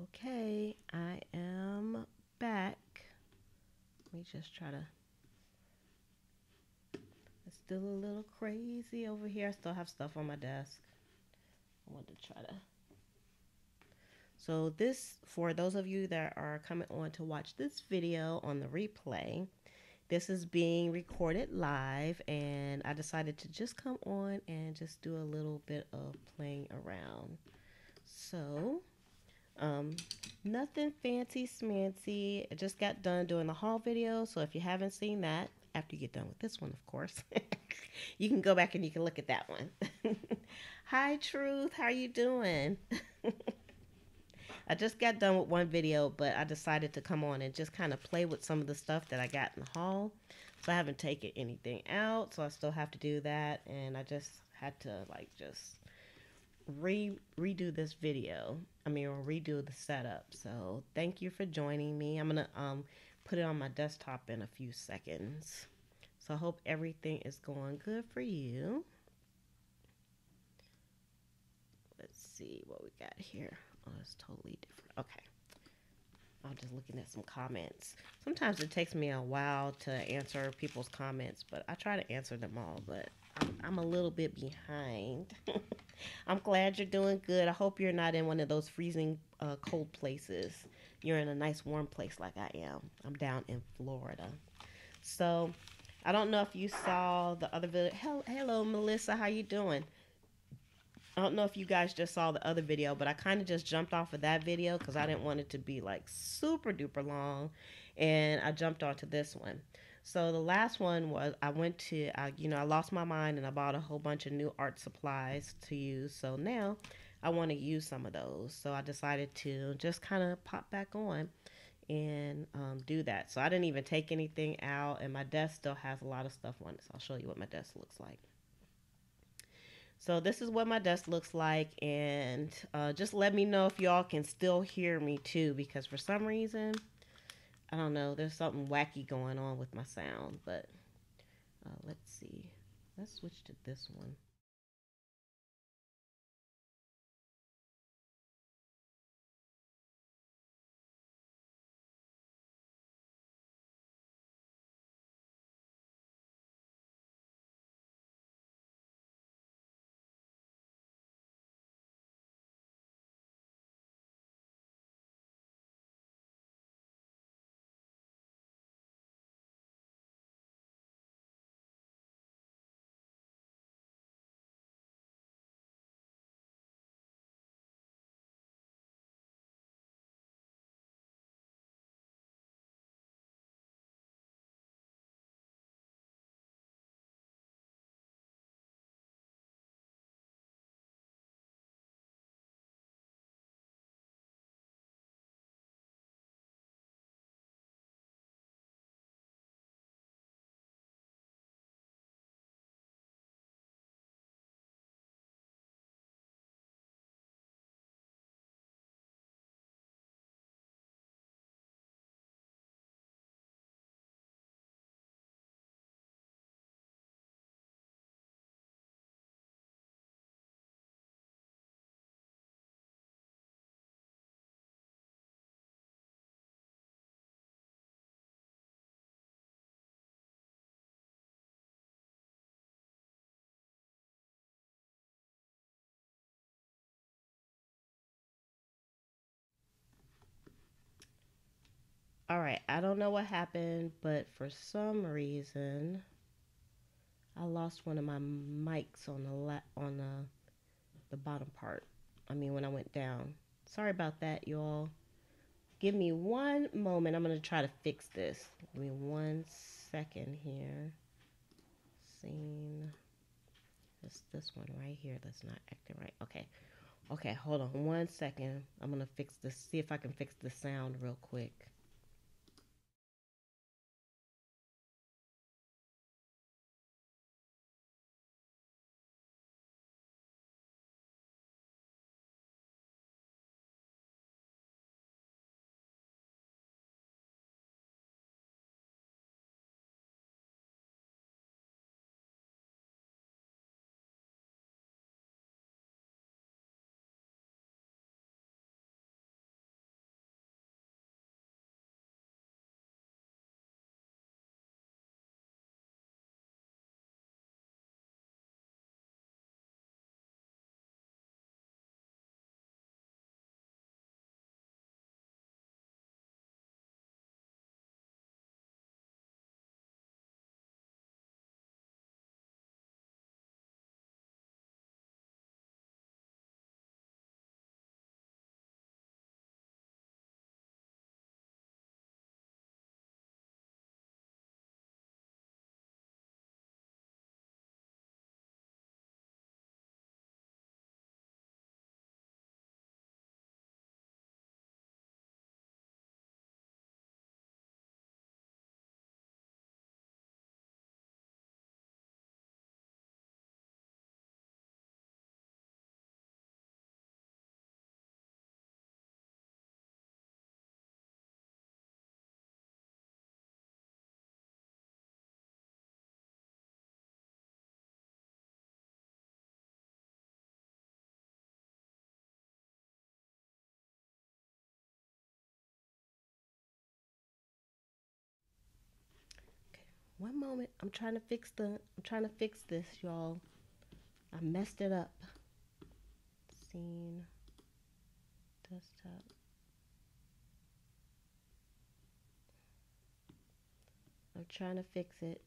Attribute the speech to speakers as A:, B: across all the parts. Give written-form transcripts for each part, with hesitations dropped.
A: Okay, I am back. Let me just try to. It's still a little crazy over here. I still have stuff on my desk. I want to try to. So this, for those of you that are coming on to watch this video on the replay, this is being recorded live, and I decided to just come on and just do a little bit of playing around. So, nothing fancy smancy. I just got done doing the haul video, so if you haven't seen that, after you get done with this one, of course, you can go back and you can look at that one. Hi, Truth. How you doing? I just got done with one video, but I decided to come on and just kind of play with some of the stuff that I got in the haul. So I haven't taken anything out, so I still have to do that. And I just had to like just redo this video. I mean, or redo the setup. So thank you for joining me. I'm gonna put it on my desktop in a few seconds. So I hope everything is going good for you. Let's see what we got here. Oh, it's totally different. Okay. I'm just looking at some comments. Sometimes it takes me a while to answer people's comments, but I try to answer them all, but I'm a little bit behind. I'm glad you're doing good. I hope you're not in one of those freezing cold places. You're in a nice warm place like I am. I'm down in Florida. So I don't know if you saw the other video. Hello, Melissa. How you doing? I don't know if you guys just saw the other video, but I kind of just jumped off of that video because I didn't want it to be like super duper long, and I jumped onto this one. So the last one was I lost my mind and I bought a whole bunch of new art supplies to use. So now I want to use some of those. So I decided to just kind of pop back on and do that. So I didn't even take anything out, and my desk still has a lot of stuff on it. So I'll show you what my desk looks like. So this is what my desk looks like, and just let me know if y'all can still hear me too, because for some reason, I don't know, there's something wacky going on with my sound, but let's see. Let's switch to this one. All right, I don't know what happened, but for some reason, I lost one of my mics on the bottom part. I mean, when I went down. Sorry about that, y'all. Give me one moment. I'm going to try to fix this. Give me 1 second here. Scene. It's this one right here that's not acting right. Okay. Okay, hold on 1 second. I'm going to fix this. See if I can fix the sound real quick. One moment. I'm trying to fix this, y'all. I messed it up. Scene. Desktop. I'm trying to fix it.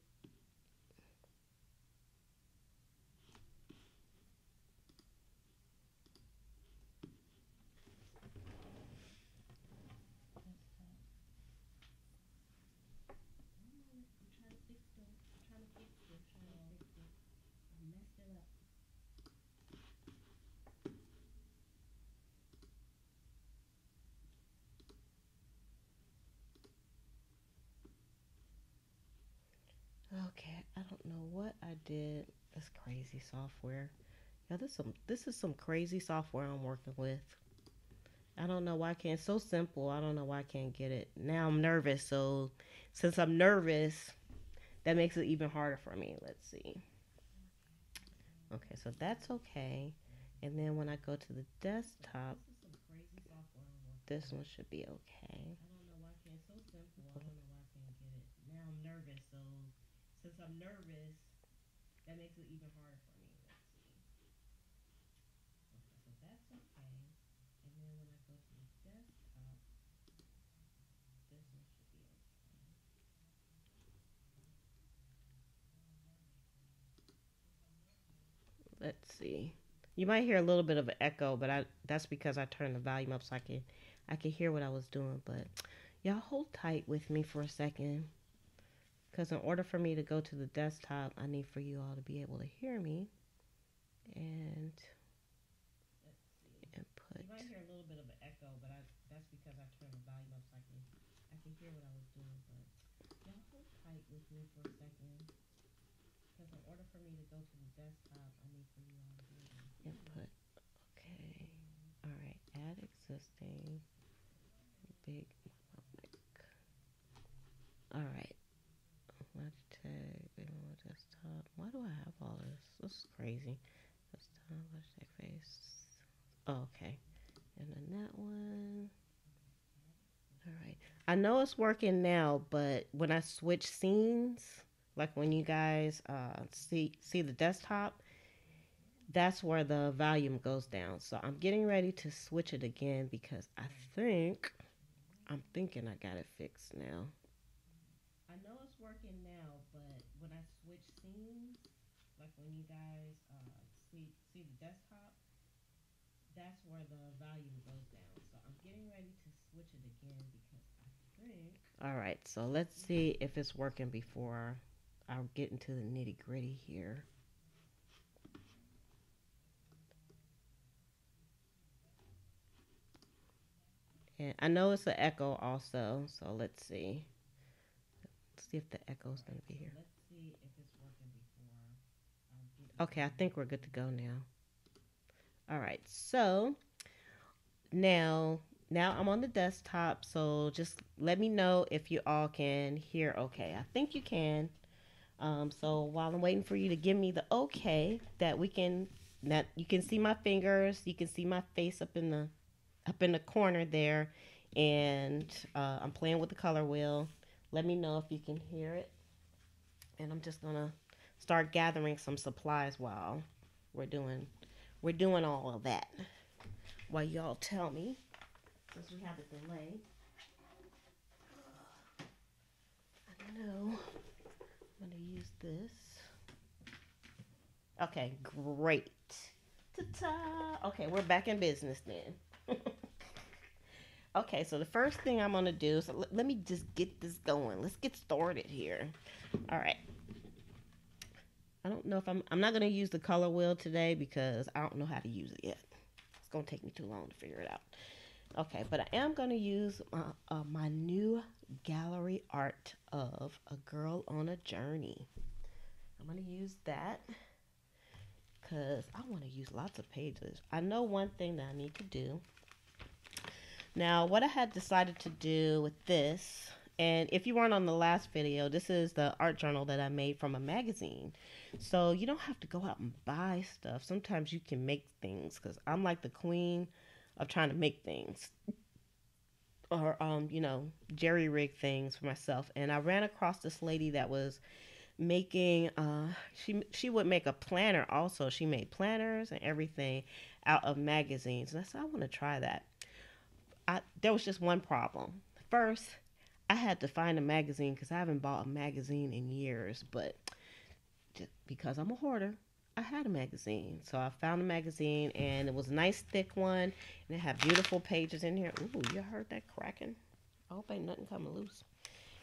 A: Okay, I don't know what I did. That's crazy software. Yeah, this is some crazy software I'm working with. I don't know why I can't. It's so simple. I don't know why I can't get it. Now I'm nervous. So since I'm nervous, that makes it even harder for me. Let's see. Okay, so that's okay. And then when I go to the desktop, this one should be okay. I don't know why I can't. It's so simple. I don't know why I can't get it. Now I'm nervous. So since I'm nervous, that makes it even harder for me. Let's see. Okay, so that's okay. And then when I go to the desktop, this one should be okay. Let's see. You might hear a little bit of an echo, but that's because I turned the volume up so I can hear what I was doing. But y'all hold tight with me for a second, because in order for me to go to the desktop, I need for you all to be able to hear me. And let's see, input. You might hear a little bit of an echo, but that's because I turned the volume up so I can hear what I was doing. But y'all hold tight with me for a second. Because in order for me to go to the desktop, I need for you all to be able to input. Okay. All right. Add existing. Big mic. All right. Let's tag. Desktop. Why do I have all this? This is crazy. Desktop. Let's tag face. Oh, okay. And then that one. All right. I know it's working now, but when I switch scenes, like when you guys see the desktop, that's where the volume goes down. So I'm getting ready to switch it again because I'm thinking I got it fixed now. I know it's working now, but when I switch scenes, like when you guys see the desktop, that's where the volume goes down. So I'm getting ready to switch it again because I think. All right, so let's see if it's working before I get into the nitty gritty here. And I know it's an echo also, so let's see. Let's see if the echo is going to be here. Let's see if it's working before. Okay, I think we're good to go now. All right, so now I'm on the desktop, so just let me know if you all can hear okay. I think you can. So while I'm waiting for you to give me the okay that you can see my fingers, you can see my face up in the corner there, and I'm playing with the color wheel. Let me know if you can hear it. And I'm just gonna start gathering some supplies while we're doing all of that. While y'all tell me, since we have a delay. I know. I'm gonna use this. Okay, great. Ta-ta! Okay, we're back in business then. Okay, so the first thing I'm gonna do, so let me just get this going. Let's get started here. All right. I don't know if I'm not gonna use the color wheel today because I don't know how to use it yet. It's gonna take me too long to figure it out. Okay, but I am gonna use my new gallery art of a girl on a journey. I'm gonna use that because I want to use lots of pages. I know one thing that I need to do. Now, what I had decided to do with this, and if you weren't on the last video, this is the art journal that I made from a magazine. So you don't have to go out and buy stuff. Sometimes you can make things because I'm like the queen of trying to make things. or you know, jerry rig things for myself. And I ran across this lady that was making she would make a planner also. She made planners and everything out of magazines. And I said, I want to try that. There was just one problem. First, I had to find a magazine because I haven't bought a magazine in years, but just because I'm a hoarder, I had a magazine. So I found a magazine and it was a nice thick one and it had beautiful pages in here. Ooh, you heard that cracking? I hope ain't nothing coming loose.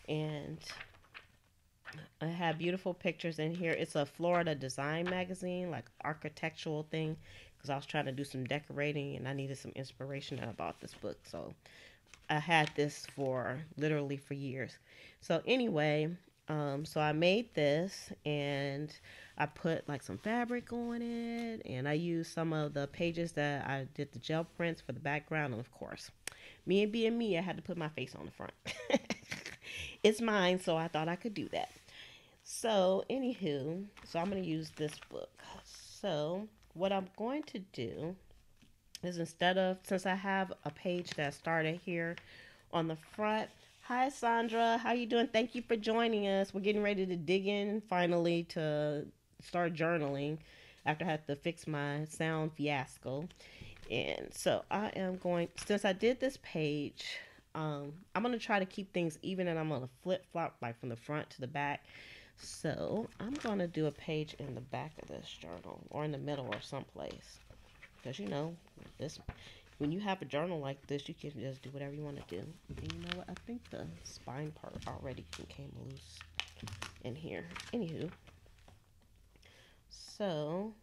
A: And I had beautiful pictures in here. It's a Florida design magazine, like architectural thing, because I was trying to do some decorating and I needed some inspiration and I bought this book. So I had this for literally for years. So anyway, so I made this and I put like some fabric on it and I used some of the pages that I did the gel prints for the background. And of course, me and being me, I had to put my face on the front. It's mine, so I thought I could do that. So anywho, so I'm going to use this book. So what I'm going to do is since I have a page that started here on the front. Hi Sandra, how you doing? Thank you for joining us. We're getting ready to dig in finally to start journaling after I had to fix my sound fiasco. And so I am going, since I did this page, I'm going to try to keep things even and I'm going to flip flop like from the front to the back. So I'm going to do a page in the back of this journal or in the middle or someplace. Because you know, when you have a journal like this, you can just do whatever you want to do. And you know what? I think the spine part already came loose in here. Anywho. So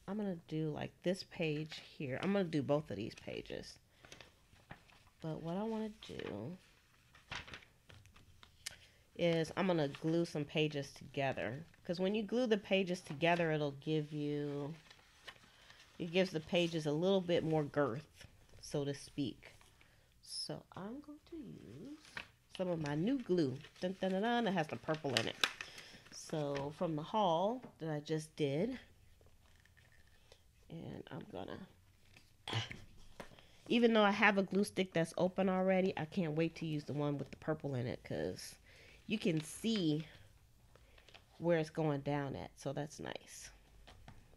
A: I'm going to do like this page here. I'm going to do both of these pages. But what I want to do is I'm going to glue some pages together. Because when you glue the pages together, it gives the pages a little bit more girth, so to speak. So I'm going to use some of my new glue. Dun, dun, dun, dun, it has the purple in it. So from the haul that I just did. And I'm going to... Even though I have a glue stick that's open already, I can't wait to use the one with the purple in it because you can see where it's going down at. So that's nice.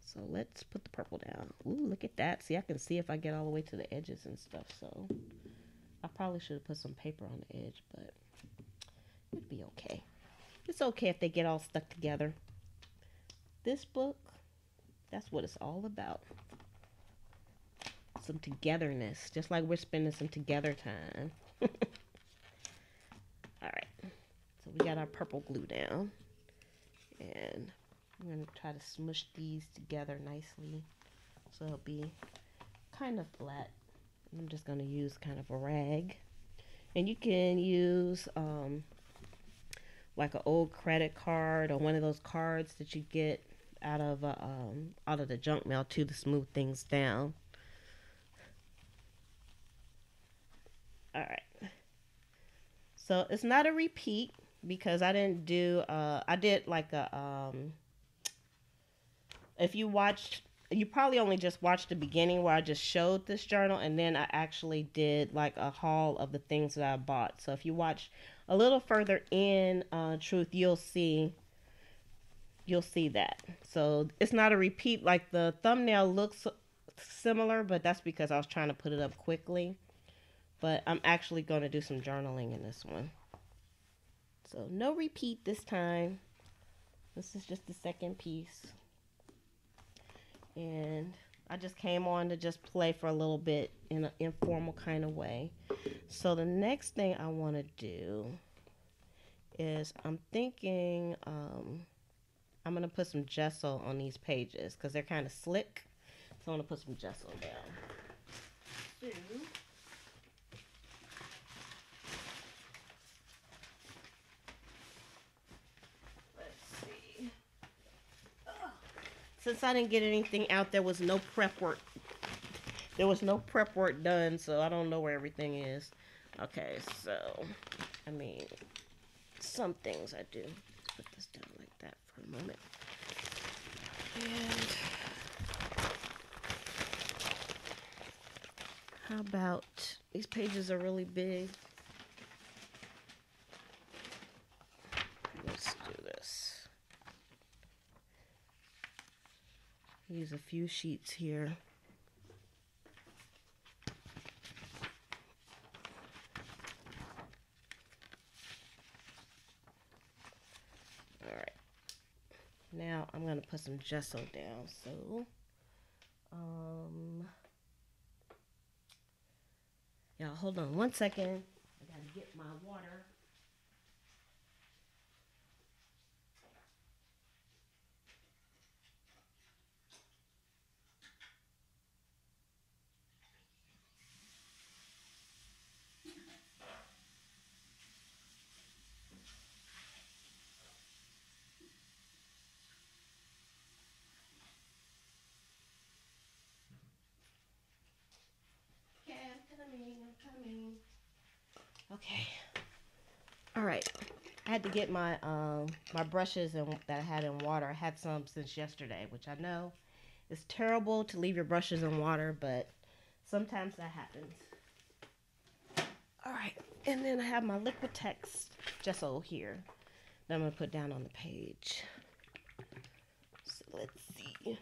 A: So let's put the purple down. Ooh, look at that. See, I can see if I get all the way to the edges and stuff. So I probably should have put some paper on the edge, but it'd be okay. It's okay if they get all stuck together. This book, that's what it's all about. Some togetherness, just like we're spending some together time. Alright, so we got our purple glue down. And I'm going to try to smush these together nicely so it'll be kind of flat. I'm just going to use kind of a rag. And you can use like an old credit card or one of those cards that you get out of the junk mail too to smooth things down. Alright. So it's not a repeat because I didn't do, I did like a, if you watched, you probably only just watched the beginning where I just showed this journal and then I actually did like a haul of the things that I bought. So if you watch a little further in Truth, you'll see that. So it's not a repeat. Like the thumbnail looks similar, but that's because I was trying to put it up quickly. But I'm actually going to do some journaling in this one. So no repeat this time. This is just the second piece. And I just came on to just play for a little bit in an informal kind of way. So the next thing I want to do is I'm thinking I'm going to put some gesso on these pages because they're kind of slick. So I'm going to put some gesso down. So, since I didn't get anything out, there was no prep work. There was no prep work done, so I don't know where everything is. Okay, so, I mean, some things I do. Put this down like that for a moment. And How about, these pages are really big. Let's do this. Use a few sheets here. All right. Now I'm going to put some gesso down. So, y'all hold on one second. I got to get my water. I'm coming. Okay. All right. I had to get my my brushes that I had in water. I had some since yesterday, which I know is terrible to leave your brushes in water, but sometimes that happens. All right. And then I have my liquid text gesso here that I'm going to put down on the page. So let's see.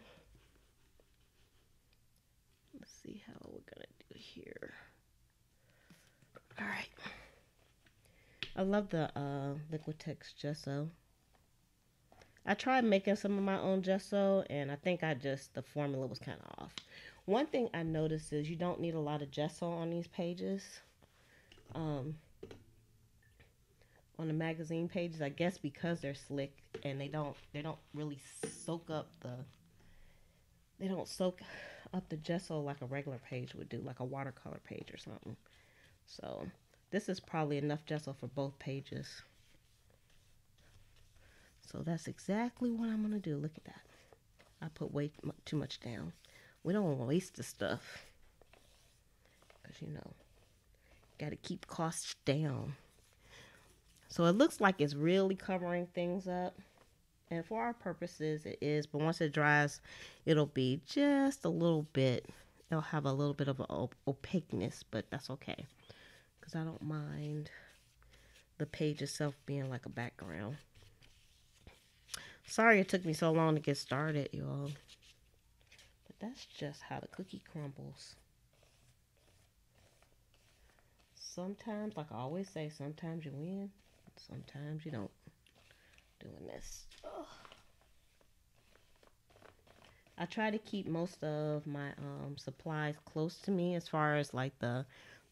A: Let's see how we're going to do here. All right. I love the liquid text gesso. I tried making some of my own gesso, and I think the formula was kind of off. One thing I noticed is you don't need a lot of gesso on these pages. On the magazine pages, I guess because they're slick and they don't really soak up the gesso like a regular page would do, like a watercolor page or something. So this is probably enough gesso for both pages. So that's exactly what I'm gonna do. Look at that. I put way too much down. We don't want to waste the stuff, because you know, got to keep costs down. So it looks like it's really covering things up, and for our purposes it is, but once it dries it'll be just a little bit, it'll have a little bit of an opaqueness, but that's okay because I don't mind the page itself being like a background. Sorry it took me so long to get started, y'all, but that's just how the cookie crumbles. Sometimes, like I always say, sometimes you win, sometimes you don't. Doing this. Ugh. I try to keep most of my supplies close to me as far as like the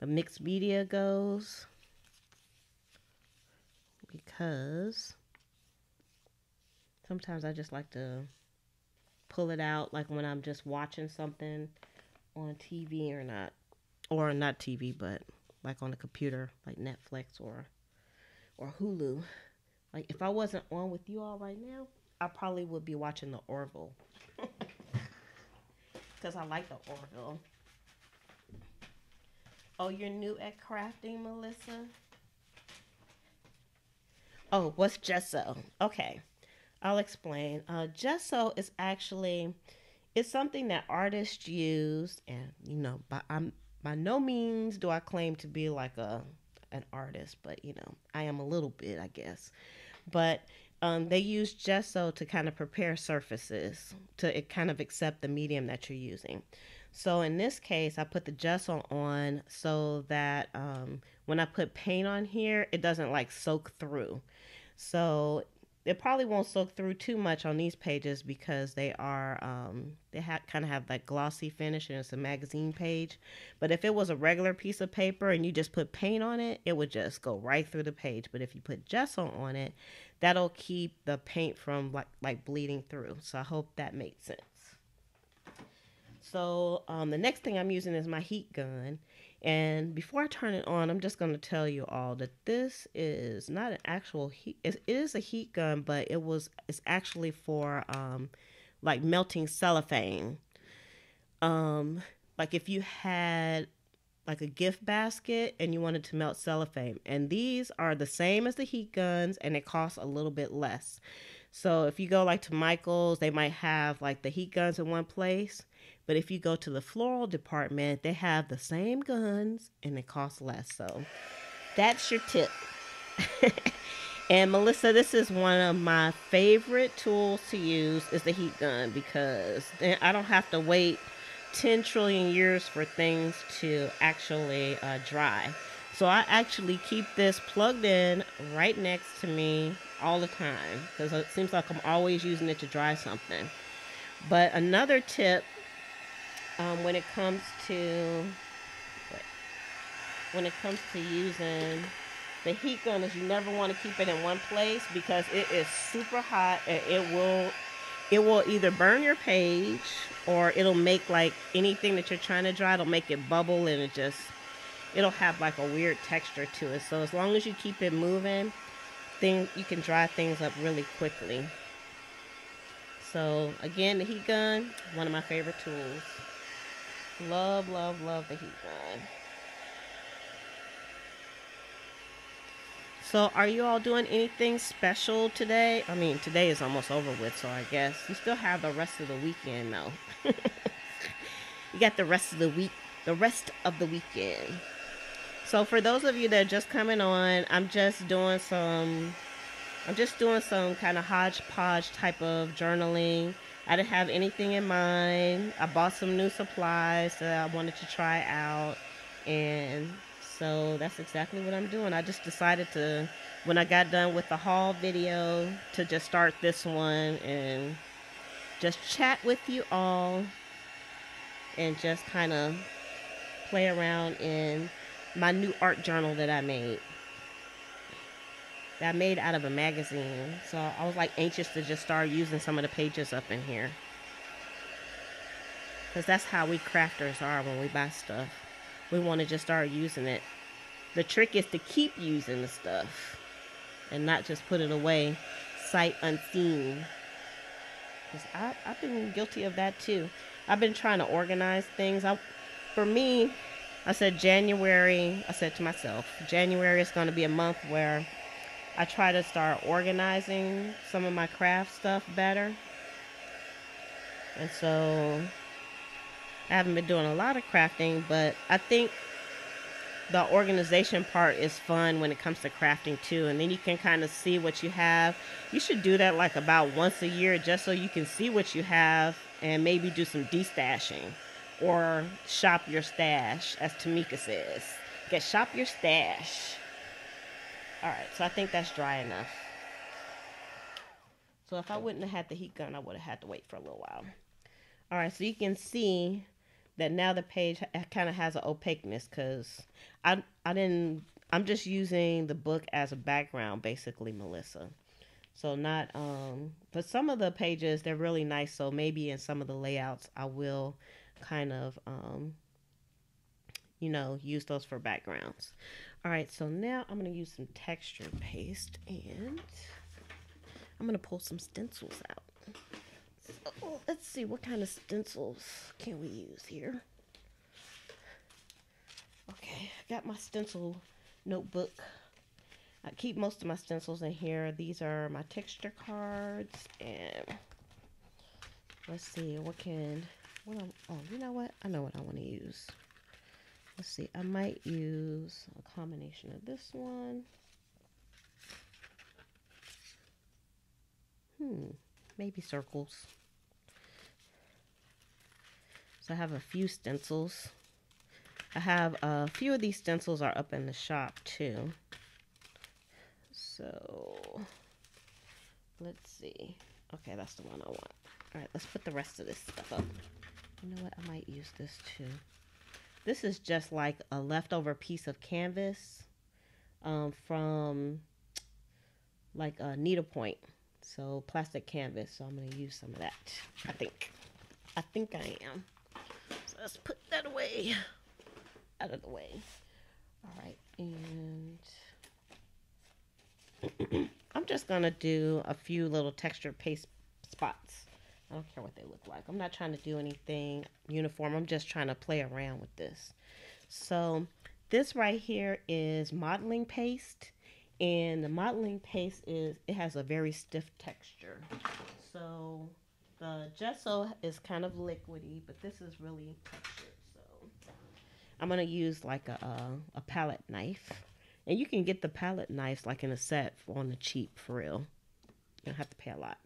A: mixed media goes, because sometimes I just like to pull it out, like when I'm just watching something on TV or not TV, but like on the computer, like Netflix or Hulu. Like if I wasn't on with you all right now, I probably would be watching the Orville. Because I like the Orville. Oh, you're new at crafting, Melissa? Oh, what's gesso? Okay, I'll explain. Gesso is actually, it's something that artists use, and you know, by no means do I claim to be like an artist, but you know, I am a little bit, I guess. But they use gesso to kind of prepare surfaces to kind of accept the medium that you're using. So in this case, I put the gesso on so that when I put paint on here, it doesn't like soak through. So it probably won't soak through too much on these pages because they are kind of have that glossy finish and it's a magazine page. But if it was a regular piece of paper and you just put paint on it, it would just go right through the page. But if you put gesso on it, that'll keep the paint from like bleeding through. So I hope that makes sense. So the next thing I'm using is my heat gun. And before I turn it on, I'm just going to tell you all that this is not an actual heat. It is a heat gun, but it's actually for like melting cellophane. Like if you had like a gift basket and you wanted to melt cellophane, and these are the same as the heat guns and it costs a little bit less. So if you go like to Michael's, they might have like the heat guns in one place. But if you go to the floral department, they have the same guns and it costs less. So that's your tip. And Melissa, this is one of my favorite tools to use is the heat gun because then I don't have to wait 10 trillion years for things to actually dry. So I actually keep this plugged in right next to me all the time because it seems like I'm always using it to dry something. But another tip when it comes to using the heat gun is you never want to keep it in one place because it is super hot and it will either burn your page or it'll make like anything that you're trying to dry, it'll make it bubble and it'll have like a weird texture to it. So as long as you keep it moving, you can dry things up really quickly. So again, the heat gun, one of my favorite tools. Love, love, love the heat gun. So are you all doing anything special today? I mean, today is almost over with, so I guess you still have the rest of the weekend though. You got the rest of the weekend. So for those of you that are just coming on, I'm just doing some kind of hodgepodge type of journaling. I didn't have anything in mind. I bought some new supplies that I wanted to try out, and so that's exactly what I'm doing. I just decided to, when I got done with the haul video, to just start this one and just chat with you all and just kind of play around in my new art journal that I made. That I made out of a magazine. So I was like anxious to just start using some of the pages up in here. Because that's how we crafters are when we buy stuff. We want to just start using it. The trick is to keep using the stuff and not just put it away sight unseen. Because I've been guilty of that too. I've been trying to organize things. For me, I said to myself, January is going to be a month where I try to start organizing some of my craft stuff better. And so I haven't been doing a lot of crafting, but I think the organization part is fun when it comes to crafting too. And then you can kind of see what you have. You should do that like about once a year just so you can see what you have and maybe do some destashing or shop your stash, as Tamika says. Shop your stash. Alright, so I think that's dry enough. So if I wouldn't have had the heat gun, I would have had to wait for a little while. Alright, so you can see that now the page kind of has an opaqueness because I'm just using the book as a background, basically, Melissa. So not, but some of the pages, they're really nice. So maybe in some of the layouts, I will kind of, use those for backgrounds. All right, so now I'm going to use some texture paste and I'm going to pull some stencils out. So let's see, what kind of stencils can we use here? Okay, I got my stencil notebook. I keep most of my stencils in here. These are my texture cards, and let's see, you know what? I know what I want to use. Let's see, I might use a combination of this one. Maybe circles. So I have a few stencils. I have a few of these stencils are up in the shop too. So let's see. Okay, that's the one I want. All right, let's put the rest of this stuff up. You know what? I might use this too. This is just like a leftover piece of canvas from like a needlepoint. So plastic canvas. So I'm going to use some of that. I think I am. So let's put that away. Out of the way. All right. And I'm just going to do a few little texture paste spots. I don't care what they look like. I'm not trying to do anything uniform. I'm just trying to play around with this. So this right here is modeling paste. And the modeling paste it has a very stiff texture. So the gesso is kind of liquidy, but this is really textured. So I'm gonna use like a palette knife, and you can get the palette knives like in a set on the cheap for real. You don't have to pay a lot.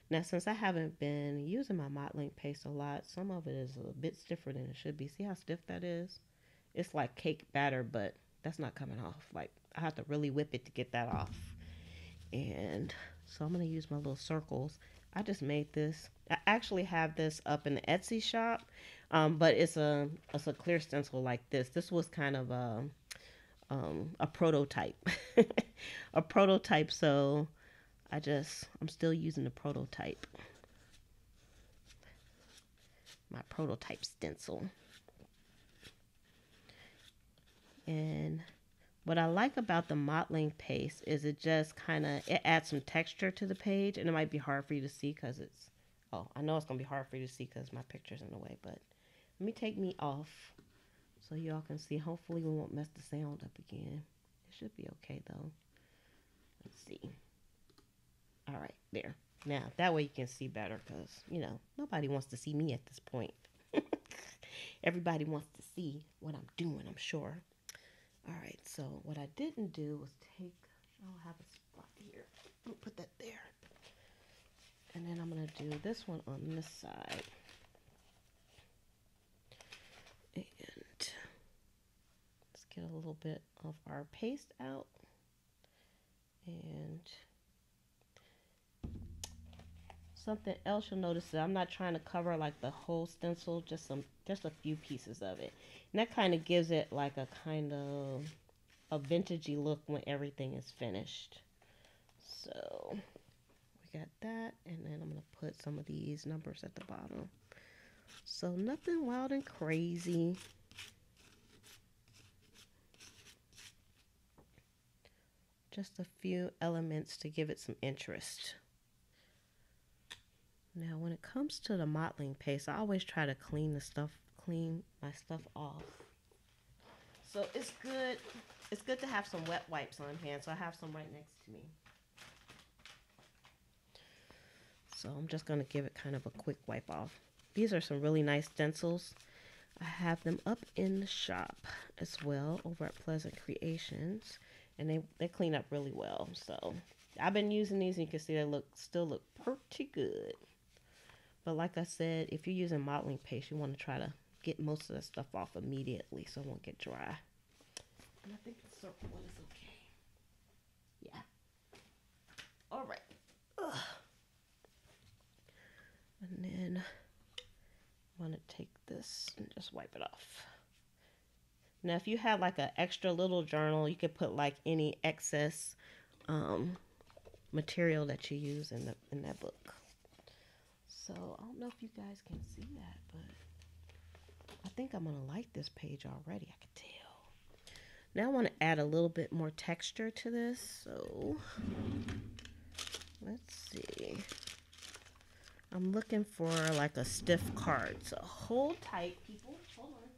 A: Now, since I haven't been using my modeling paste a lot, some of it is a bit stiffer than it should be. See how stiff that is? It's like cake batter, but that's not coming off. Like, I have to really whip it to get that off. And so I'm going to use my little circles. I just made this. I actually have this up in the Etsy shop, but it's a clear stencil like this. This was kind of a prototype. A prototype, so I'm still using the prototype. My prototype stencil. And what I like about the modeling paste is it just it adds some texture to the page, and it might be hard for you to see because I know it's going to be hard for you to see because my picture's in the way, but let me take me off so y'all can see. Hopefully we won't mess the sound up again. It should be okay though. Let's see. All right, there. Now, that way you can see better because, nobody wants to see me at this point. Everybody wants to see what I'm doing, I'm sure. All right, so what I didn't do was I'll have a spot here. I'm going to put that there. And then I'm going to do this one on this side. And let's get a little bit of our paste out. And something else you'll notice is I'm not trying to cover like the whole stencil, just a few pieces of it. And that kind of gives it like a kind of a vintagey look when everything is finished. So we got that, and then I'm going to put some of these numbers at the bottom. So nothing wild and crazy. Just a few elements to give it some interest. Now, when it comes to the modeling paste, I always try to clean my stuff off. So it's good to have some wet wipes on hand. So I have some right next to me. So I'm just going to give it kind of a quick wipe off. These are some really nice stencils. I have them up in the shop as well over at Pleasant Creations. And they clean up really well. So I've been using these, and you can see they still look pretty good. But like I said, if you're using modeling paste, you want to try to get most of the stuff off immediately so it won't get dry. And I think the circle one is okay. Yeah. All right. Ugh. And then I'm going to take this and just wipe it off. Now, if you have like an extra little journal, you could put like any excess material that you use in that book. So I don't know if you guys can see that, but I think I'm going to like this page already. I can tell. Now I want to add a little bit more texture to this. So let's see. I'm looking for like a stiff card. So hold tight, people. Hold on.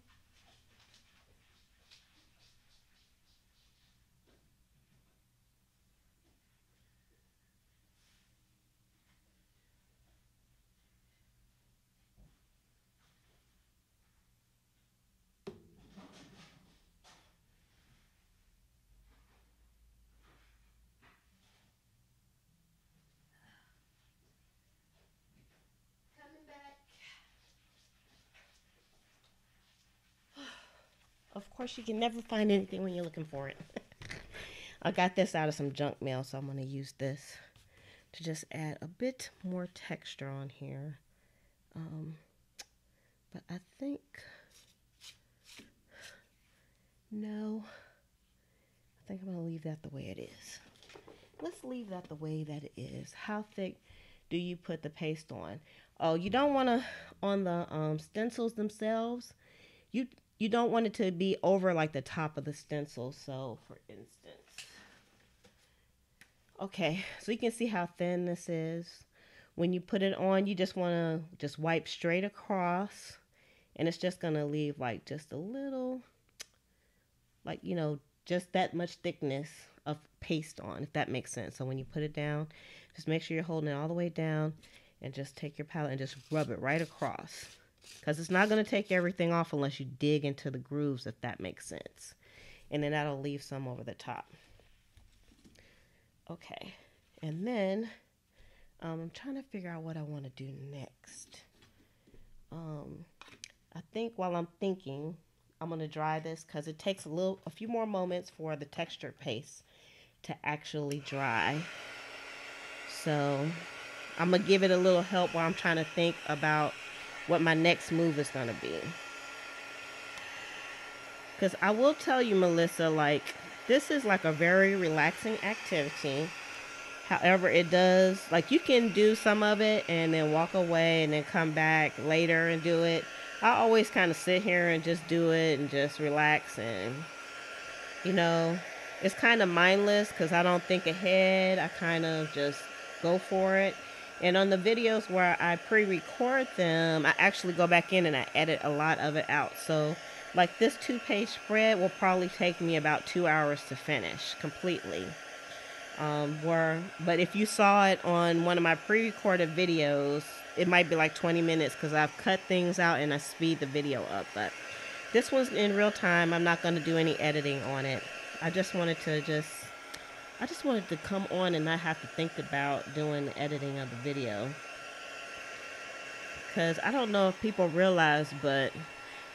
A: Of course, you can never find anything when you're looking for it. I got this out of some junk mail, so I'm going to use this to just add a bit more texture on here. But I think, no, I think I'm going to leave that the way it is. Let's leave that the way that it is. How thick do you put the paste on? Oh, you don't want to, on the stencils themselves, you don't want it to be over like the top of the stencil. So for instance, okay, so you can see how thin this is. When you put it on, you just want to just wipe straight across, and it's just going to leave like just a little, like, just that much thickness of paste on, if that makes sense. So when you put it down, just make sure you're holding it all the way down and just take your palette and just rub it right across. Because it's not going to take everything off unless you dig into the grooves, if that makes sense. And then that'll leave some over the top. Okay. And then I'm trying to figure out what I want to do next. I think while I'm thinking, I'm going to dry this because it takes a few more moments for the texture paste to actually dry. So I'm going to give it a little help while I'm trying to think about what my next move is going to be. Because I will tell you, Melissa, like, this is like a very relaxing activity. However, it does, like, you can do some of it and then walk away and then come back later and do it. I always kind of sit here and just do it and just relax, and, you know, it's kind of mindless because I don't think ahead. I kind of just go for it. And on the videos where I pre-record them, I actually go back in and I edit a lot of it out. So, like, this 2-page spread will probably take me about 2 hours to finish completely. But if you saw it on one of my pre-recorded videos, it might be like 20 minutes because I've cut things out and I speed the video up. But this one's in real time. I'm not going to do any editing on it. I just wanted to come on and not have to think about doing the editing of the video. Because I don't know if people realize, but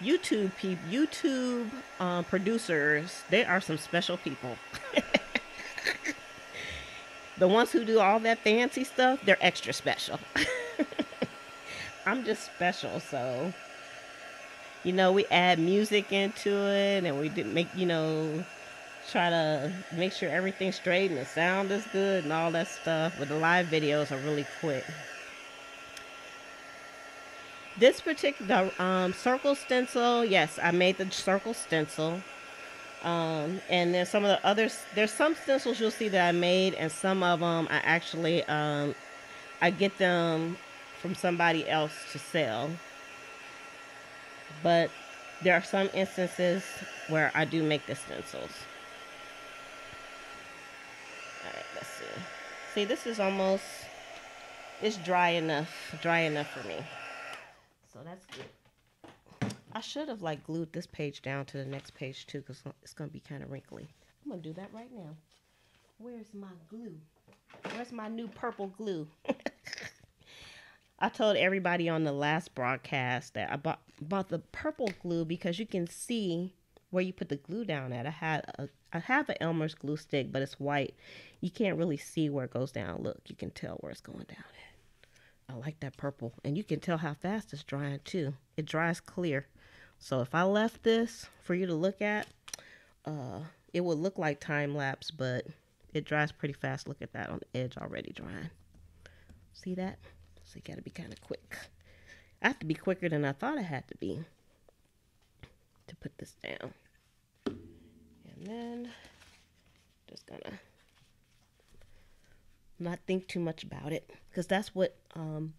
A: YouTube producers, they are some special people. The ones who do all that fancy stuff, they're extra special. I'm just special, so, you know, we add music into it, and we did make, you know, try to make sure everything's straight and the sound is good and all that stuff. But the live videos are really quick. This particular circle stencil, yes, I made the circle stencil. And then some of the others, there's some stencils you'll see that I made, and some of them I actually, I get them from somebody else to sell. But there are some instances where I do make the stencils. Alright, let's see. See, this is almost, it's dry enough for me. So that's good. I should have like glued this page down to the next page too, because it's going to be kind of wrinkly. I'm going to do that right now. Where's my glue? Where's my new purple glue? I told everybody on the last broadcast that I bought the purple glue because you can see where you put the glue down at. I have an Elmer's glue stick, but it's white. You can't really see where it goes down. Look, you can tell where it's going down at. I like that purple. And you can tell how fast it's drying too. It dries clear. So if I left this for you to look at, it would look like time lapse, but it dries pretty fast. Look at that on the edge already drying. See that? So you got to be kind of quick. I have to be quicker than I thought I had to be to put this down. And then just gonna not think too much about it, because that's what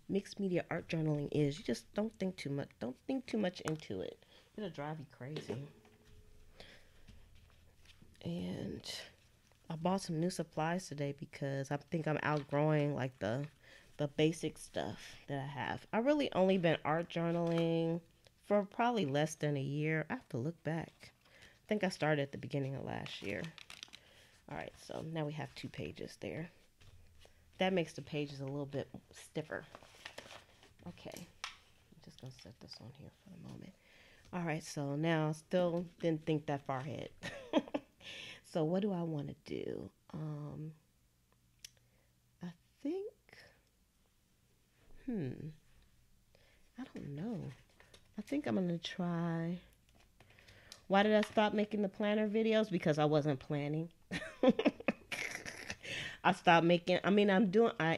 A: mixed media art journaling is. You just don't think too much. Don't think too much into it. It'll drive you crazy. And I bought some new supplies today because I think I'm outgrowing like the basic stuff that I have. I really only been art journaling for probably less than a year. I have to look back. I think I started at the beginning of last year. All right, so now we have 2 pages there. That makes the pages a little bit stiffer. Okay, I'm just gonna set this on here for the moment. All right, so now still didn't think that far ahead. So what do I want to do? I think, I don't know. I think I'm gonna try. Why did I stop making the planner videos? Because I wasn't planning. I stopped making, I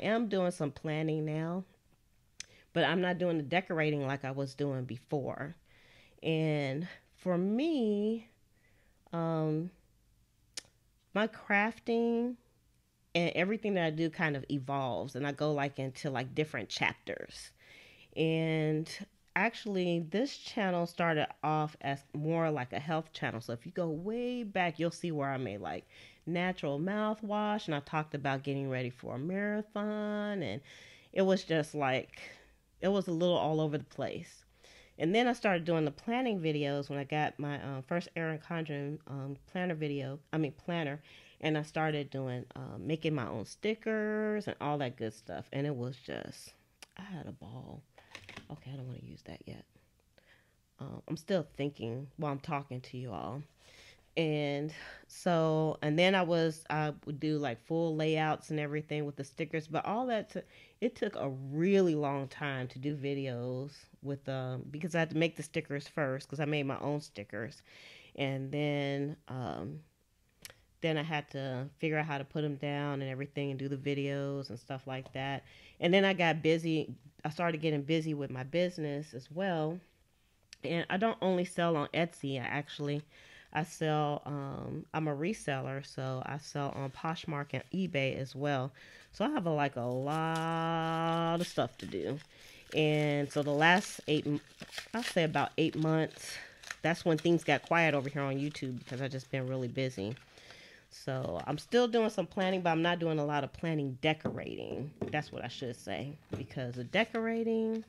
A: am doing some planning now, but I'm not doing the decorating like I was doing before. And for me, my crafting and everything that I do kind of evolves, and I go like into like different chapters. And actually this channel started off as more like a health channel. So if you go way back, you'll see where I made like natural mouthwash, and I talked about getting ready for a marathon, and it was just like, it was a little all over the place. And then I started doing the planning videos when I got my first Erin Condren planner, and I started doing making my own stickers and all that good stuff, and it was just, I had a ball. Okay, I don't want to use that yet. I'm still thinking while I'm talking to you all. And so, and then I would do like full layouts and everything with the stickers, but all that it took a really long time to do videos with because I had to make the stickers first, because I made my own stickers, and then I had to figure out how to put them down and everything and do the videos and stuff like that. And then I got busy. I started getting busy with my business as well. And I don't only sell on Etsy. I sell, I'm a reseller, so I sell on Poshmark and eBay as well. So I have a lot of stuff to do. And so the last I'll say about 8 months, that's when things got quiet over here on YouTube, because I've just been really busy. So I'm still doing some planning, but I'm not doing a lot of planning decorating. That's what I should say, because the decorating,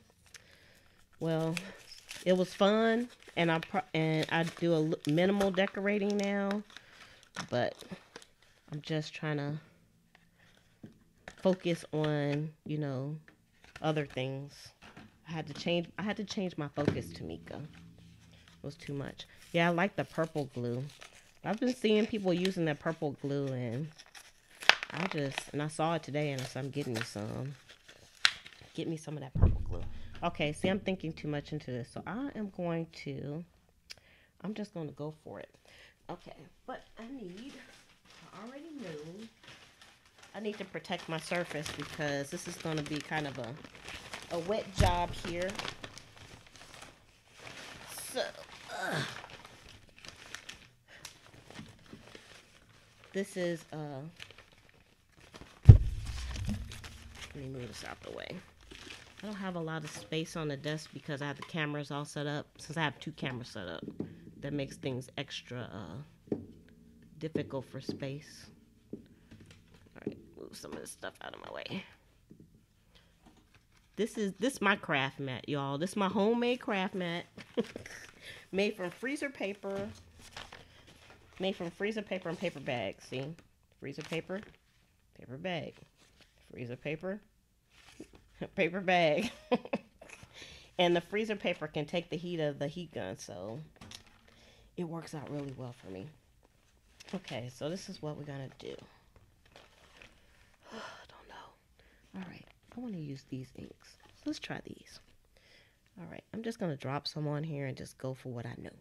A: well, it was fun, and I do a minimal decorating now, but I'm just trying to focus on, other things. I had to change my focus, Tamika. It was too much. Yeah, I like the purple glue. I've been seeing people using that purple glue, and I saw it today, and so I'm getting me some. Get me some of that purple glue. Okay, see, I'm thinking too much into this, so I'm just going to go for it. Okay, but I already knew, I need to protect my surface, because this is going to be kind of a wet job here. So, this is, let me move this out the way. I don't have a lot of space on the desk because I have the cameras all set up. Since I have 2 cameras set up, that makes things extra difficult for space. All right, move some of this stuff out of my way. This is my craft mat, y'all. This is my homemade craft mat, made from freezer paper. Made from freezer paper and paper bags. See, freezer paper, paper bag, freezer paper. Paper bag. And the freezer paper can take the heat of the heat gun, so it works out really well for me. Okay, so this is what we're gonna do. I don't know. All right, I want to use these inks. So let's try these. All right, I'm just gonna drop some on here and just go for what I know,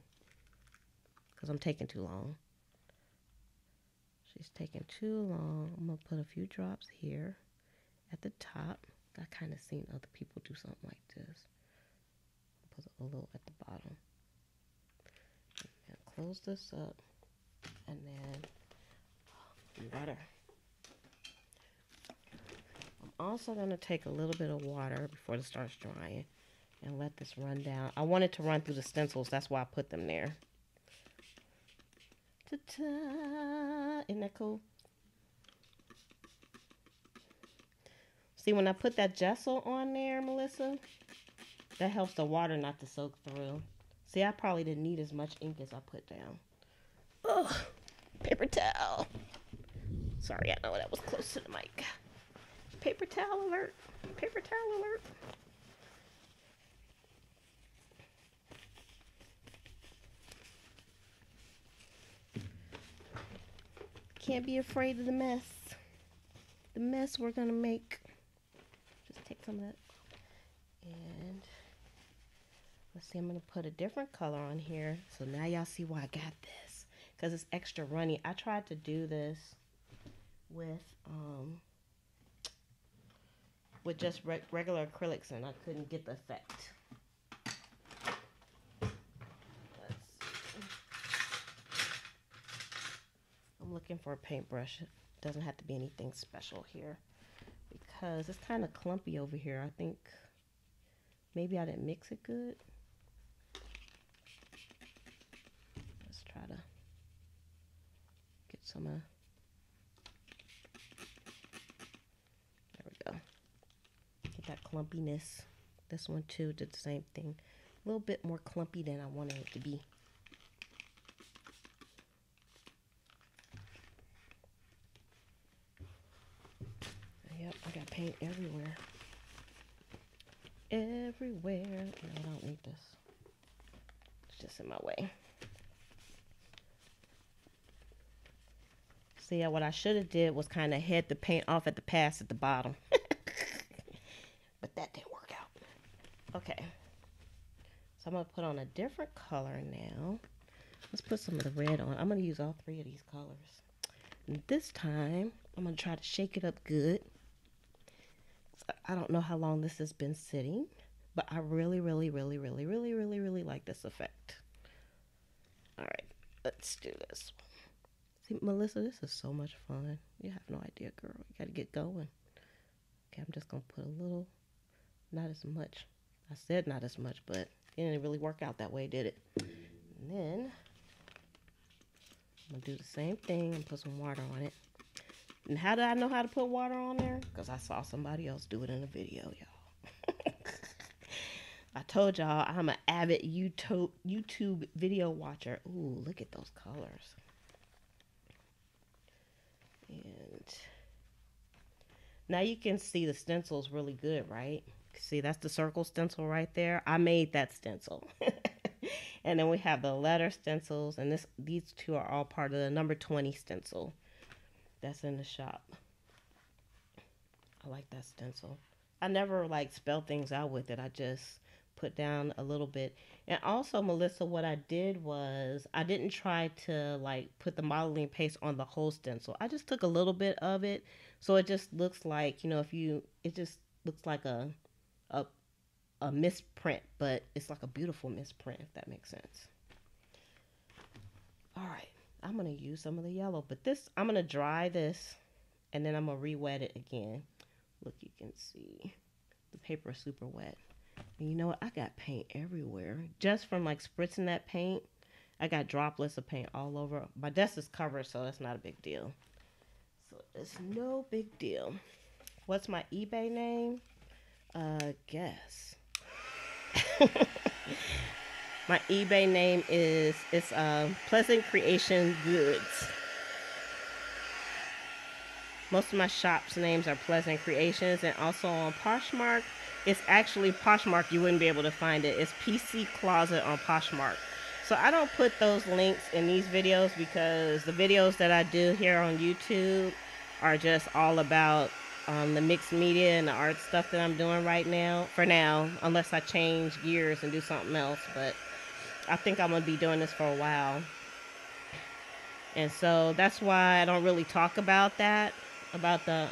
A: because I'm taking too long. She's taking too long. I'm gonna put a few drops here at the top. I kind of seen other people do something like this. Put a little at the bottom. And close this up. And then water. I'm also going to take a little bit of water before it starts drying and let this run down. I want it to run through the stencils. That's why I put them there. Ta-ta! Isn't that cool? See, when I put that gesso on there, Melissa, that helps the water not to soak through. See, I probably didn't need as much ink as I put down. Ugh, paper towel. Sorry, I know that was close to the mic. Paper towel alert. Paper towel alert. Can't be afraid of the mess. The mess we're going to make. Take some of that, and let's see, I'm going to put a different color on here, so now y'all see why I got this, because it's extra runny. I tried to do this with just regular acrylics, and I couldn't get the effect. I'm looking for a paintbrush. It doesn't have to be anything special here, because it's kind of clumpy over here. I think maybe I didn't mix it good. Let's try to get some of clumpiness. This one too did the same thing. A little bit more clumpy than I wanted it to be. Yep, I got paint everywhere. Everywhere. No, I don't need this. It's just in my way. See, what I should have did was kind of head the paint off at the pass at the bottom. But that didn't work out. Okay. So I'm going to put on a different color now. Let's put some of the red on. I'm going to use all three of these colors. And this time, I'm going to try to shake it up good. I don't know how long this has been sitting, but I really like this effect. All right, let's do this. See, Melissa, this is so much fun. You have no idea, girl. You got to get going. Okay, I'm just going to put a little, not as much. I said not as much, but it didn't really work out that way, did it? And then I'm going to do the same thing and put some water on it. And how did I know how to put water on there? Because I saw somebody else do it in a video, y'all. I told y'all I'm an avid YouTube video watcher. Ooh, look at those colors. And now you can see the stencil's really good, right? See, that's the circle stencil right there. I made that stencil. And then we have the letter stencils, and these two are all part of the number 20 stencil that's in the shop. I like that stencil. I never like spell things out with it. I just put down a little bit. And also, Melissa, what I did was I didn't try to like put the modeling paste on the whole stencil. I just took a little bit of it, so it just looks like, you know, it just looks like a misprint, but it's like a beautiful misprint, if that makes sense. All right. I'm going to use some of the yellow, but I'm going to dry this, and then I'm going to re-wet it again. Look, you can see the paper is super wet. And you know what? I got paint everywhere. Just from like spritzing that paint, I got droplets of paint all over. My desk is covered, so that's not a big deal. So it's no big deal. What's my eBay name? Guess. My eBay name is Pleasant Creation Goods. Most of my shop's names are Pleasant Creations, and also on Poshmark, it's actually Poshmark. You wouldn't be able to find it. It's PC Closet on Poshmark. So I don't put those links in these videos because the videos that I do here on YouTube are just all about the mixed media and the art stuff that I'm doing right now, for now, unless I change gears and do something else. But I think I'm going to be doing this for a while. And so that's why I don't really talk about that, about the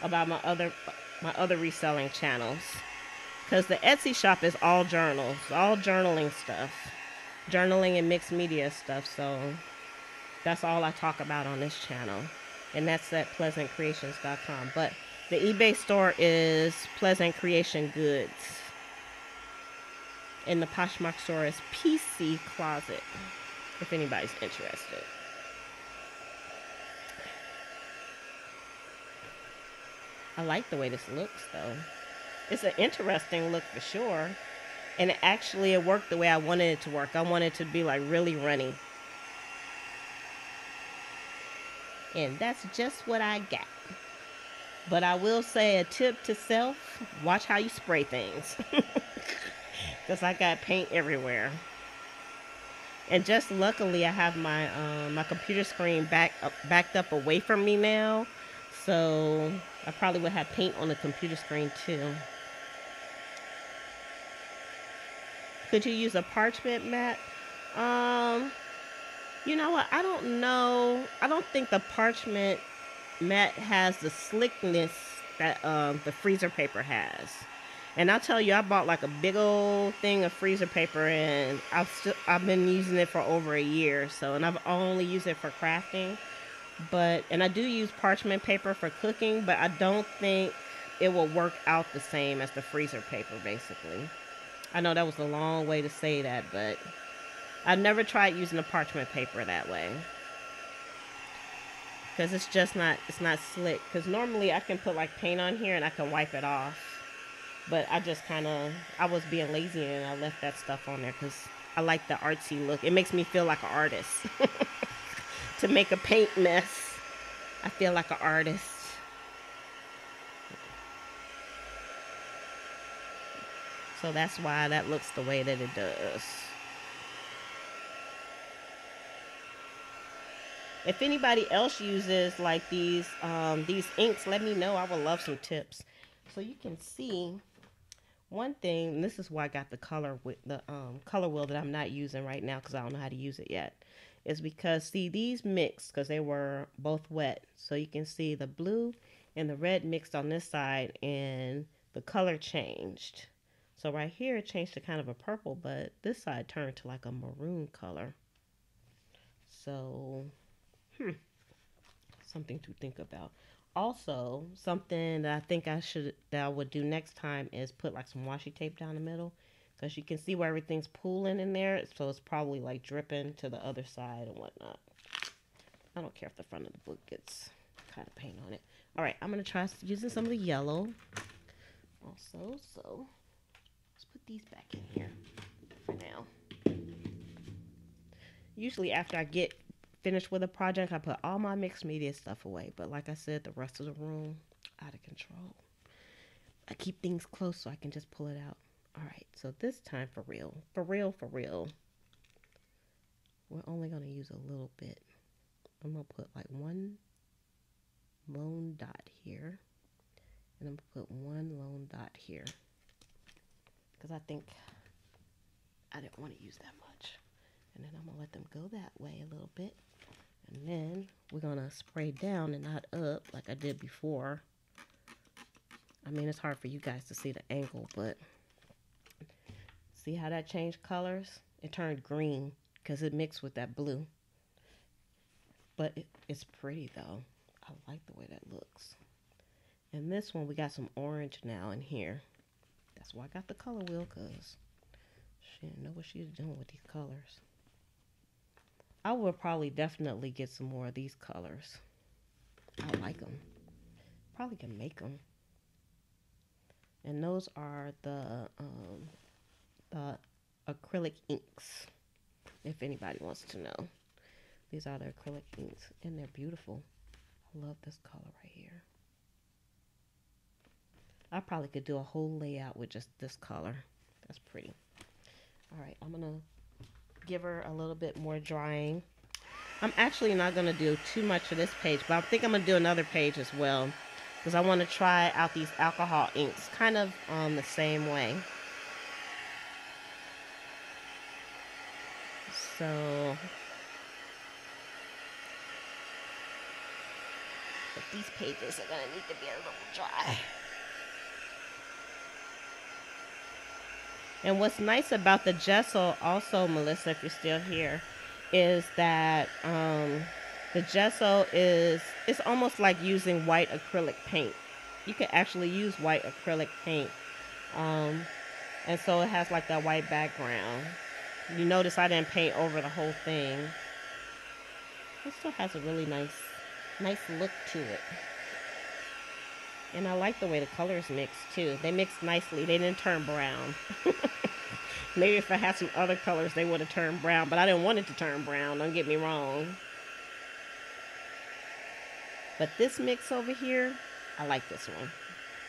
A: about my other reselling channels. Because the Etsy shop is all journals, all journaling stuff. Journaling and mixed media stuff. So that's all I talk about on this channel. And that's at pleasantcreations.com. But the eBay store is Pleasant Creation Goods. And the Poshmark store is PC Closet, if anybody's interested. I like the way this looks, though. It's an interesting look for sure. And it worked the way I wanted it to work. I wanted it to be like really runny. And that's just what I got. But I will say a tip to self, watch how you spray things. Because I got paint everywhere. And just luckily I have my my computer screen backed up away from me now. So I probably would have paint on the computer screen too. Could you use a parchment mat? You know what? I don't know. I don't think the parchment mat has the slickness that the freezer paper has. And I'll tell you, I bought like a big old thing of freezer paper, and I've been using it for over a year. So, and I've only used it for crafting. And I do use parchment paper for cooking, but I don't think it will work out the same as the freezer paper, basically. I know that was a long way to say that, but I've never tried using the parchment paper that way. because it's just not, it's not slick. Because normally I can put like paint on here and I can wipe it off. But I just kind of, I was being lazy and I left that stuff on there because I like the artsy look. It makes me feel like an artist. To make a paint mess, I feel like an artist. So that's why that looks the way that it does. If anybody else uses like these inks, let me know. I would love some tips. So you can see one thing, and this is why I got the color with the color wheel that I'm not using right now because I don't know how to use it yet. Is because see these mixed because they were both wet. So you can see the blue and the red mixed on this side and the color changed. So right here it changed to kind of a purple, but this side turned to like a maroon color. So something to think about. Also, something that I think that I would do next time is put like some washi tape down the middle, because you can see where everything's pooling in there, so it's probably like dripping to the other side and whatnot. I don't care if the front of the book gets kind of paint on it. All right, I'm gonna try using some of the yellow also. So let's put these back in here for now. Usually after I get finished with a project, I put all my mixed media stuff away. But like I said, the rest of the room, out of control. I keep things close so I can just pull it out. All right, so this time for real, we're only going to use a little bit. I'm going to put like one lone dot here. And I'm going to put one lone dot here. Because I think I didn't want to use that much. And then I'm going to let them go that way a little bit. And then we're going to spray down and not up like I did before. I mean, it's hard for you guys to see the angle, but see how that changed colors? It turned green because it mixed with that blue. But it's pretty though. I like the way that looks. And this one, we got some orange now in here. That's why I got the color wheel, because she didn't know what she was doing with these colors. I will probably definitely get some more of these colors. I like them. Probably can make them. And those are the acrylic inks, if anybody wants to know. These are the acrylic inks, and they're beautiful. I love this color right here. I probably could do a whole layout with just this color. That's pretty. All right, I'm gonna give her a little bit more drying. I'm actually not going to do too much of this page, but I think I'm going to do another page as well, because I want to try out these alcohol inks kind of the same way. So, but these pages are going to need to be a little dry. And what's nice about the gesso also, Melissa, if you're still here, is that the gesso it's almost like using white acrylic paint. You can actually use white acrylic paint. And so it has like that white background. You notice I didn't paint over the whole thing. It still has a really nice look to it. And I like the way the colors mix too. They mixed nicely. They didn't turn brown. Maybe if I had some other colors, they would have turned brown. But I didn't want it to turn brown. Don't get me wrong. But this mix over here, I like this one.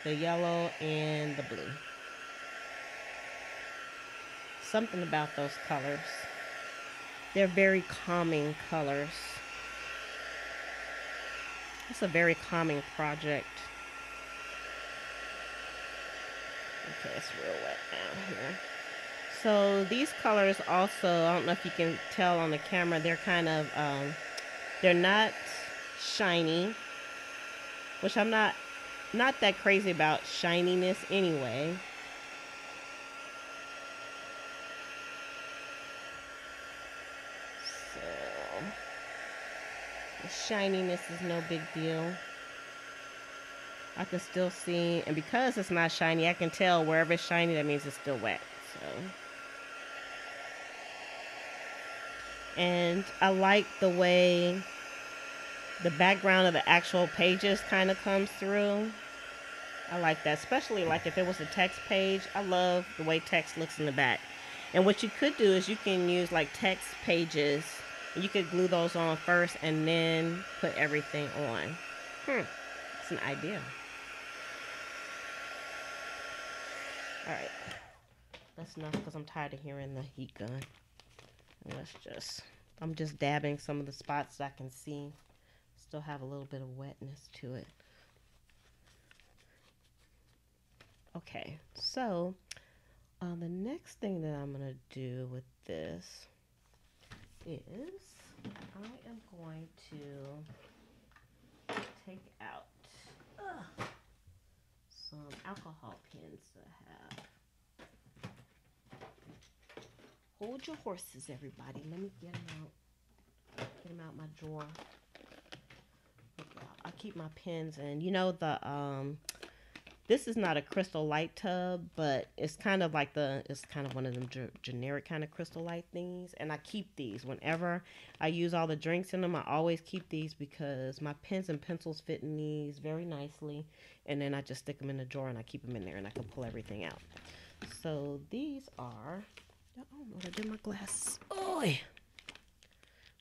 A: The yellow and the blue. Something about those colors. They're very calming colors. It's a very calming project. Okay, it's real wet now here. So these colors also, I don't know if you can tell on the camera, they're kind of, they're not shiny, which I'm not that crazy about shininess anyway. So the shininess is no big deal. I can still see, and because it's not shiny, I can tell wherever it's shiny, that means it's still wet. So, and I like the way the background of the actual pages kind of comes through. I like that, especially like if it was a text page. I love the way text looks in the back. And what you could do is you can use like text pages. You could glue those on first and then put everything on. It's an idea. All right. That's enough because I'm tired of hearing the heat gun. And I'm just dabbing some of the spots I can see. Still have a little bit of wetness to it. Okay, so the next thing that I'm going to do with this is I am going to take out some alcohol pens that I have. Hold your horses, everybody. Let me get them out. Get them out my drawer. I keep my pens in. You know, this is not a crystal light tub, but it's kind of like it's kind of one of them generic kind of crystal light things. And I keep these whenever I use all the drinks in them. I always keep these because my pens and pencils fit in these very nicely. And then I just stick them in the drawer and I keep them in there and I can pull everything out. So these are, oh no, I did my glasses. Oy!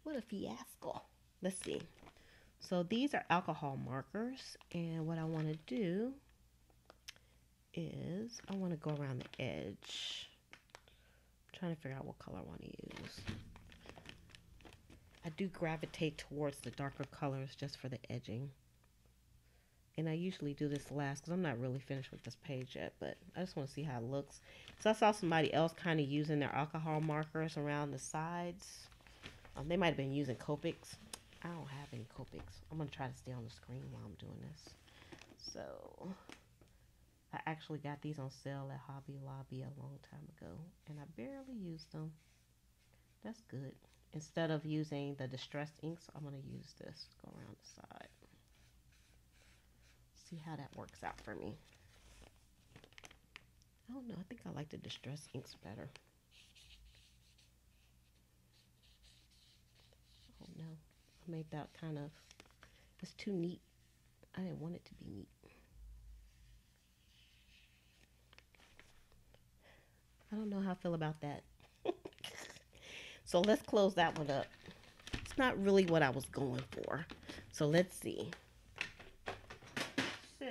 A: What a fiasco. Let's see. So these are alcohol markers. And what I want to do is I want to go around the edge. I'm trying to figure out what color I want to use. I do gravitate towards the darker colors just for the edging. And I usually do this last because I'm not really finished with this page yet, but I just want to see how it looks. So I saw somebody else kind of using their alcohol markers around the sides. They might have been using Copics. I don't have any Copics. I'm going to try to stay on the screen while I'm doing this. So I actually got these on sale at Hobby Lobby a long time ago, and I barely used them. That's good. Instead of using the distressed inks, I'm going to use this. Go around the side. See how that works out for me. I don't know. I think I like the distressed inks better. Oh no. I made that kind of, it's too neat. I didn't want it to be neat. I don't know how I feel about that. So let's close that one up. It's not really what I was going for. So let's see. So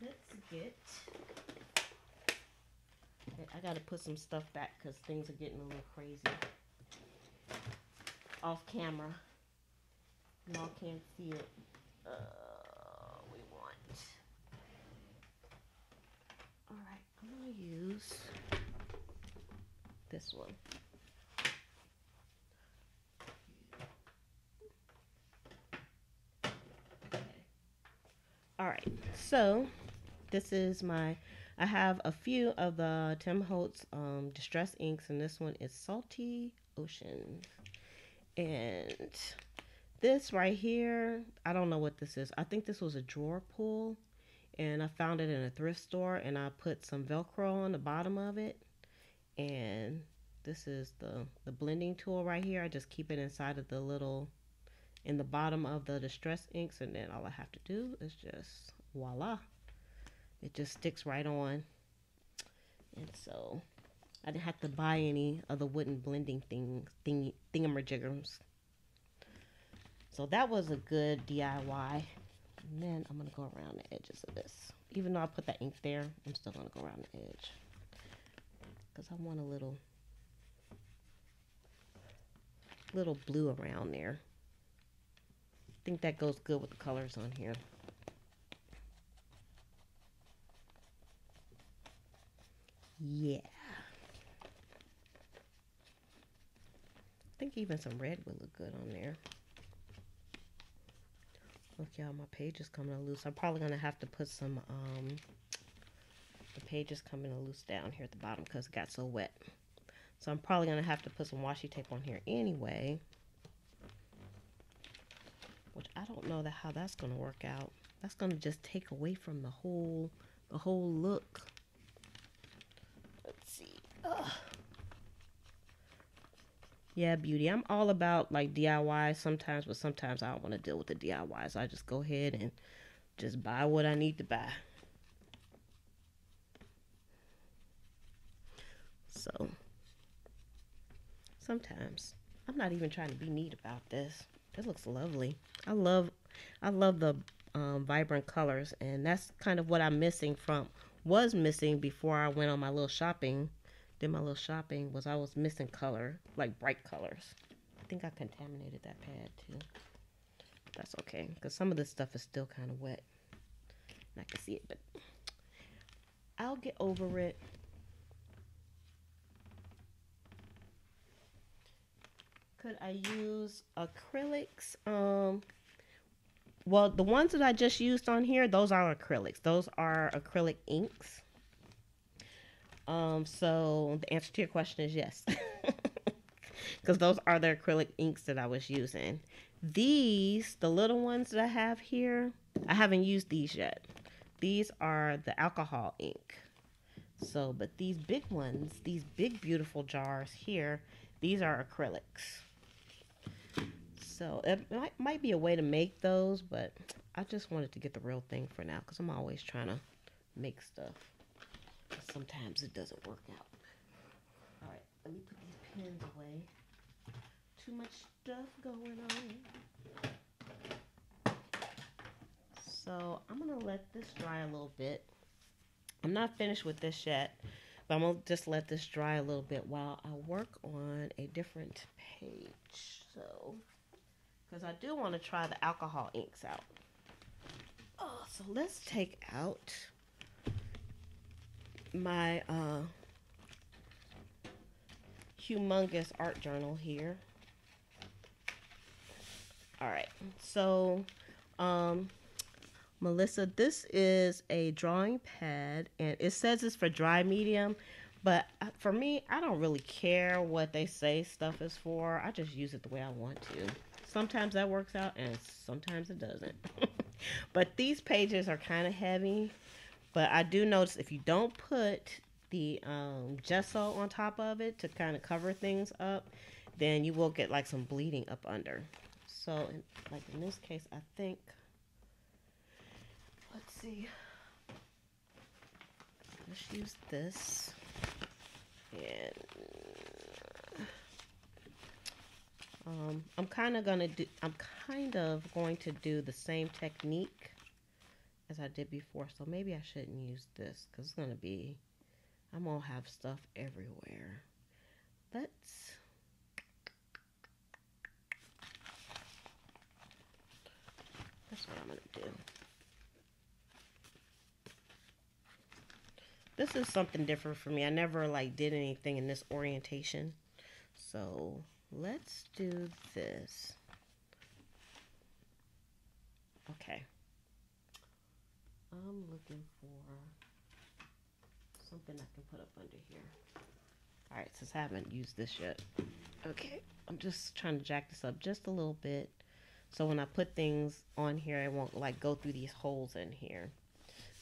A: let's get, I gotta put some stuff back because things are getting a little crazy off camera. Y'all can't see it. We want, all right, I'm gonna use this one. Okay. All right, so this is I have a few of the Tim Holtz Distress Inks, and this one is Salty Ocean. And this right here, I don't know what this is. I think this was a drawer pull, and I found it in a thrift store, and I put some Velcro on the bottom of it. And this is the blending tool right here. I just keep it inside of in the bottom of the Distress Inks, and then all I have to do is just, voila. It just sticks right on. And so I didn't have to buy any of the wooden blending thingamajiggers. So that was a good DIY. And then I'm going to go around the edges of this. Even though I put that ink there, I'm still going to go around the edge. Because I want a little blue around there. I think that goes good with the colors on here. Yeah. I think even some red would look good on there. Look, y'all, my page is coming loose. I'm probably going to have to put some, the page is coming loose down here at the bottom because it got so wet. So I'm probably going to have to put some washi tape on here anyway. Which I don't know how that's going to work out. That's going to just take away from the whole look. Let's see. Ugh. Yeah, beauty. I'm all about like DIY sometimes, but sometimes I don't want to deal with the DIY. So I just go ahead and just buy what I need to buy. So sometimes I'm not even trying to be neat about this. This looks lovely. I love I love the vibrant colors, and that's kind of what I'm missing from was missing before I went on my little shopping. Did my little shopping was I was missing color, like bright colors. I think I contaminated that pad too. That's okay, because some of this stuff is still kind of wet. And I can see it, but I'll get over it. Could I use acrylics? Well, the ones that I just used on here, those are acrylics. Those are acrylic inks. So the answer to your question is yes. Because those are the acrylic inks that I was using. These, the little ones that I have here, I haven't used these yet. These are the alcohol ink. So, but these big ones, these big beautiful jars here, these are acrylics. So it might be a way to make those, but I just wanted to get the real thing for now because I'm always trying to make stuff. Sometimes it doesn't work out. All right, let me put these pens away. Too much stuff going on. So I'm gonna let this dry a little bit. I'm not finished with this yet, but I'm gonna just let this dry a little bit while I work on a different page. So, because I do want to try the alcohol inks out. Oh, so let's take out my humongous art journal here. All right, so Melissa, this is a drawing pad, and it says it's for dry medium, but for me, I don't really care what they say stuff is for. I just use it the way I want to. Sometimes that works out, and sometimes it doesn't. But these pages are kind of heavy, but I do notice if you don't put the gesso on top of it to kind of cover things up, then you will get like some bleeding up under. So, like in this case, I think, let's see, let's use this, and I'm kind of going to do the same technique as I did before, so maybe I shouldn't use this because it's going to be, I'm going to have stuff everywhere. That's what I'm going to do. This is something different for me. I never like did anything in this orientation. So let's do this. Okay. I'm looking for something I can put up under here. All right, since I haven't used this yet. Okay, I'm just trying to jack this up just a little bit. So when I put things on here, it won't like go through these holes in here.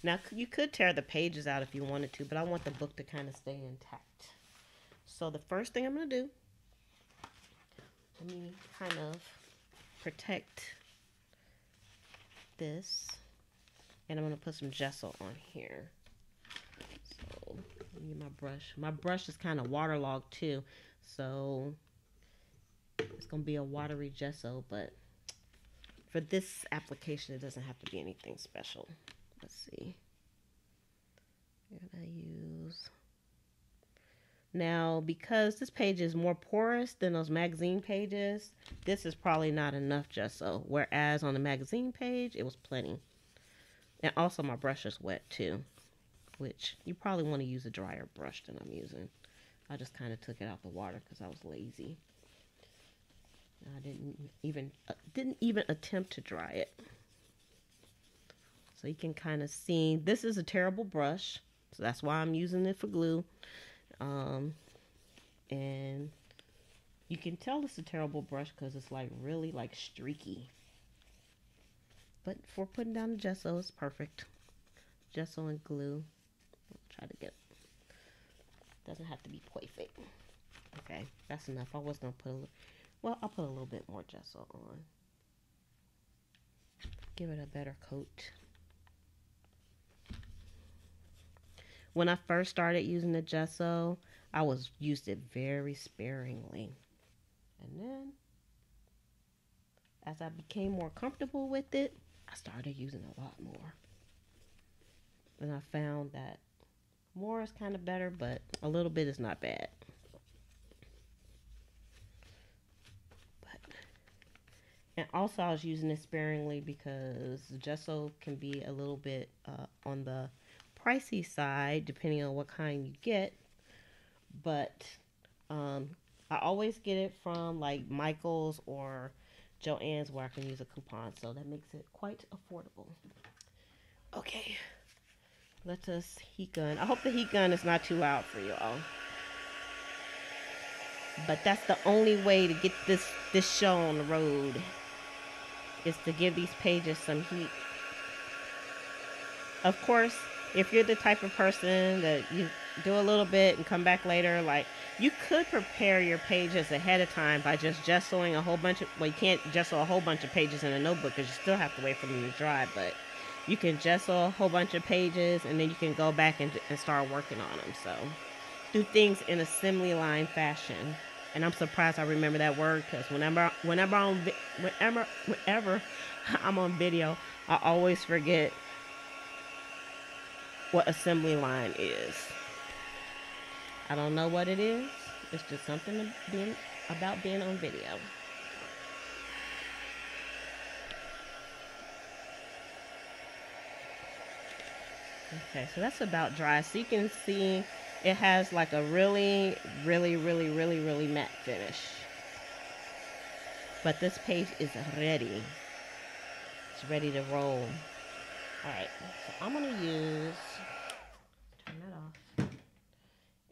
A: Now, you could tear the pages out if you wanted to, but I want the book to kind of stay intact. So the first thing I'm going to do, let me kind of protect this, and I'm going to put some gesso on here. So let me get my brush. My brush is kind of waterlogged too, so it's going to be a watery gesso, but for this application, it doesn't have to be anything special. Let's see. What I use. Now, because this page is more porous than those magazine pages, this is probably not enough gesso. Whereas on the magazine page, it was plenty. And also my brush is wet too, which you probably want to use a drier brush than I'm using. I just kind of took it out the water because I was lazy. I didn't even attempt to dry it. So you can kind of see, this is a terrible brush, so that's why I'm using it for glue. And you can tell it's a terrible brush because it's like really like streaky. But for putting down the gesso, it's perfect. Gesso and glue. I'll try to get, doesn't have to be perfect. Okay, that's enough. I was gonna put a little, well, I'll put a little bit more gesso on. Give it a better coat. When I first started using the gesso, I used it very sparingly. And then as I became more comfortable with it, I started using a lot more. And I found that more is kind of better, but a little bit is not bad. And also I was using it sparingly because gesso can be a little bit on the pricey side depending on what kind you get. But I always get it from like Michael's or Joann's where I can use a coupon. So that makes it quite affordable. Okay. Let us heat gun. I hope the heat gun is not too loud for y'all. But that's the only way to get this show on the road, is to give these pages some heat. Of course, if you're the type of person that you do a little bit and come back later, like, you could prepare your pages ahead of time by just gessoing a whole bunch of, well, you can't gesso a whole bunch of pages in a notebook because you still have to wait for them to dry, but you can gesso a whole bunch of pages and then you can go back and start working on them. So do things in assembly line fashion. And I'm surprised I remember that word, because whenever I'm on video, I always forget what assembly line is. I don't know what it is. It's just something about being on video. Okay, so that's about dry. So you can see it has like a really matte finish. But this page is ready. It's ready to roll. Alright, so I'm going to use, turn that off,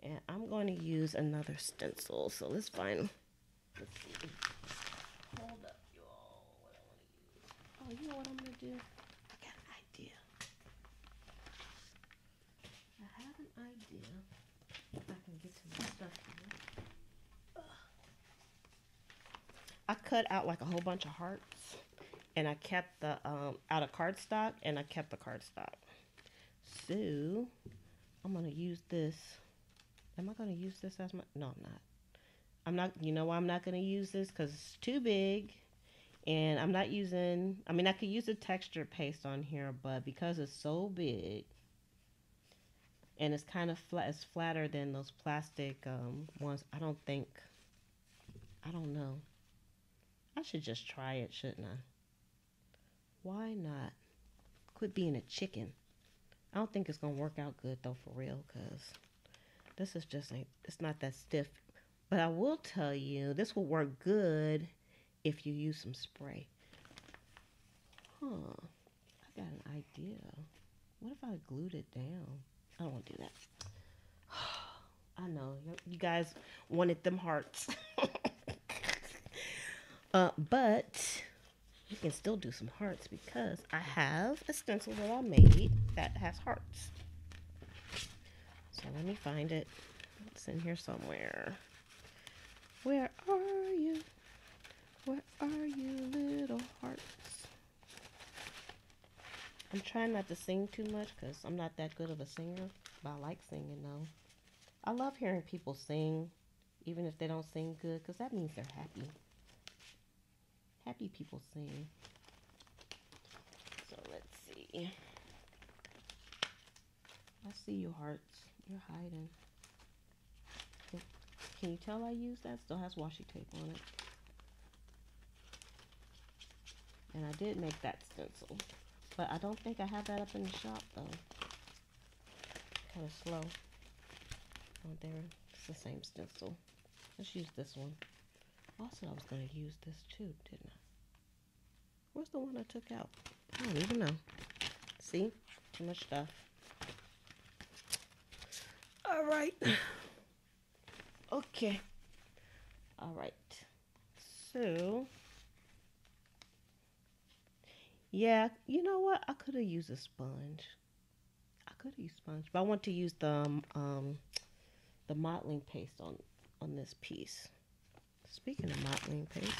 A: and I'm going to use another stencil. So let's find, let's see. Hold up, y'all. What I want to use. Oh, you know what I'm going to do? I got an idea. I have an idea. If I can get to my stuff here. I cut out like a whole bunch of hearts. And I kept the, out of cardstock, and I kept the cardstock. So, I'm going to use this. Am I going to use this as my, no, I'm not. I'm not, you know why I'm not going to use this? Because it's too big. And I'm not using, I mean, I could use a texture paste on here, but because it's so big, and it's kind of flat, it's flatter than those plastic ones, I don't know. I should just try it, shouldn't I? Why not? Quit being a chicken. I don't think it's going to work out good, though, for real, because this is just, it's not that stiff. But I will tell you, this will work good if you use some spray. Huh. I got an idea. What if I glued it down? I don't want to do that. I know. You guys wanted them hearts. But you can still do some hearts because I have a stencil that I made that has hearts. So let me find it. It's in here somewhere. Where are you? Where are you, little hearts? I'm trying not to sing too much because I'm not that good of a singer, but I like singing though. I love hearing people sing, even if they don't sing good, because that means they're happy. Happy people sing. So let's see. I see you, hearts. You're hiding. Can you tell I used that? Still has washi tape on it. And I did make that stencil. But I don't think I have that up in the shop though. Kind of slow. Oh, there. It's the same stencil. Let's use this one. Also, I was going to use this too, didn't I? Where's the one I took out? I don't even know. See? Too much stuff. Alright. Okay. Alright. So, yeah, you know what? I could have used a sponge. But I want to use the modeling paste on on this piece. Speaking of modeling paste.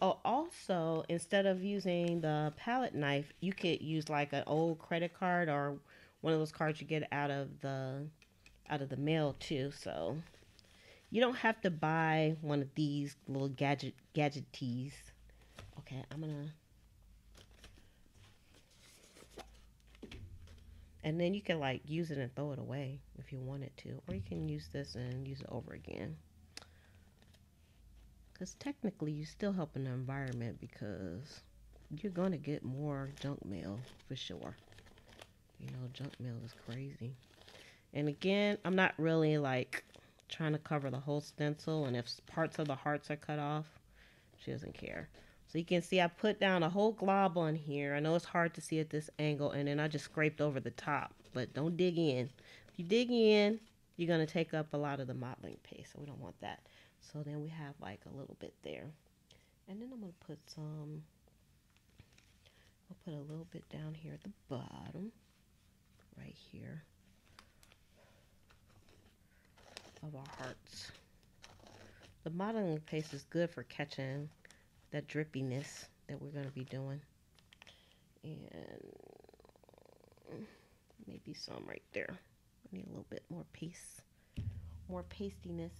A: Oh, also, instead of using the palette knife, you could use like an old credit card or one of those cards you get out of the mail too. So you don't have to buy one of these little gadgeties. Okay, I'm gonna. And then you can like use it and throw it away if you wanted to, or you can use this and use it over again. Because technically you still helping the environment because you're going to get more junk mail for sure. You know, junk mail is crazy. And again, I'm not really like trying to cover the whole stencil, and if parts of the hearts are cut off, she doesn't care. So you can see I put down a whole glob on here. I know it's hard to see at this angle, and then I just scraped over the top, but don't dig in. If you dig in, you're going to take up a lot of the modeling paste, so we don't want that. So then we have like a little bit there. And then I'm going to put some, I'll put a little bit down here at the bottom, right here, of our hearts. The modeling paste is good for catching that drippiness that we're going to be doing. And maybe some right there. I need a little bit more paste, more pastiness,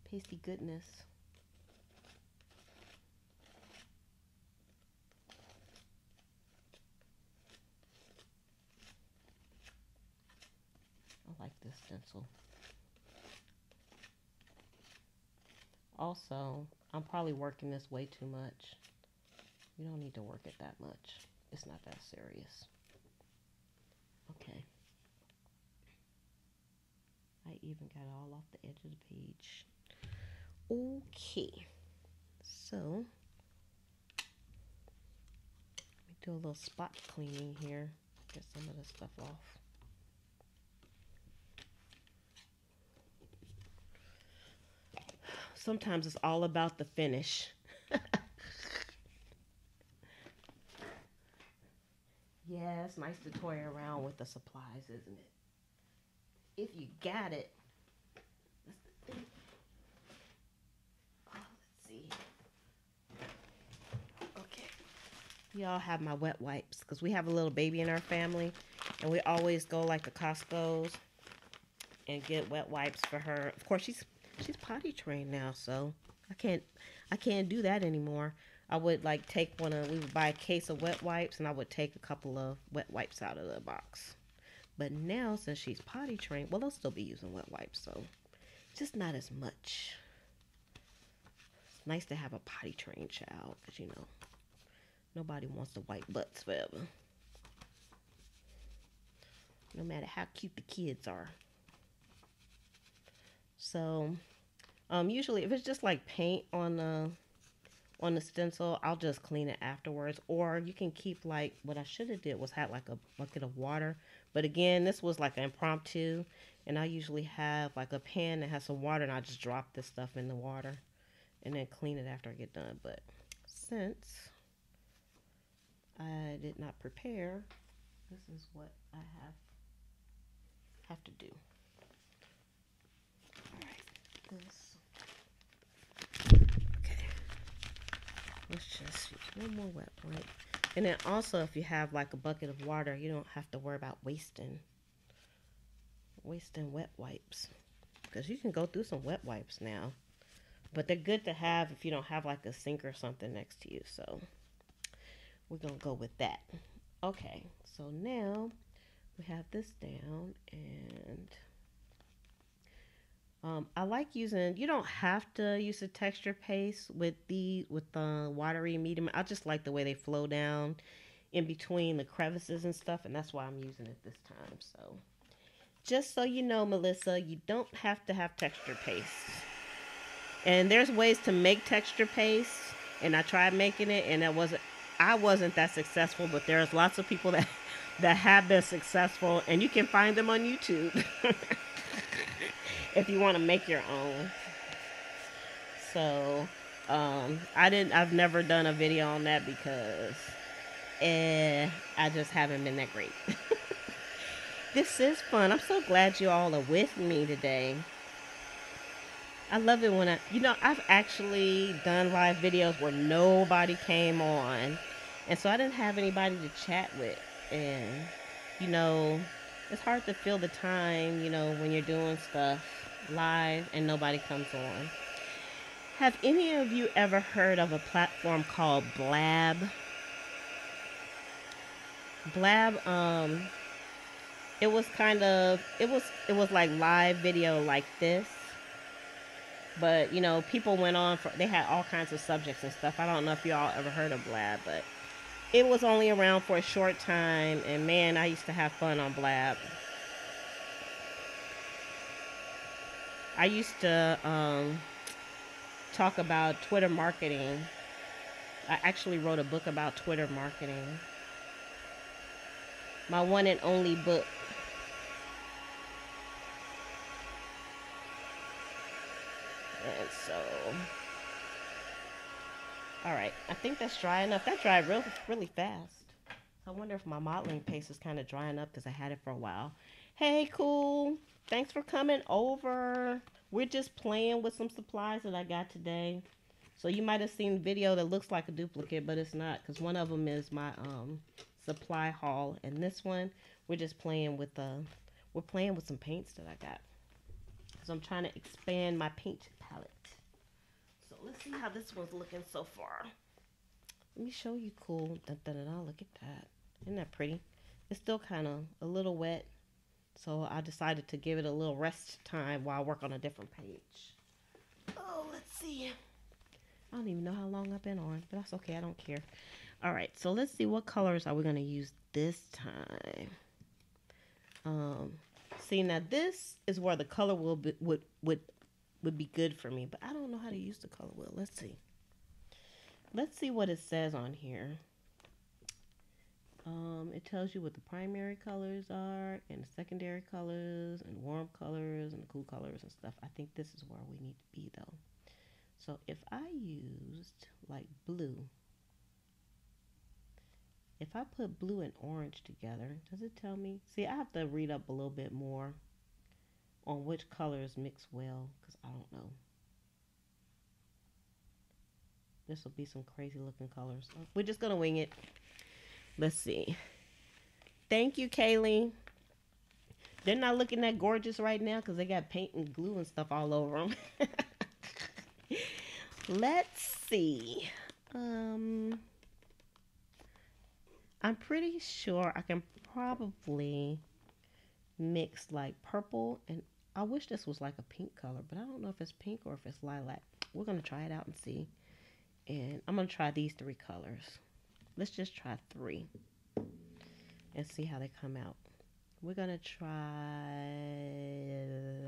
A: pasty goodness. I like this stencil. Also, I'm probably working this way too much. You don't need to work it that much. It's not that serious. Okay. I even got it all off the edge of the page. Okay. So, let me do a little spot cleaning here. Get some of this stuff off. Sometimes it's all about the finish. Yeah, it's nice to toy around with the supplies, isn't it? If you got it. That's the thing. Oh, let's see. Okay. We all have my wet wipes because we have a little baby in our family, and we always go like to Costco's and get wet wipes for her. Of course, she's potty trained now, so I can't do that anymore. I would like take we would buy a case of wet wipes, and I would take a couple of wet wipes out of the box. But now, since she's potty trained, well, they'll still be using wet wipes, so just not as much. It's nice to have a potty trained child, because, you know, nobody wants to wipe butts forever. No matter how cute the kids are. So, usually if it's just like paint on the stencil, I'll just clean it afterwards. Or you can keep like, what I should have did was had like a bucket of water. But again, this was like an impromptu, and I usually have like a pan that has some water, and I just drop this stuff in the water and then clean it after I get done. But since I did not prepare, this is what I have to do. This. Okay. Let's just use one more wet wipe. And then also, if you have like a bucket of water, you don't have to worry about wasting wet wipes, because you can go through some wet wipes now. But they're good to have if you don't have like a sink or something next to you. So we're gonna go with that. Okay. So now we have this down, and I like using, you don't have to use a texture paste with the watery medium. I just like the way they flow down in between the crevices and stuff, and that's why I'm using it this time. So just so you know, Melissa, you don't have to have texture paste. And there's ways to make texture paste, and I tried making it, and I wasn't that successful, but there's lots of people that have been successful, and you can find them on YouTube. If you want to make your own. So I've never done a video on that because I just haven't been that great. This is fun. I'm so glad you all are with me today. I love it when I've actually done live videos where nobody came on. And so I didn't have anybody to chat with. And, you know, it's hard to fill the time, when you're doing stuff live and nobody comes on. Have any of you ever heard of a platform called Blab? Blab, it was it was like live video like this. But, people went on they had all kinds of subjects and stuff. I don't know if y'all ever heard of Blab, but it was only around for a short time. And man, I used to have fun on Blab. I used to talk about Twitter marketing. I actually wrote a book about Twitter marketing. My one and only book. And so, all right, I think that's dry enough. That dried really fast. I wonder if my modeling paste is kind of drying up because I had it for a while. Hey, cool. Thanks for coming over. We're just playing with some supplies that I got today. So you might have seen a video that looks like a duplicate, but it's not, because one of them is my supply haul, and this one we're just playing with some paints that I got. So I'm trying to expand my paint palette. So let's see how this one's looking so far. Let me show you cool. Dun, dun, dun, dun. Look at that. Isn't that pretty? It's still kind of a little wet. So I decided to give it a little rest time while I work on a different page. Oh, let's see. I don't even know how long I've been on, but that's okay. I don't care. All right. So let's see, what colors are we going to use this time? See, now this is where the color wheel would be good for me, but I don't know how to use the color wheel. Let's see. Let's see what it says on here. It tells you what the primary colors are and the secondary colors and warm colors and the cool colors and stuff. I think this is where we need to be though. So if I used like blue, if I put blue and orange together, does it tell me? See, I have to read up a little bit more on which colors mix well, because I don't know. This will be some crazy looking colors. We're just going to wing it. Let's see. Thank you, Kaylee. They're not looking that gorgeous right now because they got paint and glue and stuff all over them. Let's see. I'm pretty sure I can probably mix like purple, and I wish this was like a pink color, but I don't know if it's pink or if it's lilac. We're going to try it out and see. And I'm going to try these 3 colors. Let's just try 3 and see how they come out. We're going to try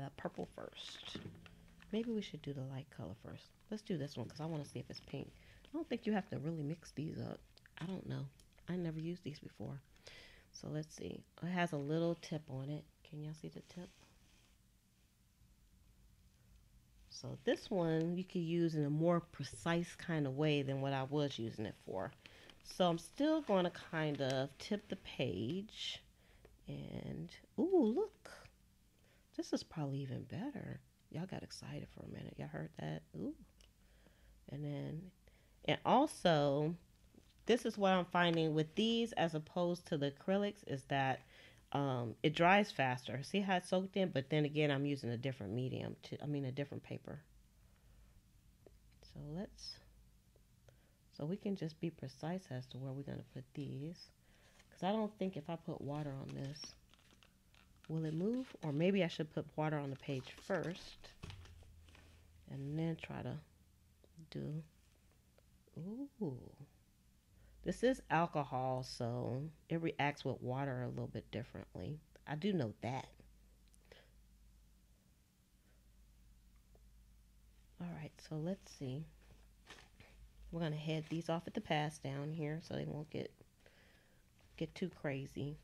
A: the purple first. Maybe we should do the light color first. Let's do this one because I want to see if it's pink. I don't think you have to really mix these up. I don't know. I never used these before. So let's see. It has a little tip on it. Can y'all see the tip? So this one you can use in a more precise kind of way than what I was using it for. So I'm still going to kind of tip the page. And, ooh, look. This is probably even better. Y'all got excited for a minute. Y'all heard that? Ooh. And also, this is what I'm finding with these as opposed to the acrylics is that it dries faster. See how it's soaked in? But then again, I'm using a different medium. A different paper. So we can just be precise as to where we're going to put these. Because I don't think if I put water on this, will it move? Or maybe I should put water on the page first. And then try to do... Ooh. This is alcohol, so it reacts with water a little bit differently. I do know that. Alright, so let's see. We're going to head these off at the pass down here so they won't get too crazy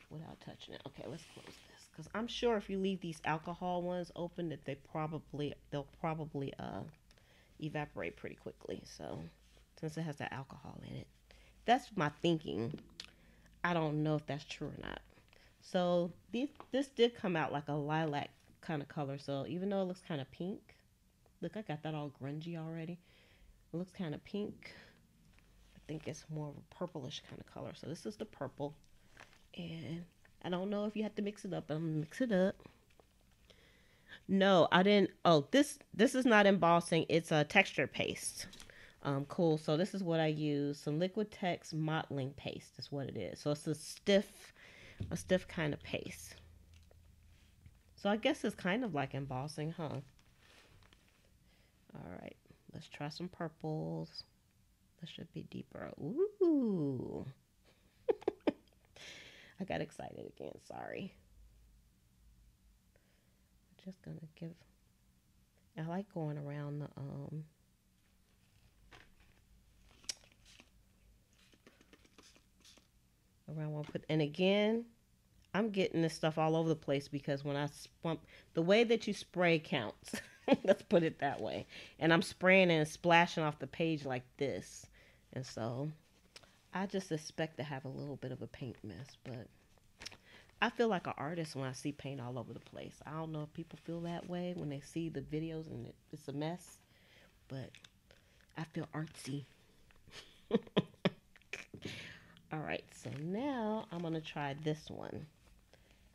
A: without touching it. Okay, let's close this. Because I'm sure if you leave these alcohol ones open that they'll probably evaporate pretty quickly. So since it has the alcohol in it. That's my thinking. I don't know if that's true or not. So this did come out like a lilac kind of color. So even though it looks kind of pink, look, I got that all grungy already. It looks kind of pink. I think it's more of a purplish kind of color. So this is the purple. And I don't know if you have to mix it up, but I'm gonna mix it up. No, I didn't. Oh, this is not embossing. It's a texture paste. Cool. So this is what I use. Some Liquitex modeling paste is what it is. So it's a stiff kind of paste. So I guess it's kind of like embossing, huh? All right, let's try some purples. This should be deeper. Ooh. I got excited again, sorry. I'm just gonna give, I like going around the, around one put, and again, I'm getting this stuff all over the place because when I spump, the way that you spray counts. Let's put it that way. And I'm spraying and splashing off the page like this. And so I just expect to have a little bit of a paint mess, but I feel like an artist when I see paint all over the place. I don't know if people feel that way when they see the videos and it's a mess, but I feel artsy. All right, so now I'm going to try this one.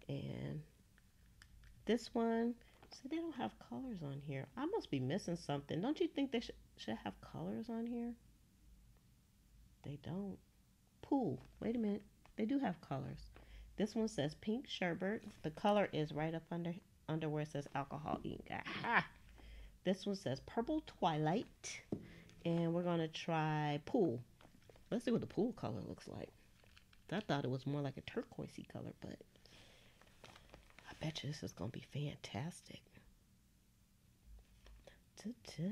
A: And this one, so they don't have colors on here. I must be missing something. Don't you think they should have colors on here? They don't. Pool. Wait a minute. They do have colors. This one says pink sherbet. The color is right up under where it says alcohol ink. Aha! This one says purple twilight. And we're going to try pool. Let's see what the pool color looks like. I thought it was more like a turquoisey color, but I bet you this is going to be fantastic. Ta-da.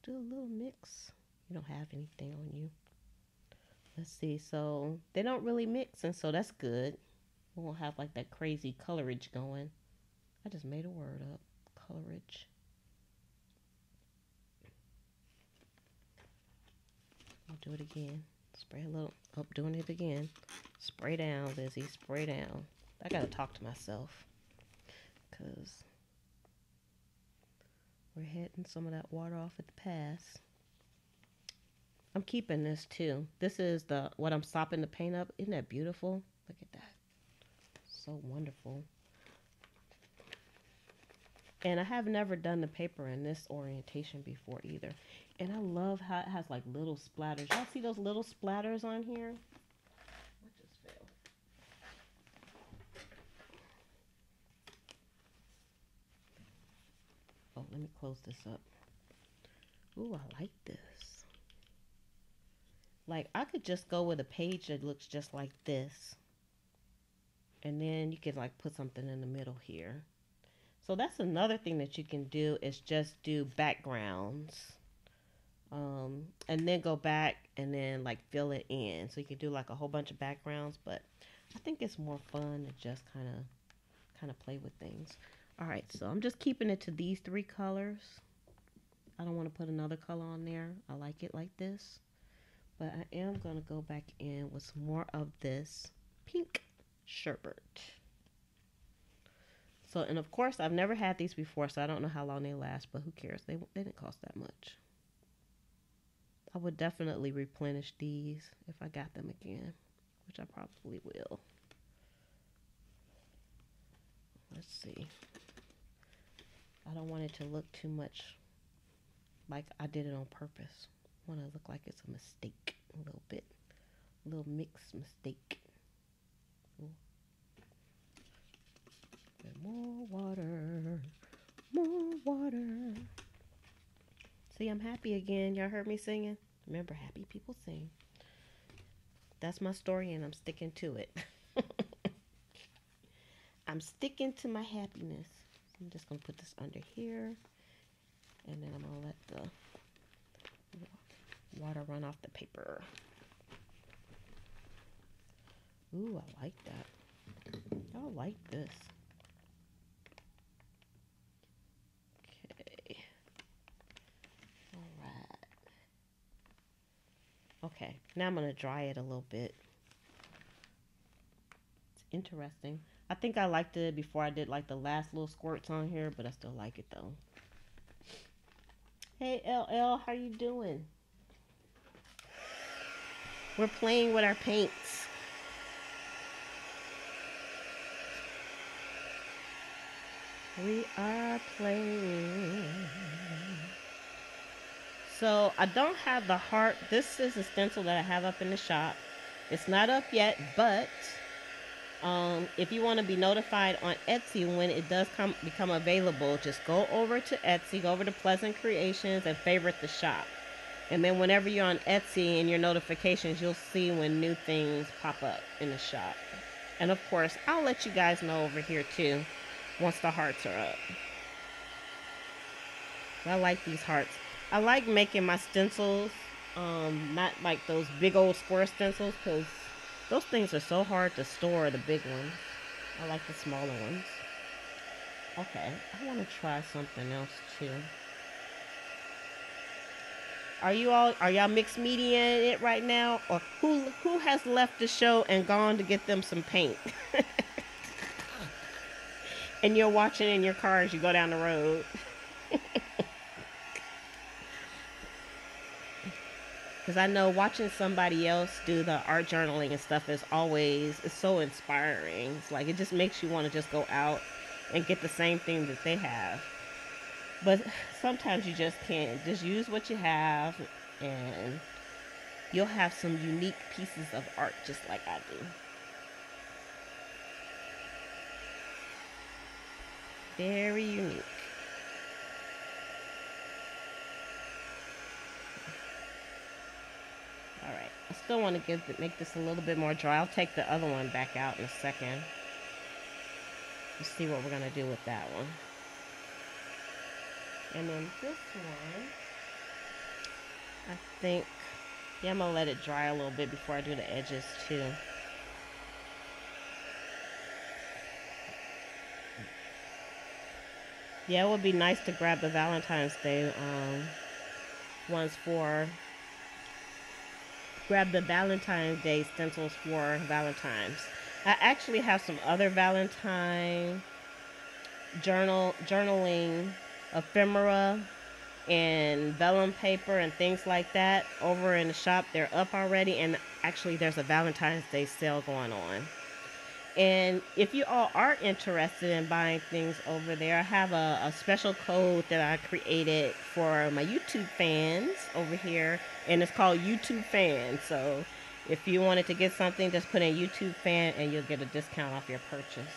A: Do a little mix. You don't have anything on you. Let's see. So they don't really mix, and so that's good. We won't have like that crazy colorage going. I just made a word up. Colorage. I'll do it again. Spray a little. Oh, doing it again. Spray down, Lizzie. Spray down. I gotta talk to myself, because we're heading some of that water off at the pass. I'm keeping this too. This is what I'm sopping the paint up. Isn't that beautiful? Look at that. So wonderful. And I have never done the paper in this orientation before either. And I love how it has like little splatters. Y'all see those little splatters on here? What just fell? Oh, let me close this up. Ooh, I like this. Like, I could just go with a page that looks just like this. And then you could like put something in the middle here. So that's another thing that you can do is just do backgrounds. And then go back and then like fill it in. So you can do like a whole bunch of backgrounds, but I think it's more fun to just kind of play with things. All right, so I'm just keeping it to these three colors. I don't want to put another color on there. I like it like this. But I am going to go back in with some more of this pink sherbet. So, and of course, I've never had these before, so I don't know how long they last, but who cares? They didn't cost that much. I would definitely replenish these if I got them again, which I probably will. Let's see. I don't want it to look too much like I did it on purpose. I want to look like it's a mistake a little bit. A little mixed mistake. Ooh. More water. More water. See, I'm happy again. Y'all heard me singing? Remember, happy people sing. That's my story and I'm sticking to it. I'm sticking to my happiness. I'm just going to put this under here. And then I'm going to let the water run off the paper. Ooh, I like that. Y'all like this. Okay. All right. Okay, now I'm going to dry it a little bit. It's interesting. I think I liked it before I did like the last little squirts on here, but I still like it though. Hey LL, how you doing? We're playing with our paints. We are playing. So I don't have the heart. This is a stencil that I have up in the shop. It's not up yet, but if you want to be notified on Etsy when it does become available, just go over to Etsy, go over to Pleasant Creations and favorite the shop. And then whenever you're on Etsy in your notifications, you'll see when new things pop up in the shop. And of course, I'll let you guys know over here too once the hearts are up. I like these hearts. I like making my stencils, not like those big old square stencils, because those things are so hard to store, the big ones. I like the smaller ones. Okay, I want to try something else too. Are y'all mixed media in it right now? Or who has left the show and gone to get them some paint? And you're watching in your car as you go down the road. Because I know watching somebody else do the art journaling and stuff is so inspiring. It's like, it just makes you want to just go out and get the same thing that they have. But sometimes you just can't. Just use what you have and you'll have some unique pieces of art just like I do. Very unique. Alright, I still want to make this a little bit more dry. I'll take the other one back out in a second. Let's see what we're going to do with that one. And then this one, I think, yeah, I'm going to let it dry a little bit before I do the edges too. Yeah, it would be nice to grab the Valentine's Day ones for... Grab the Valentine's Day stencils for Valentine's. I actually have some other Valentine journaling ephemera and vellum paper and things like that over in the shop. They're up already, and actually there's a Valentine's Day sale going on. And if you all are interested in buying things over there, I have a special code that I created for my YouTube fans over here, and it's called YouTube Fan. So if you wanted to get something, just put in YouTube Fan and you'll get a discount off your purchase.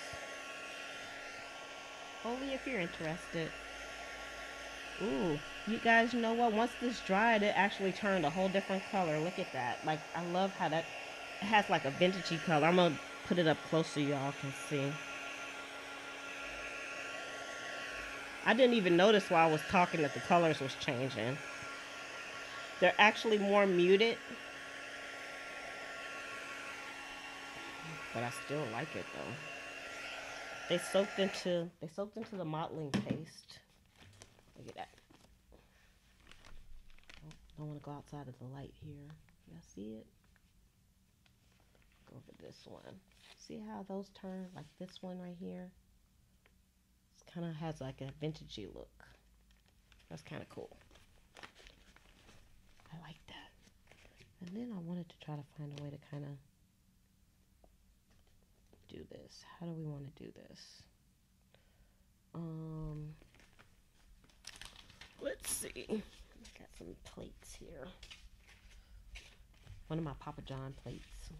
A: Only if you're interested. Ooh, you guys know what? Once this dried, it actually turned a whole different color. Look at that. Like, I love how that it has like a vintagey color. I'm going to put it up close so y'all can see. I didn't even notice while I was talking that the colors was changing. They're actually more muted. But I still like it though. They soaked into the modeling paste. Look at that. Oh, I don't want to go outside of the light here. Y'all see it? Go over this one. See how those turn? Like this one right here. It kind of has like a vintagey look. That's kind of cool. I like that. And then I wanted to try to find a way to kind of do this. How do we want to do this? Let's see. I got some plates here. One of my Papa John plates.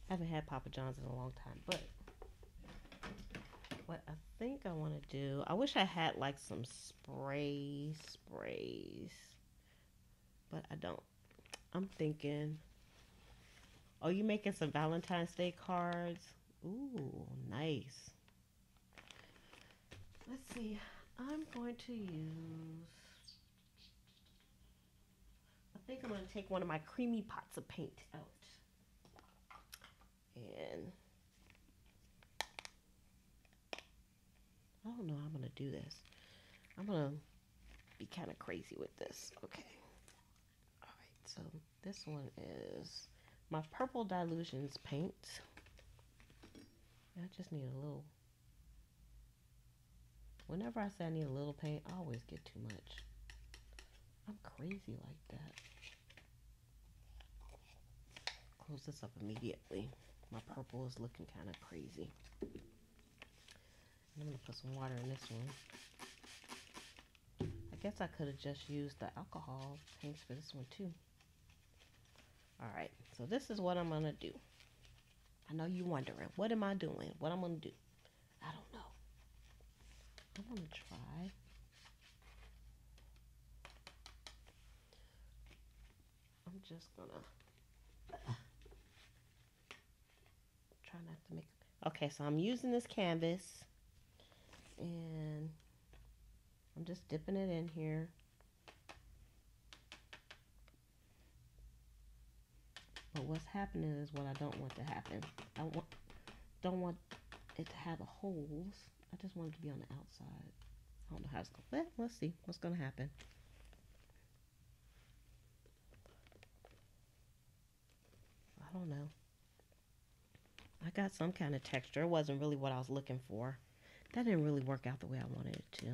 A: I haven't had Papa John's in a long time, but what I think I want to do, I wish I had like some sprays, but I don't. I'm thinking, oh, you making some Valentine's Day cards? Ooh, nice. Let's see. I'm going to use, I think I'm going to take one of my creamy pots of paint out. And I don't know how I'm going to do this. I'm going to be kind of crazy with this. Okay. All right. So this one is my purple Dilutions paint. I just need a little. Whenever I say I need a little paint, I always get too much. I'm crazy like that. Close this up immediately. My purple is looking kind of crazy. I'm going to put some water in this one. I guess I could have just used the alcohol paints for this one too. Alright, so this is what I'm going to do. I know you're wondering, what am I doing? What I'm going to do? I don't know. I'm going to try. I'm just going to try not to make... Okay, so I'm using this canvas. And I'm just dipping it in here. But what's happening is what I don't want to happen. I don't want it to have the holes. I just want it to be on the outside. I don't know how it's going to, but let's see what's going to happen. I don't know. I got some kind of texture. It wasn't really what I was looking for. That didn't really work out the way I wanted it to.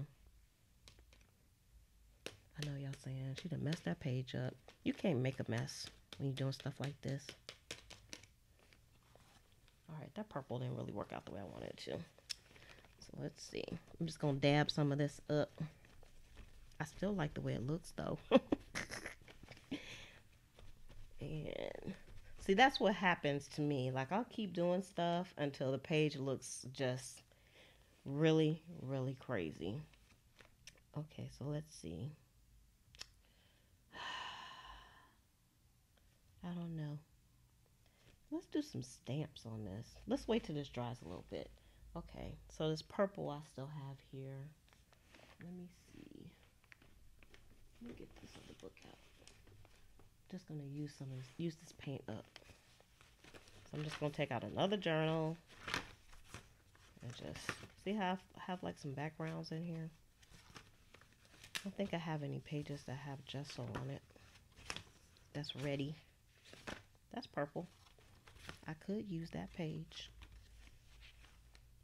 A: I know y'all saying she done messed that page up. You can't make a mess when you're doing stuff like this. Alright, that purple didn't really work out the way I wanted it to. So let's see. I'm just going to dab some of this up. I still like the way it looks though. And see, that's what happens to me. Like, I'll keep doing stuff until the page looks just really, really crazy. Okay, so let's see. I don't know. Let's do some stamps on this. Let's wait till this dries a little bit. Okay, so this purple I still have here. Let me see. Let me get this other book out. Just gonna use this paint up. So I'm just gonna take out another journal and just see how I have like some backgrounds in here. I don't think I have any pages that have gesso on it. That's ready. That's purple. I could use that page.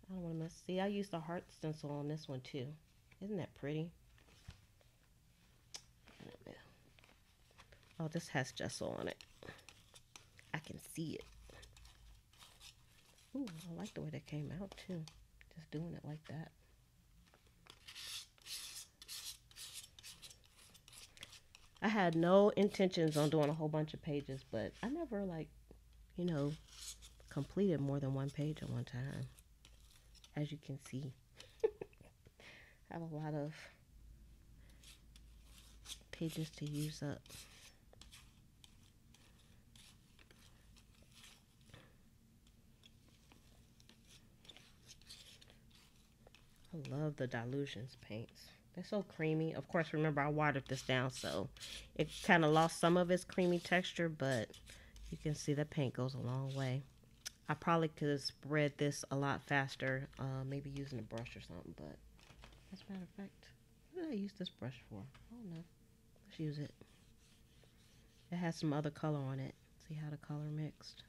A: I don't want to mess. See, I used the heart stencil on this one too. Isn't that pretty? Oh, this has gesso on it. I can see it. Ooh, I like the way that came out too. Just doing it like that. I had no intentions on doing a whole bunch of pages, but I never, like, you know, completed more than one page at one time. As you can see, I have a lot of pages to use up. I love the Dilutions paints. They're so creamy. Of course, remember I watered this down, so it kind of lost some of its creamy texture, but you can see the paint goes a long way. I probably could have spread this a lot faster, maybe using a brush or something, but as a matter of fact, what did I use this brush for? I don't know. Let's use it. It has some other color on it. See how the color mixed?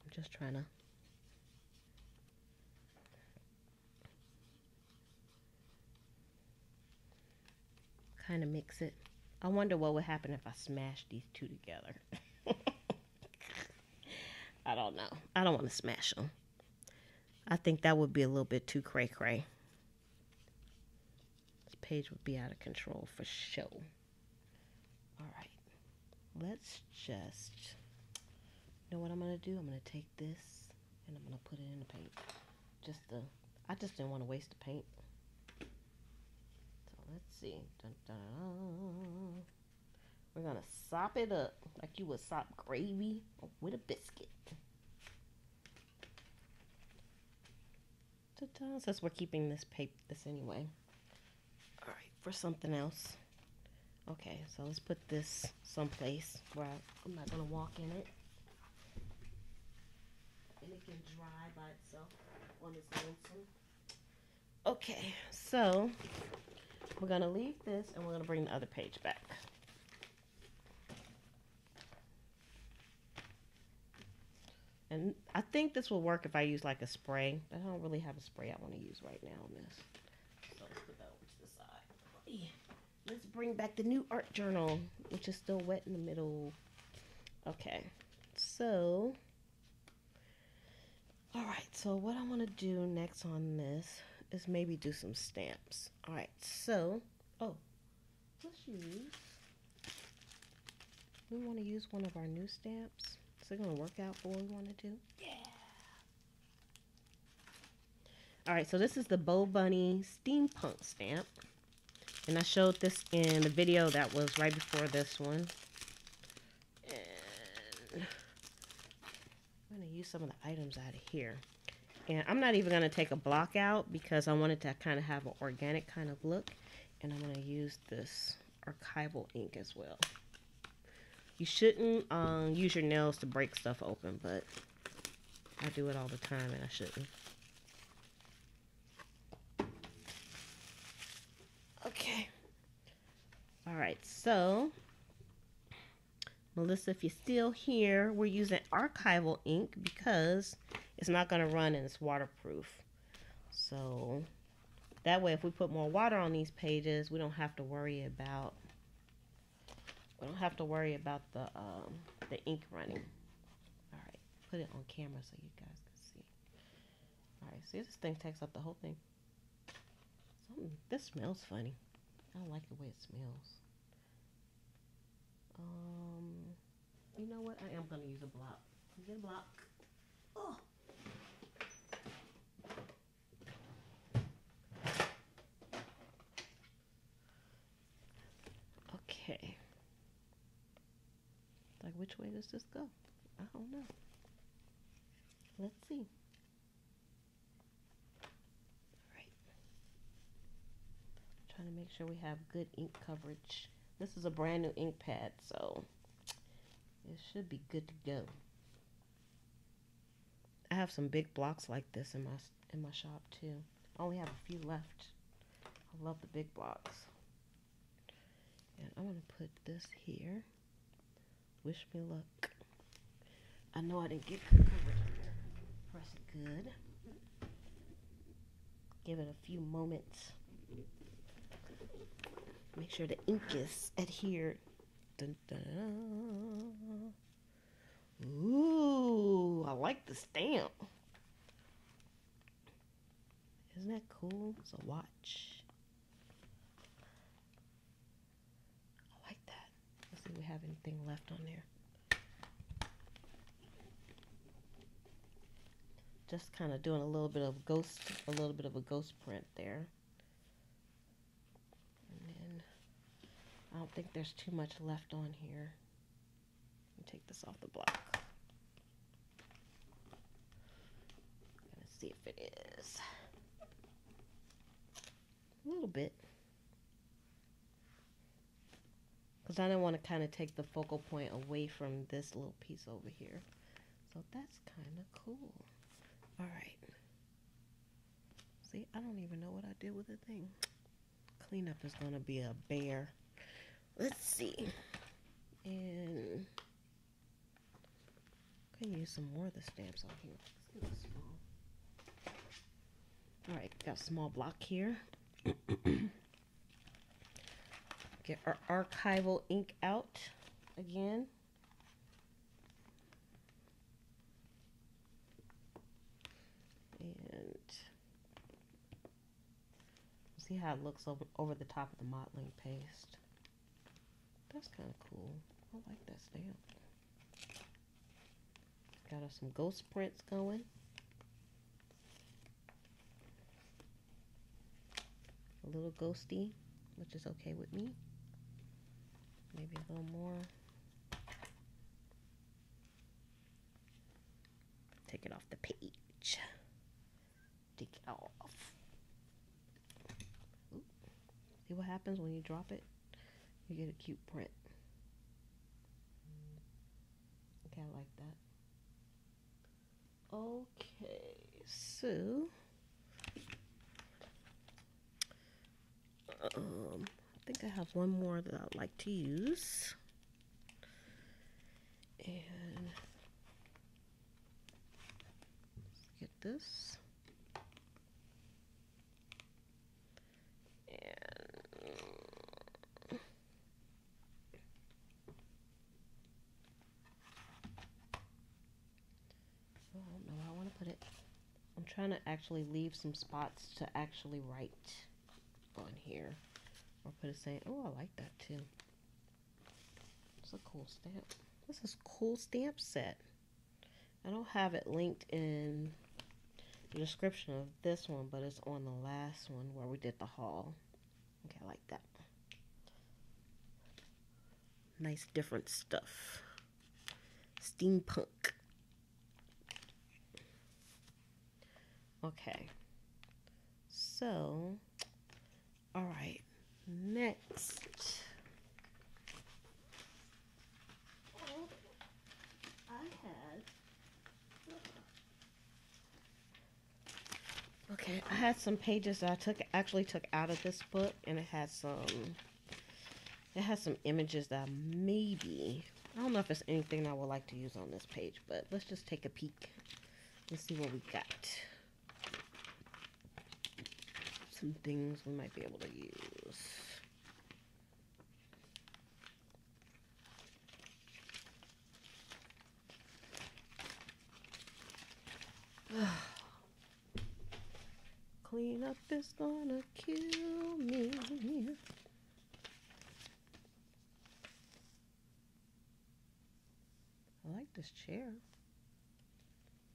A: I'm just trying to kind of mix it. I wonder what would happen if I smashed these two together. I don't know. I don't want to smash them. I think that would be a little bit too cray-cray. This page would be out of control for sure. Alright. Let's just... You know what I'm going to do? I'm going to take this and I'm going to put it in the paint. I just didn't want to waste the paint. Let's see. Dun, dun, dun. We're going to sop it up like you would sop gravy with a biscuit. Since we're keeping this anyway. All right, for something else. Okay, so let's put this someplace where I'm not going to walk in it. And it can dry by itself on its lonesome. Okay, so... We're going to leave this and we're going to bring the other page back. And I think this will work if I use like a spray. But I don't really have a spray I want to use right now on this. So let's put that over to the side. Let's bring back the new art journal, which is still wet in the middle. Okay, so, all right, so what I want to do next on this is maybe do some stamps. All right, so, let's use, we want to use one of our new stamps. Is it going to work out for what we want to do? Yeah. All right, so this is the Bow Bunny Steampunk stamp. And I showed this in the video that was right before this one. And I'm going to use some of the items out of here. And I'm not even going to take a block out because I wanted to kind of have an organic kind of look. And I'm going to use this Archival Ink as well. You shouldn't use your nails to break stuff open, but I do it all the time and I shouldn't. Okay. All right, so Melissa, if you're still here, we're using Archival Ink because it's not going to run and it's waterproof. So that way, if we put more water on these pages, we don't have to worry about the ink running. All right, put it on camera so you guys can see. All right, see, this thing takes up the whole thing. This smells funny. I don't like the way it smells. You know what? I am going to use a block. Get a block. Oh. Okay. Like, which way does this go? I don't know. Let's see. Trying to make sure we have good ink coverage. This is a brand new ink pad, so it should be good to go. I have some big blocks like this in my shop too. I only have a few left. I love the big blocks. And I'm gonna put this here. Wish me luck. I know I didn't get good coverage here. Press it good. Give it a few moments. Make sure the ink is adhered. Dun, dun. Ooh, I like the stamp. Isn't that cool? It's a watch. I like that. Let's see if we have anything left on there. Just kind of doing a little bit of a ghost print there. I don't think there's too much left on here. Let me take this off the block. Let's see if it is. A little bit. Because I didn't want to kind of take the focal point away from this little piece over here. So that's kind of cool. Alright. See, I don't even know what I did with the thing. Cleanup is going to be a bear. Let's see. And I can use some more of the stamps on here. Let's get small. Alright, got a small block here. Get our Archival Ink out again. And see how it looks over the top of the modeling paste. That's kind of cool. I like that stamp. Got us some ghost prints going. A little ghosty, which is okay with me. Maybe a little more. Take it off the page. Take it off. Ooh. See what happens when you drop it? You get a cute print. Okay, I like that. Okay, so I think I have one more that I'd like to use. And this. And I don't know where I want to put it. I'm trying to actually leave some spots to actually write on here. Or put a saying. Oh, I like that too. It's a cool stamp. This is a cool stamp set. I don't have it linked in the description of this one, but it's on the last one where we did the haul. Okay, I like that. Nice different stuff. Steampunk. Okay. So, all right. Next. I had some pages that I actually took out of this book, and it has some images that maybe, I don't know if it's anything I would like to use on this page, but let's just take a peek and see what we got. Some things we might be able to use. Clean up is gonna kill me. I like this chair.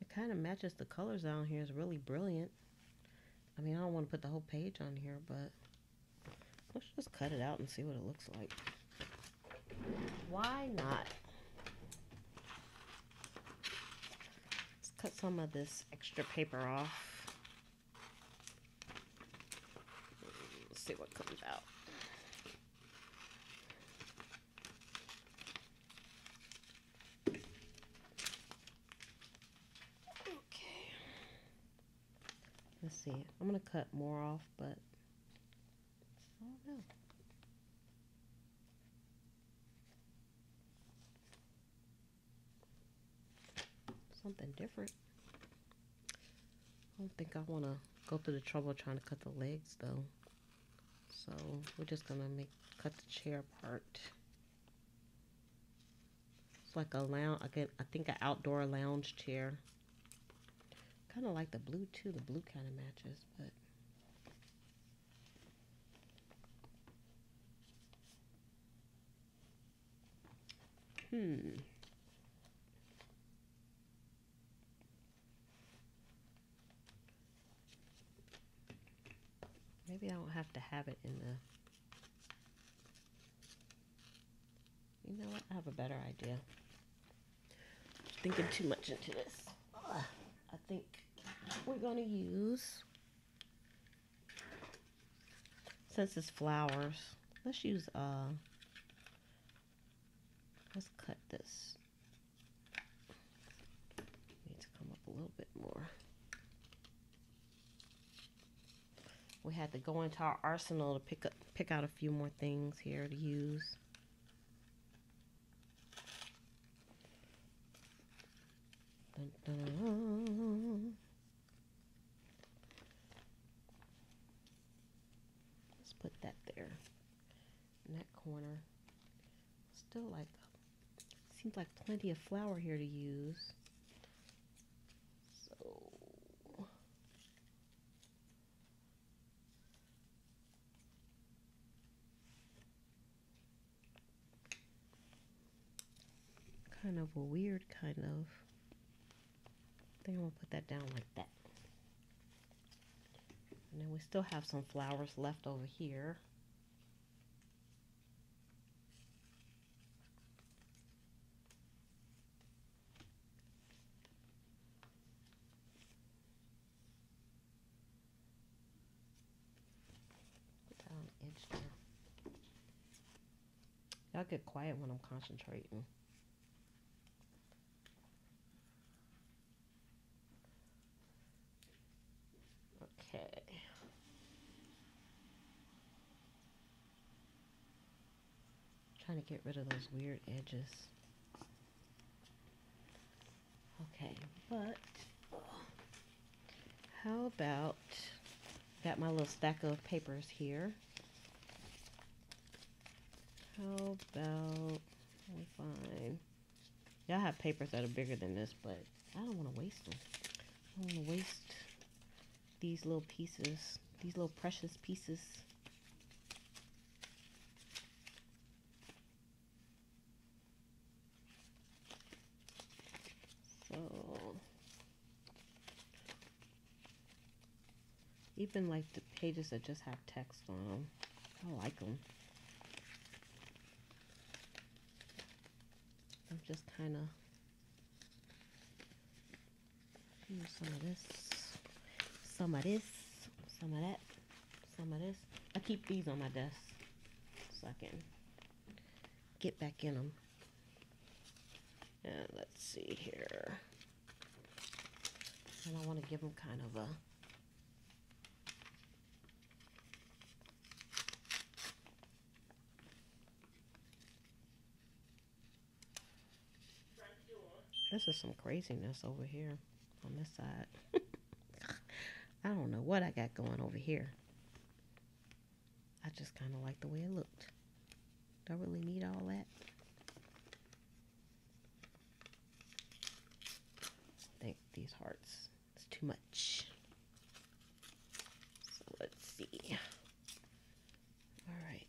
A: It kind of matches the colors down here. It's really brilliant. I mean, I don't want to put the whole page on here, but let's just cut it out and see what it looks like. Why not? Let's cut some of this extra paper off. Let's see what comes out. Okay. Let's see. I'm going to cut more off, but I don't know. Something different. I don't think I want to go through the trouble of trying to cut the legs though. So we're just gonna cut the chair part. It's like a lounge. I think an outdoor lounge chair. Kind of like the blue too. The blue kind of matches, but. Maybe I don't have to have it in the... You know what? I have a better idea. I'm thinking too much into this. I think we're going to use... Since it's flowers, let's use... Let's cut this. Need to come up a little bit more. We had to go into our arsenal to pick out a few more things here to use. Dun, dun, dun. Let's put that there. In that corner. Still like, seems like plenty of flour here to use. Kind of a weird kind of. I think I'm gonna put that down like that. And then we still have some flowers left over here. Put that on the edge there. Y'all get quiet when I'm concentrating. Okay. Trying to get rid of those weird edges. Okay, but How about, got my little stack of papers here. How about we find, y'all have papers that are bigger than this, but I don't want to waste them. I don't want to waste these little pieces, these little precious pieces. So, even like the pages that just have text on them, I like them. I'm just kind of use some of this, some of this, some of that, some of this. I keep these on my desk so I can get back in them. And let's see here. And I want to give them kind of a this is some craziness over here on this side. I don't know what I got going over here. I just kind of like the way it looked. Do I really need all that? I think these hearts, it's too much. So let's see. All right.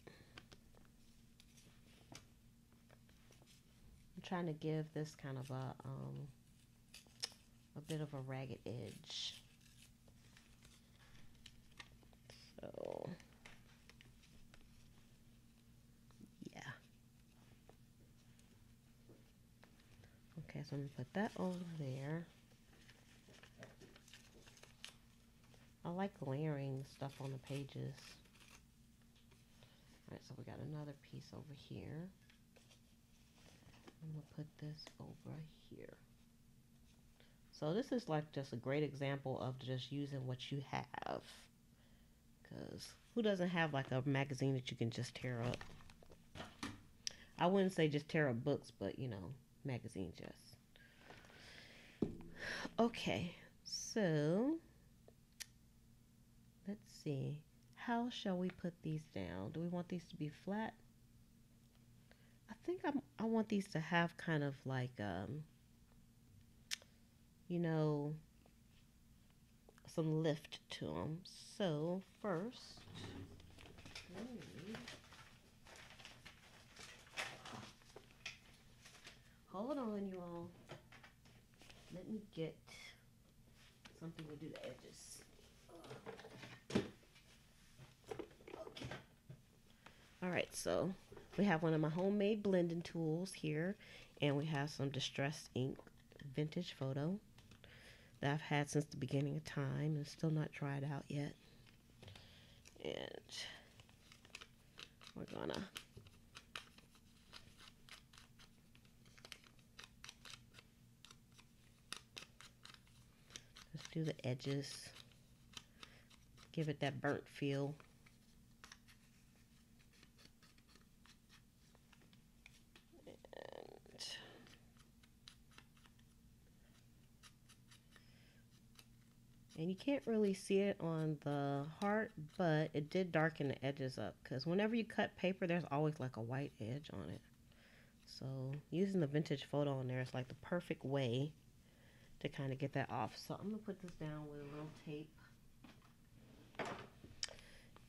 A: I'm trying to give this kind of a bit of a ragged edge. So yeah. Okay, so I'm gonna put that over there. I like layering stuff on the pages. Alright, so we got another piece over here. I'm gonna put this over here. So this is like just a great example of just using what you have. Because who doesn't have like a magazine that you can just tear up? I wouldn't say just tear up books, but you know, magazines, yes. Okay, so let's see. How shall we put these down? Do we want these to be flat? I think I want these to have kind of like, you know, some lift to them. So first, hold on, you all. Let me get something to do the edges. Okay. All right, so we have one of my homemade blending tools here, and we have some distressed ink, vintage photo that I've had since the beginning of time and still not dried out yet. And we're gonna just do the edges, give it that burnt feel. And you can't really see it on the heart, but it did darken the edges up, because whenever you cut paper, there's always like a white edge on it. So using the vintage photo on there is like the perfect way to kind of get that off. So I'm going to put this down with a little tape.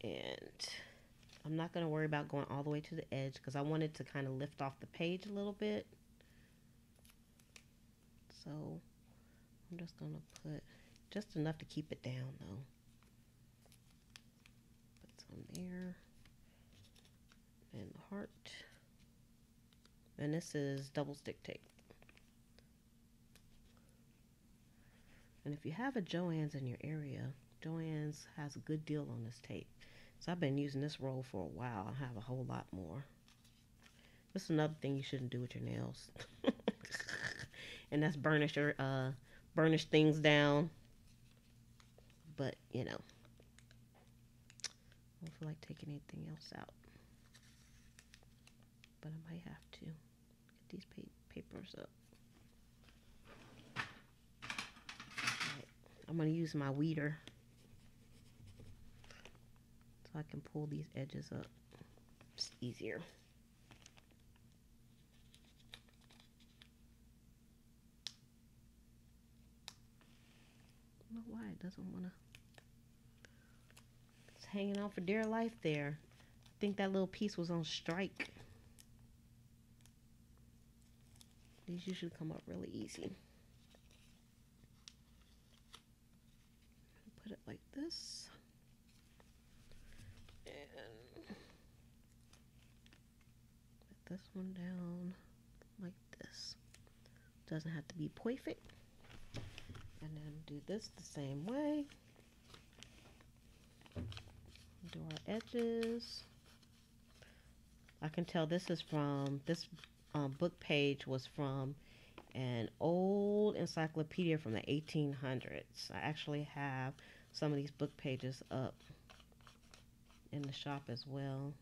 A: And I'm not going to worry about going all the way to the edge, because I wanted to kind of lift off the page a little bit. So I'm just going to put just enough to keep it down, though. Put some there. And the heart. And this is double stick tape. And if you have a Joann's in your area, Joann's has a good deal on this tape. So I've been using this roll for a while. I have a whole lot more. This is another thing you shouldn't do with your nails. And that's burnish things down. But, you know, I don't feel like taking anything else out. But I might have to get these papers up. Right. I'm going to use my weeder so I can pull these edges up. It's easier. I don't know why it doesn't want to. It's hanging on for dear life there. I think that little piece was on strike. These usually come up really easy. Put it like this. And put this one down like this. Doesn't have to be perfect. And then do this the same way. Do our edges. I can tell this is from, this book page was from an old encyclopedia from the 1800s. I actually have some of these book pages up in the shop as well.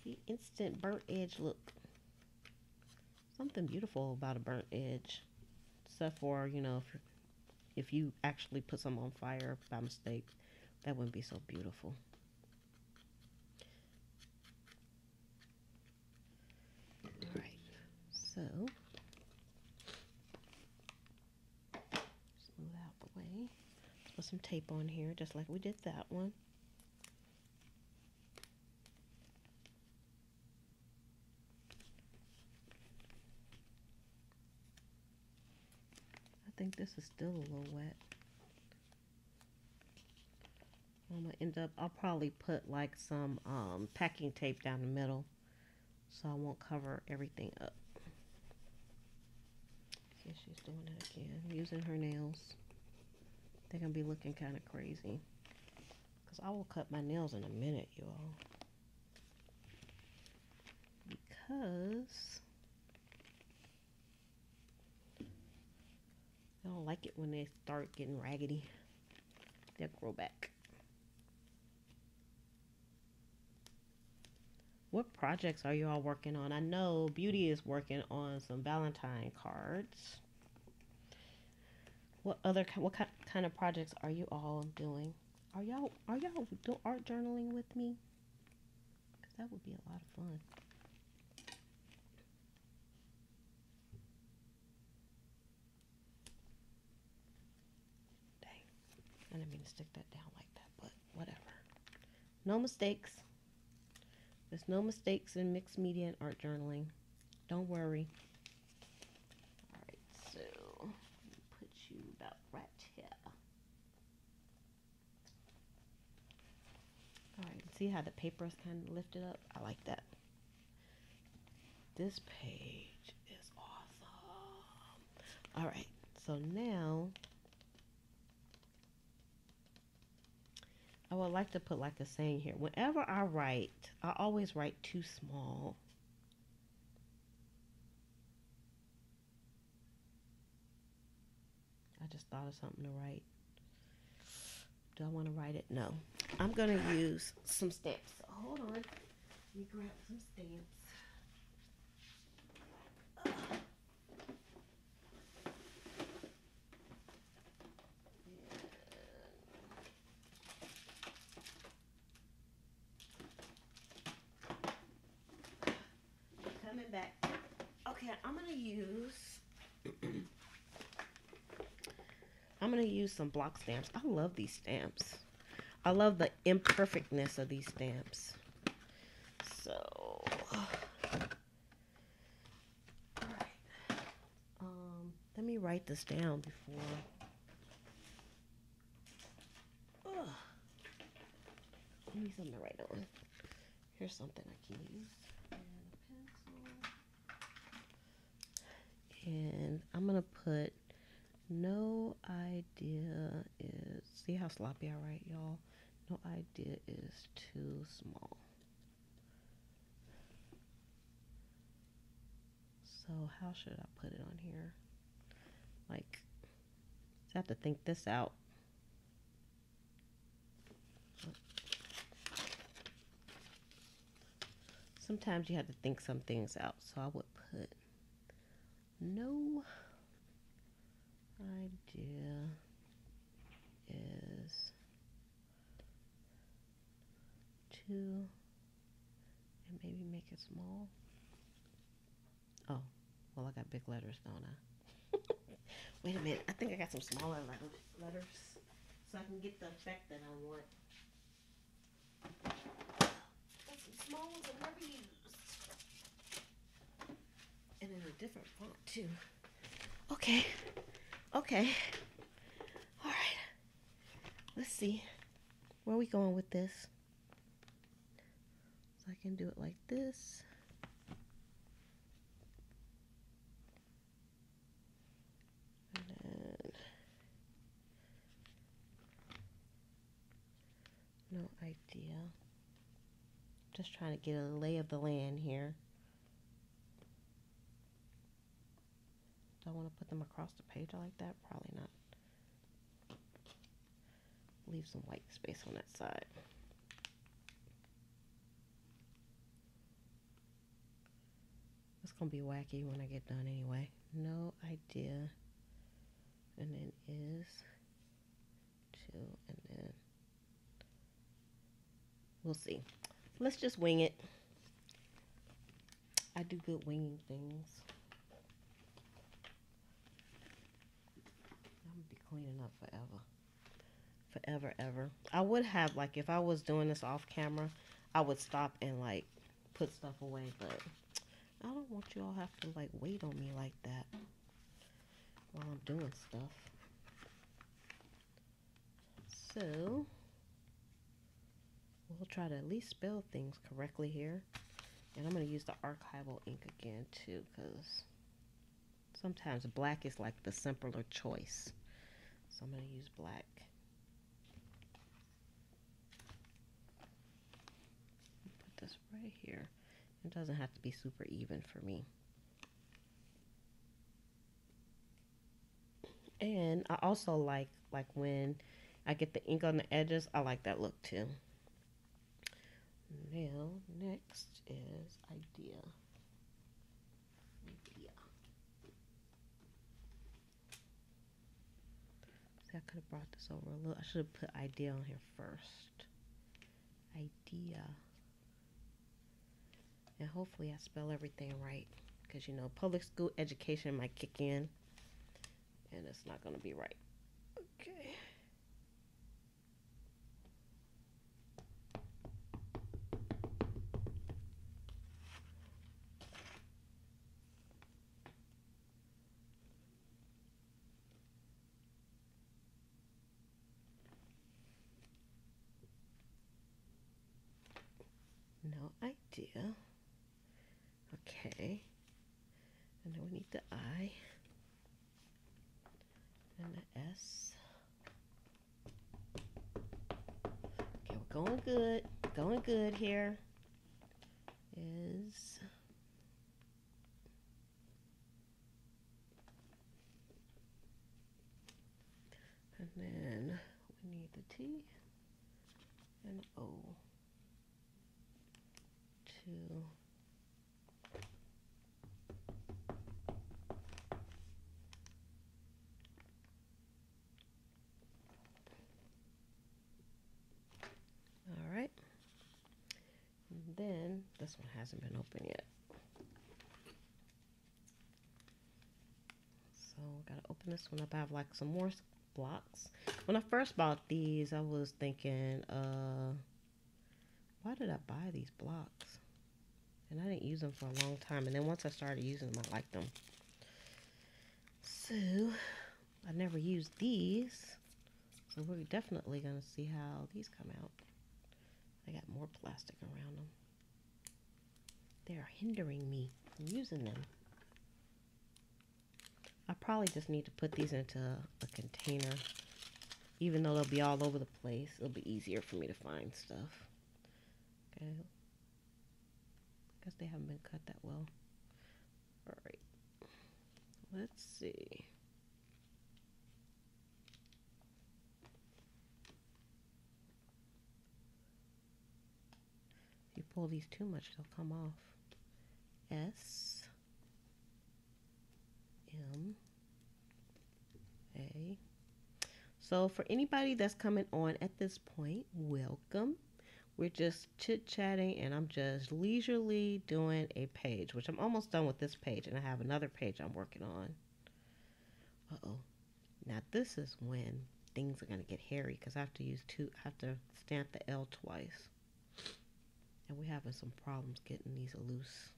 A: The instant burnt edge look. Something beautiful about a burnt edge. Except for, you know, if you actually put some on fire by mistake, that wouldn't be so beautiful. Alright, so smooth out the way. Put some tape on here just like we did that one. I think this is still a little wet. I'm gonna end up, I'll probably put like some packing tape down the middle so I won't cover everything up. See, she's doing it again, using her nails. They're gonna be looking kind of crazy because I will cut my nails in a minute, you all. Because I don't like it when they start getting raggedy. They'll grow back. What projects are you all working on? I know Beauty is working on some Valentine cards. What kind of projects are you all doing? Are y'all doing art journaling with me? Because that would be a lot of fun. I didn't mean to stick that down like that, but whatever. No mistakes. There's no mistakes in mixed media and art journaling. Don't worry. Alright, so let me put you about right here. Alright, see how the paper is kind of lifted up? I like that. This page is awesome. Alright, so now I would like to put like a saying here. Whenever I write, I always write too small. I just thought of something to write. Do I want to write it? No. I'm going to use some stamps. So hold on. Let me grab some stamps. Coming back. Okay, I'm going to use some block stamps. I love these stamps. I love the imperfectness of these stamps. So, alright. Let me write this down before. I need something to write on. Here's something I can use. And I'm going to put no idea is, see how sloppy I write, y'all? No idea is too small. So how should I put it on here? Like, I have to think this out. Sometimes you have to think some things out, so I would put no idea is to, and maybe make it small. Oh, well, I got big letters, don't I? Wait a minute, I think I got some smaller letters so I can get the effect that I want. Got some small ones I've never used. And in a different font too. Okay. Okay. Alright. Let's see. Where are we going with this? So I can do it like this. And then no idea. Just trying to get a lay of the land here. Do I want to put them across the page like that? Probably not. Leave some white space on that side. It's going to be wacky when I get done anyway. No idea. And then is to, and then we'll see. Let's just wing it. I do good winging things. I'm going to be cleaning up forever. Forever, ever. I would have, like, if I was doing this off camera, I would stop and, like, put stuff away, but I don't want you all have to, like, wait on me like that while I'm doing stuff. So, we'll try to at least spell things correctly here. And I'm going to use the Archival Ink again, too, because sometimes black is, like, the simpler choice. So I'm going to use black. Put this right here. It doesn't have to be super even for me. And I also like when I get the ink on the edges, I like that look too. Now, next is idea. See, I could have brought this over a little. I should have put idea on here first. Idea. And hopefully I spell everything right. Because, you know, public school education might kick in. And it's not going to be right. Okay. No idea. Okay. And then we need the I. And the S. Okay, we're going good. Going good here. Is. And then we need the T and O. 2. All right. And then this one hasn't been open yet. So gotta open this one up. I have like some more blocks. When I first bought these, I was thinking, why did I buy these blocks? And I didn't use them for a long time. And then once I started using them, I liked them. So I never used these. So we're definitely going to see how these come out. I got more plastic around them. They are hindering me from using them. I probably just need to put these into a container. Even though they'll be all over the place, it'll be easier for me to find stuff. Okay. Guess they haven't been cut that well. All right. Let's see. If you pull these too much, they'll come off. S. M A. So for anybody that's coming on at this point, welcome. We're just chit-chatting and I'm just leisurely doing a page, which I'm almost done with this page, and I have another page I'm working on. Uh-oh. Now this is when things are gonna get hairy because I have to stamp the L twice. And we're having some problems getting these loose.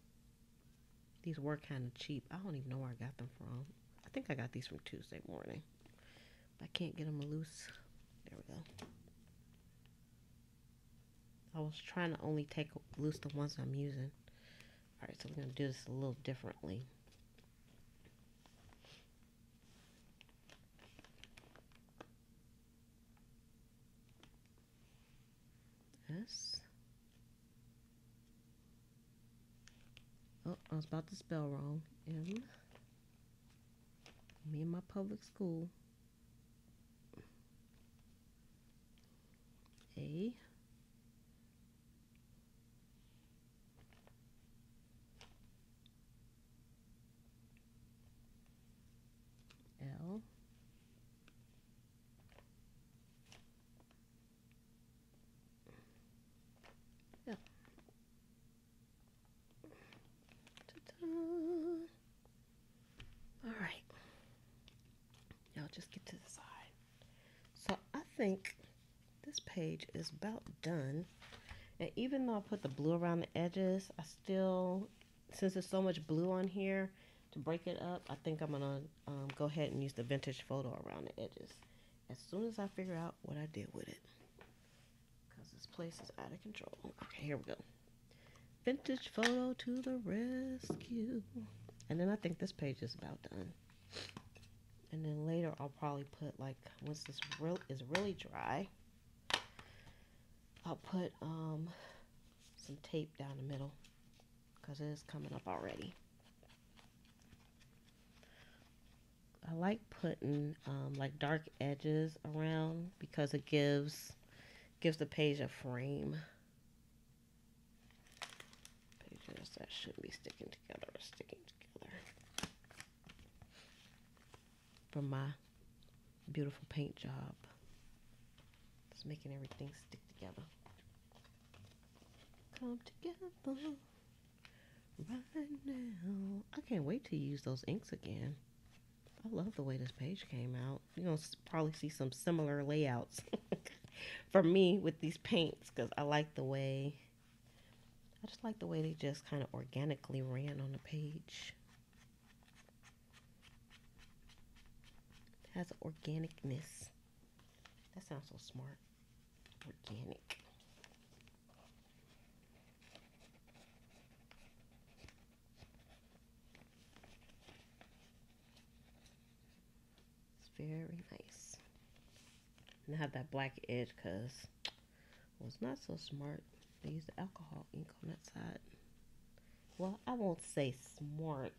A: These were kind of cheap. I don't even know where I got them from. I think I got these from Tuesday morning. But I can't get them loose. There we go. I was trying to only take loose the ones I'm using. Alright, so we're going to do this a little differently. S. Oh, I was about to spell wrong. M. Me and my public school. A. L. Yeah. All right. Now just get to the side. So I think this page is about done. And even though I put the blue around the edges, I still, since there's so much blue on here, to break it up, I think I'm gonna go ahead and use the vintage photo around the edges as soon as I figure out what I did with it, because this place is out of control. Okay, here we go. Vintage photo to the rescue. And then I think this page is about done. And then later I'll probably put, like, once this is really dry, I'll put some tape down the middle because it is coming up already. I like putting like dark edges around because it gives the page a frame. Pages that shouldn't be sticking together are sticking together. From my beautiful paint job. It's making everything stick together. Come together right now. I can't wait to use those inks again. I love the way this page came out. You're going to probably see some similar layouts for me with these paints because I just like the way they just kind of organically ran on the page. It has organicness. That sounds so smart. Organic. Very nice. And I have that black edge because it was not so smart. They used the alcohol ink on that side. Well, I won't say smart,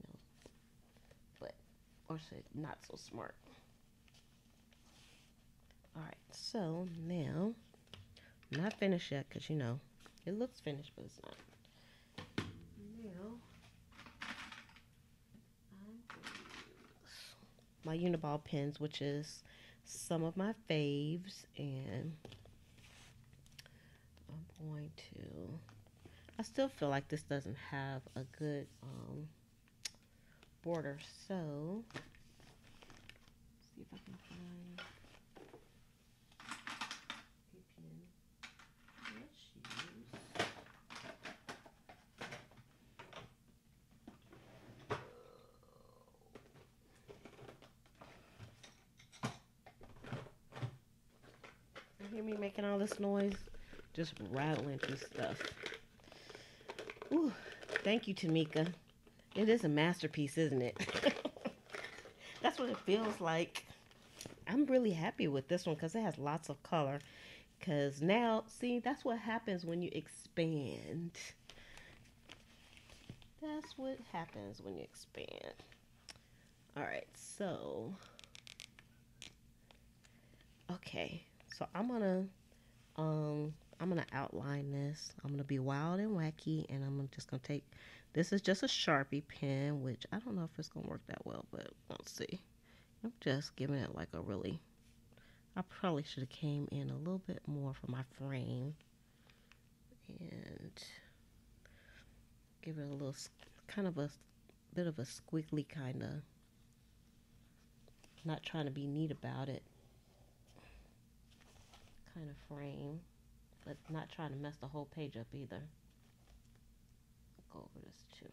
A: no, but, or say not so smart. Alright, so now, I'm not finished yet because, you know, it looks finished, but it's not. Now, my Uniball pens, which is some of my faves, and I'm going to, I still feel like this doesn't have a good border, so let's see if I can find a pen. Let's use you hear me making all this noise? Just rattling through stuff. Ooh, thank you, Tamika. It is a masterpiece, isn't it? That's what it feels like. I'm really happy with this one because it has lots of color. Because now, see, that's what happens when you expand. That's what happens when you expand. Alright, so. Okay, so I'm going to I'm going to outline this. I'm going to be wild and wacky, and I'm just going to take, this is just a Sharpie pen, which I don't know if it's going to work that well, but we'll see. I'm just giving it like a really, I probably should have came in a little bit more for my frame. And give it a little, kind of a bit of a squiggly kind of, not trying to be neat about it, kind of frame, but not trying to mess the whole page up either. I'll go over this too.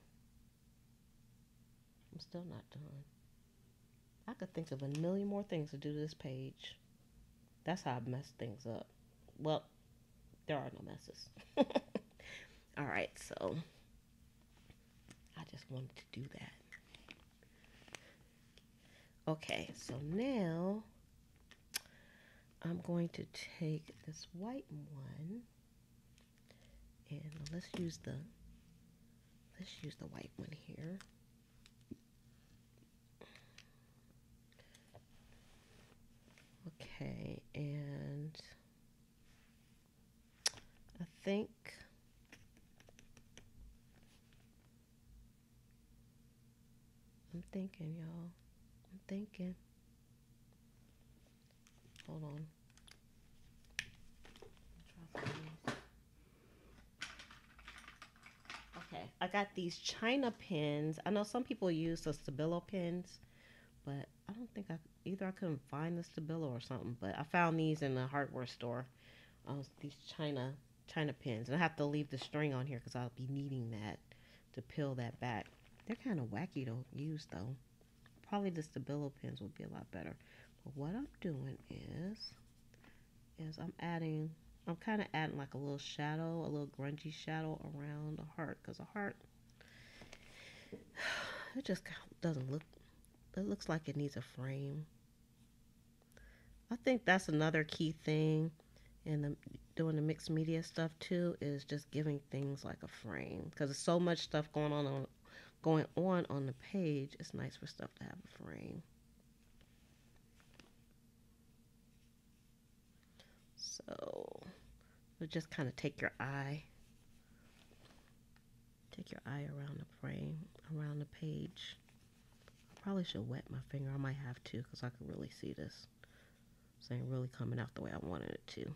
A: I'm still not done. I could think of a million more things to do to this page. That's how I mess things up. Well, there are no messes. All right, so I just wanted to do that. Okay, so now I'm going to take this white one, and let's use the white one here. Okay, and I think I'm thinking, y'all. I'm thinking. Hold on. Okay, I got these China pens. I know some people use the Stabilo pens, but I don't think either I couldn't find the Stabilo or something, but I found these in the hardware store. These China pens. And I have to leave the string on here because I'll be needing that to peel that back. They're kind of wacky to use though. Probably the Stabilo pens would be a lot better. But what I'm doing is I'm kind of adding like a little shadow, a little grungy shadow around the heart, because a heart, it just doesn't look, it looks like it needs a frame. I think that's another key thing in doing the mixed media stuff too, is just giving things like a frame, because there's so much stuff going on the page. It's nice for stuff to have a frame. So just kind of take your eye around the frame, around the page. I probably should wet my finger. I might have to, because I can really see this. This ain't really coming out the way I wanted it to.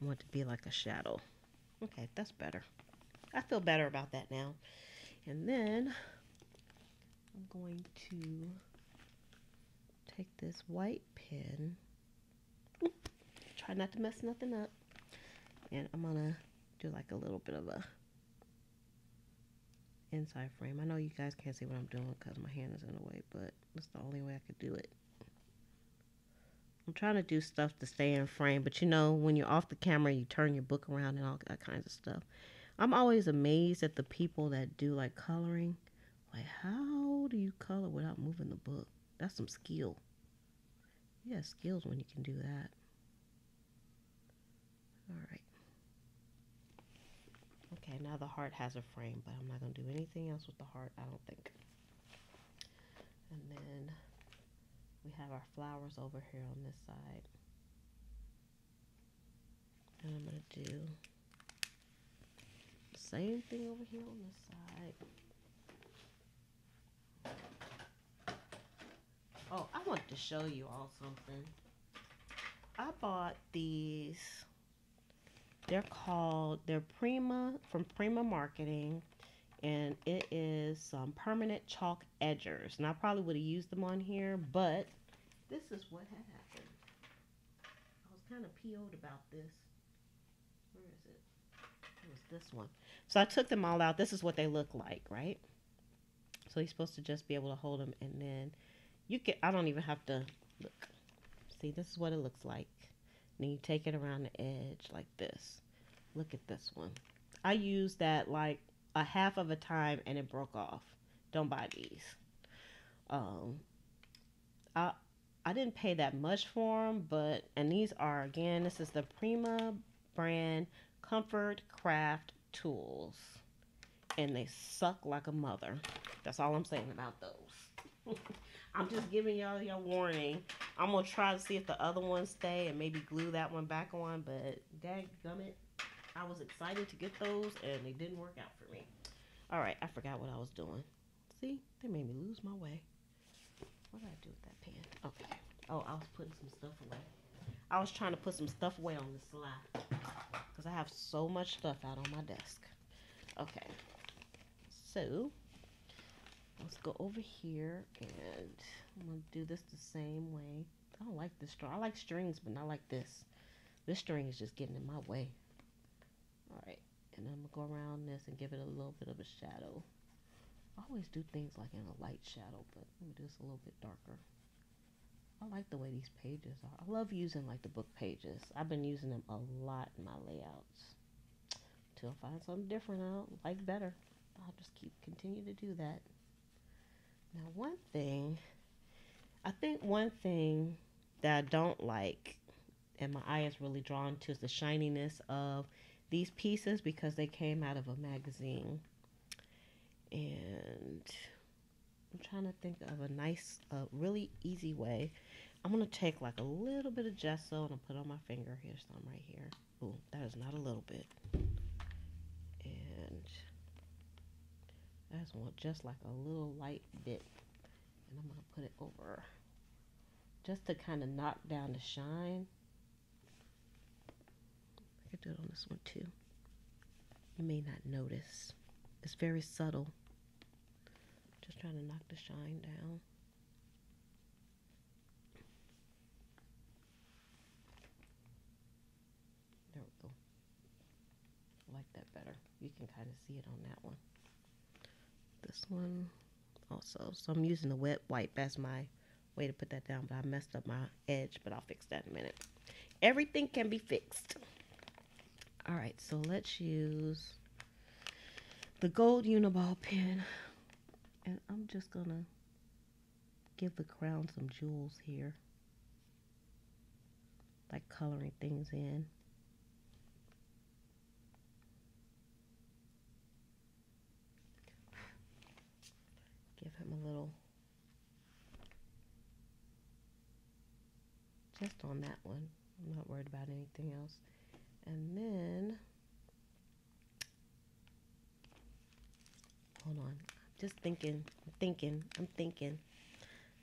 A: I want it to be like a shadow. Okay, that's better. I feel better about that now. And then I'm going to take this white pen. Try not to mess nothing up. And I'm gonna do like a little bit of a inside frame. I know you guys can't see what I'm doing because my hand is in the way, but that's the only way I could do it. I'm trying to do stuff to stay in frame, but you know, when you're off the camera, you turn your book around and all that kinds of stuff. I'm always amazed at the people that do like coloring. Like, how do you color without moving the book? That's some skill. You have skills when you can do that. All right. Okay, now the heart has a frame, but I'm not going to do anything else with the heart, I don't think. And then we have our flowers over here on this side. And I'm going to do the same thing over here on this side. Oh, I wanted to show you all something. I bought these. They're Prima, from Prima Marketing, and it is some permanent chalk edgers. And I probably would have used them on here, but this is what had happened. I was kind of PO'd about this. Where is it? It was this one. So I took them all out. This is what they look like, right? So you're supposed to just be able to hold them, and then I don't even have to look. See, this is what it looks like. Then you take it around the edge like this. Look at this one. I used that like a half of a time and it broke off. Don't buy these. I didn't pay that much for them, and these are, again, this is the Prima brand Comfort Craft Tools. And they suck like a mother. That's all I'm saying about those. I'm just giving y'all your warning. I'm going to try to see if the other ones stay and maybe glue that one back on. But dadgummit, I was excited to get those and it didn't work out for me. All right, I forgot what I was doing. See, they made me lose my way. What did I do with that pen? Okay. Oh, I was putting some stuff away. I was trying to put some stuff away on the slide because I have so much stuff out on my desk. Okay. So, let's go over here and I'm going to do this the same way. I don't like this string. I like strings, but not like this. This string is just getting in my way. All right. And I'm going to go around this and give it a little bit of a shadow. I always do things like in a light shadow, but let me do this a little bit darker. I like the way these pages are. I love using like the book pages. I've been using them a lot in my layouts. Till I find something different I like better. I'll just continue to do that. Now one thing that I don't like and my eye is really drawn to is the shininess of these pieces because they came out of a magazine. And I'm trying to think of a nice, really easy way. I'm going to take like a little bit of gesso and I'll put it on my finger. Here's some right here. Ooh, that is not a little bit. And I just want just like a little light bit. And I'm going to put it over just to kind of knock down the shine. I could do it on this one too. You may not notice. It's very subtle. Just trying to knock the shine down. There we go. I like that better. You can kind of see it on that one. This one also. So I'm using the wet wipe as my way to put that down, but I messed up my edge, but I'll fix that in a minute. Everything can be fixed. All right, so let's use the gold Uniball pen. And I'm just going to give the crown some jewels here. Like coloring things in. Give him a little. Just on that one. I'm not worried about anything else. And then, hold on. Just thinking.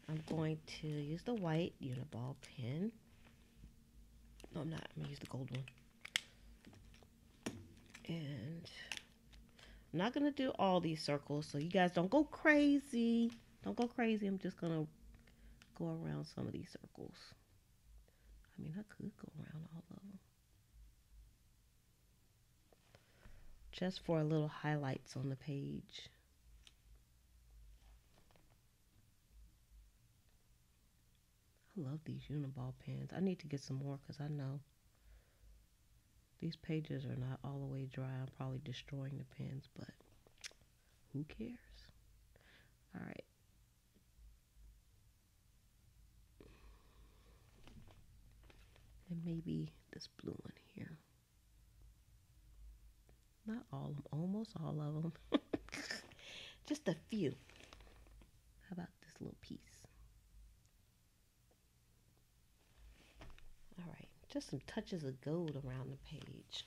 A: I'm going to use the white Uniball pen. No, I'm not. I'm going to use the gold one. And I'm not going to do all these circles, so you guys don't go crazy. Don't go crazy. I'm just going to go around some of these circles. I mean, I could go around all of them. Just for a little highlights on the page. I love these Uniball pens. I need to get some more because I know these pages are not all the way dry. I'm probably destroying the pens, but who cares? All right. And maybe this blue one here. Not all of them, almost all of them. Just a few. How about this little piece? All right, just some touches of gold around the page.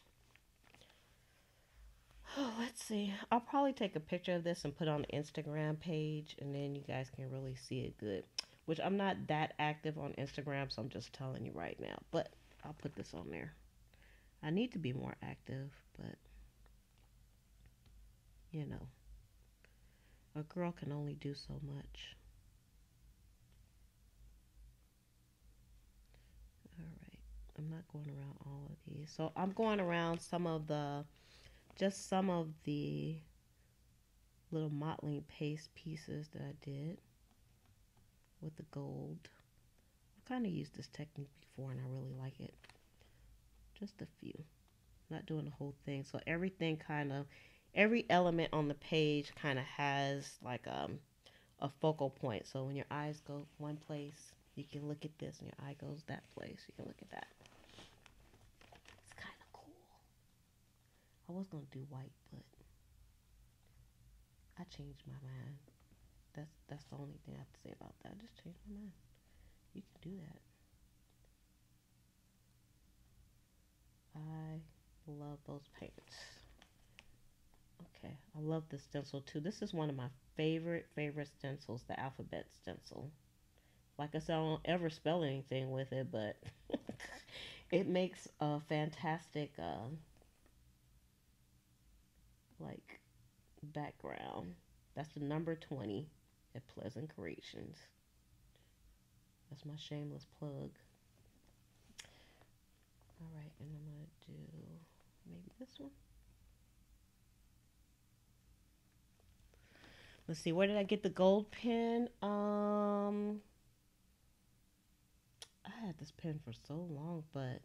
A: Oh, let's see. I'll probably take a picture of this and put it on the Instagram page, and then you guys can really see it good. Which I'm not that active on Instagram, so I'm just telling you right now. But I'll put this on there. I need to be more active, but you know, a girl can only do so much. All right, I'm not going around all of these. So I'm going around some of the little modeling paste pieces that I did with the gold. I've kind of used this technique before and I really like it. Just a few. Not doing the whole thing. So everything every element on the page kind of has like a focal point. So when your eyes go one place, you can look at this and your eye goes that place. You can look at that. It's kind of cool. I was going to do white, but I changed my mind. That's the only thing I have to say about that. I just changed my mind. You can do that. I love those paints. Okay, I love this stencil too. This is one of my favorite stencils, the alphabet stencil. Like I said, I don't ever spell anything with it, but it makes a fantastic like background. That's the number 20 at Pleasant Creations. That's my shameless plug. All right, and I'm gonna do maybe this one. Let's see, where did I get the gold pen? I had this pen for so long, but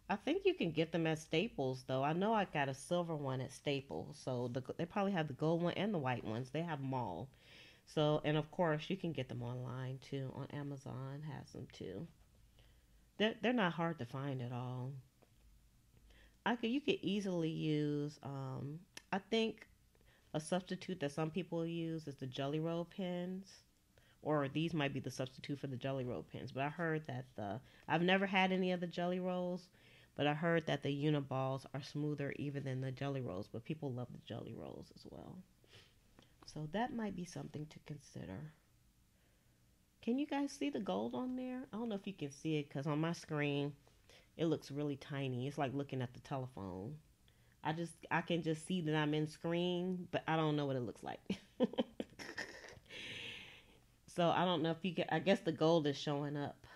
A: I think you can get them at Staples, though. I know I got a silver one at Staples, so they probably have the gold one and the white ones. They have them all. So, and of course, you can get them online too. On Amazon has them too. They're not hard to find at all. You could easily use. I think a substitute that some people use is the Jelly Roll pens, or these might be the substitute for the Jelly Roll pens. But I heard that I've never had any of the Jelly Rolls, but I heard that the Uniballs are smoother even than the Jelly Rolls. But people love the Jelly Rolls as well. So that might be something to consider. Can you guys see the gold on there? I don't know if you can see it because on my screen it looks really tiny. It's like looking at the telephone. I can just see that I'm in screen, but I don't know what it looks like. So I don't know if you can, I guess the gold is showing up.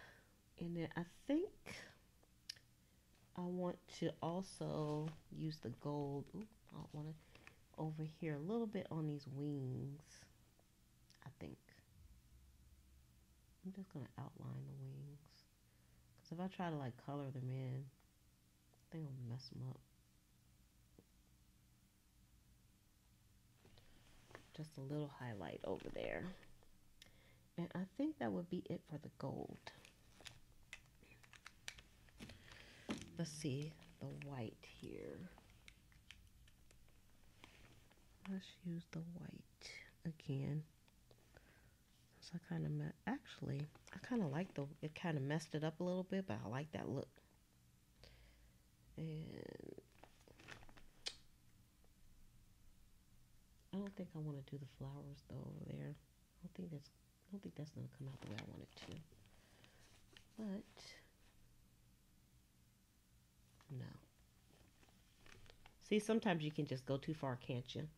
A: And then I think I want to also use the gold. Ooh, I want to over here a little bit on these wings. I think I'm just gonna outline the wings, because if I try to like color them in, I think I'll mess them up. Just a little highlight over there. And I think that would be it for the gold. Let's see the white here. Let's use the white again. So I kind of actually, I kind of like it kind of messed it up a little bit, but I like that look. And I don't think I want to do the flowers though over there. I don't think that's gonna come out the way I want it to. But no. See, sometimes you can just go too far, can't you?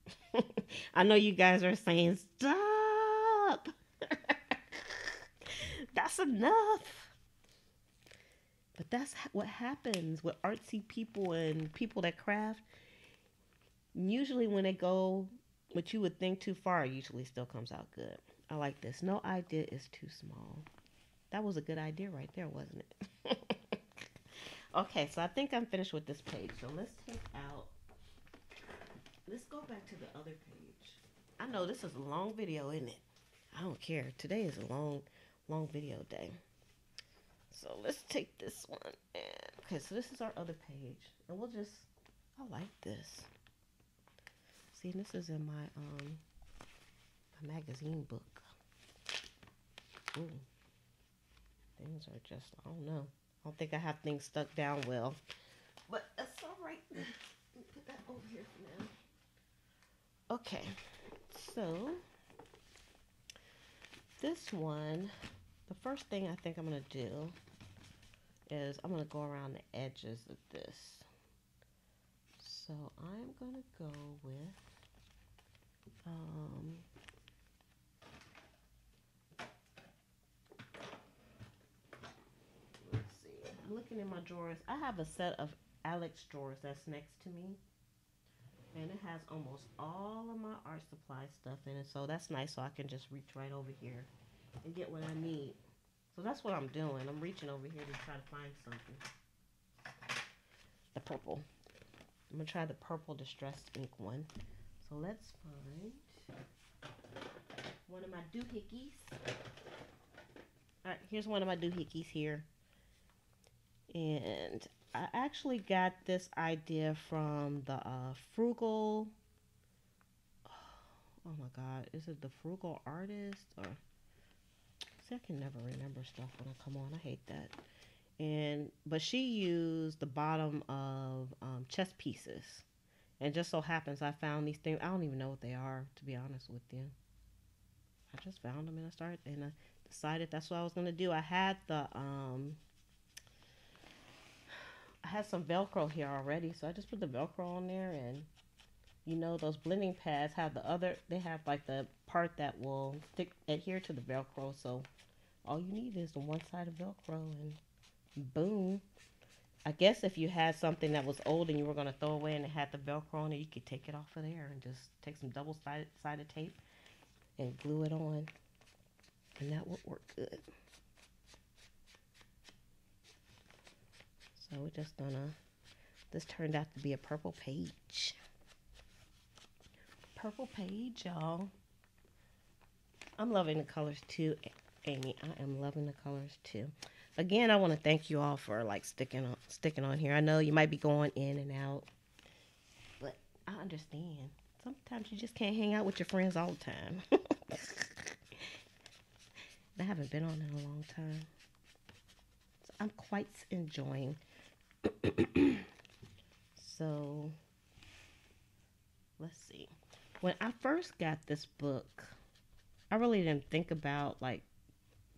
A: I know you guys are saying, stop! That's enough! But that's what happens with artsy people and people that craft. Usually when they go what you would think too far, it usually still comes out good. I like this. No idea is too small. That was a good idea right there, wasn't it? Okay, so I think I'm finished with this page. So let's go back to the other page. I know this is a long video, isn't it? I don't care. Today is a long video day. So let's take this one. Okay, so this is our other page. And I like this. See, this is in my magazine book. Ooh. Things are just, I don't know. I don't think I have things stuck down well. But that's all right. Put that over here for now. Okay. So, this one, the first thing I think I'm going to do is I'm going to go around the edges of this. So, I'm going to go with let's see. I'm looking in my drawers. I have a set of Alex drawers that's next to me. And it has almost all of my art supply stuff in it. So that's nice. So I can just reach right over here and get what I need. So that's what I'm doing. I'm reaching over here to try to find something. The purple. I'm going to try the purple distressed ink one. So let's find one of my doohickeys. Alright, here's one of my doohickeys here. And I actually got this idea from the Frugal, Oh my God, is it the Frugal Artist or? See, I can never remember stuff when I come on. I hate that. But she used the bottom of chess pieces, and just so happens I found these things. I don't even know what they are, to be honest with you. I just found them and I decided that's what I was gonna do. I had some Velcro here already, so I just put the Velcro on there, and you know those blending pads have they have like the part that will adhere to the Velcro, so all you need is the one side of Velcro and boom. I guess if you had something that was old and you were going to throw away and it had the Velcro on it, you could take it off of there and just take some double-sided tape and glue it on, and that would work good. So we're just gonna, this turned out to be a purple page. Purple page, y'all. I'm loving the colors too, Amy. I am loving the colors too. Again, I want to thank you all for like sticking on here. I know you might be going in and out, but I understand. Sometimes you just can't hang out with your friends all the time. I haven't been on in a long time, so I'm quite enjoying. So let's see. When I first got this book, I really didn't think about like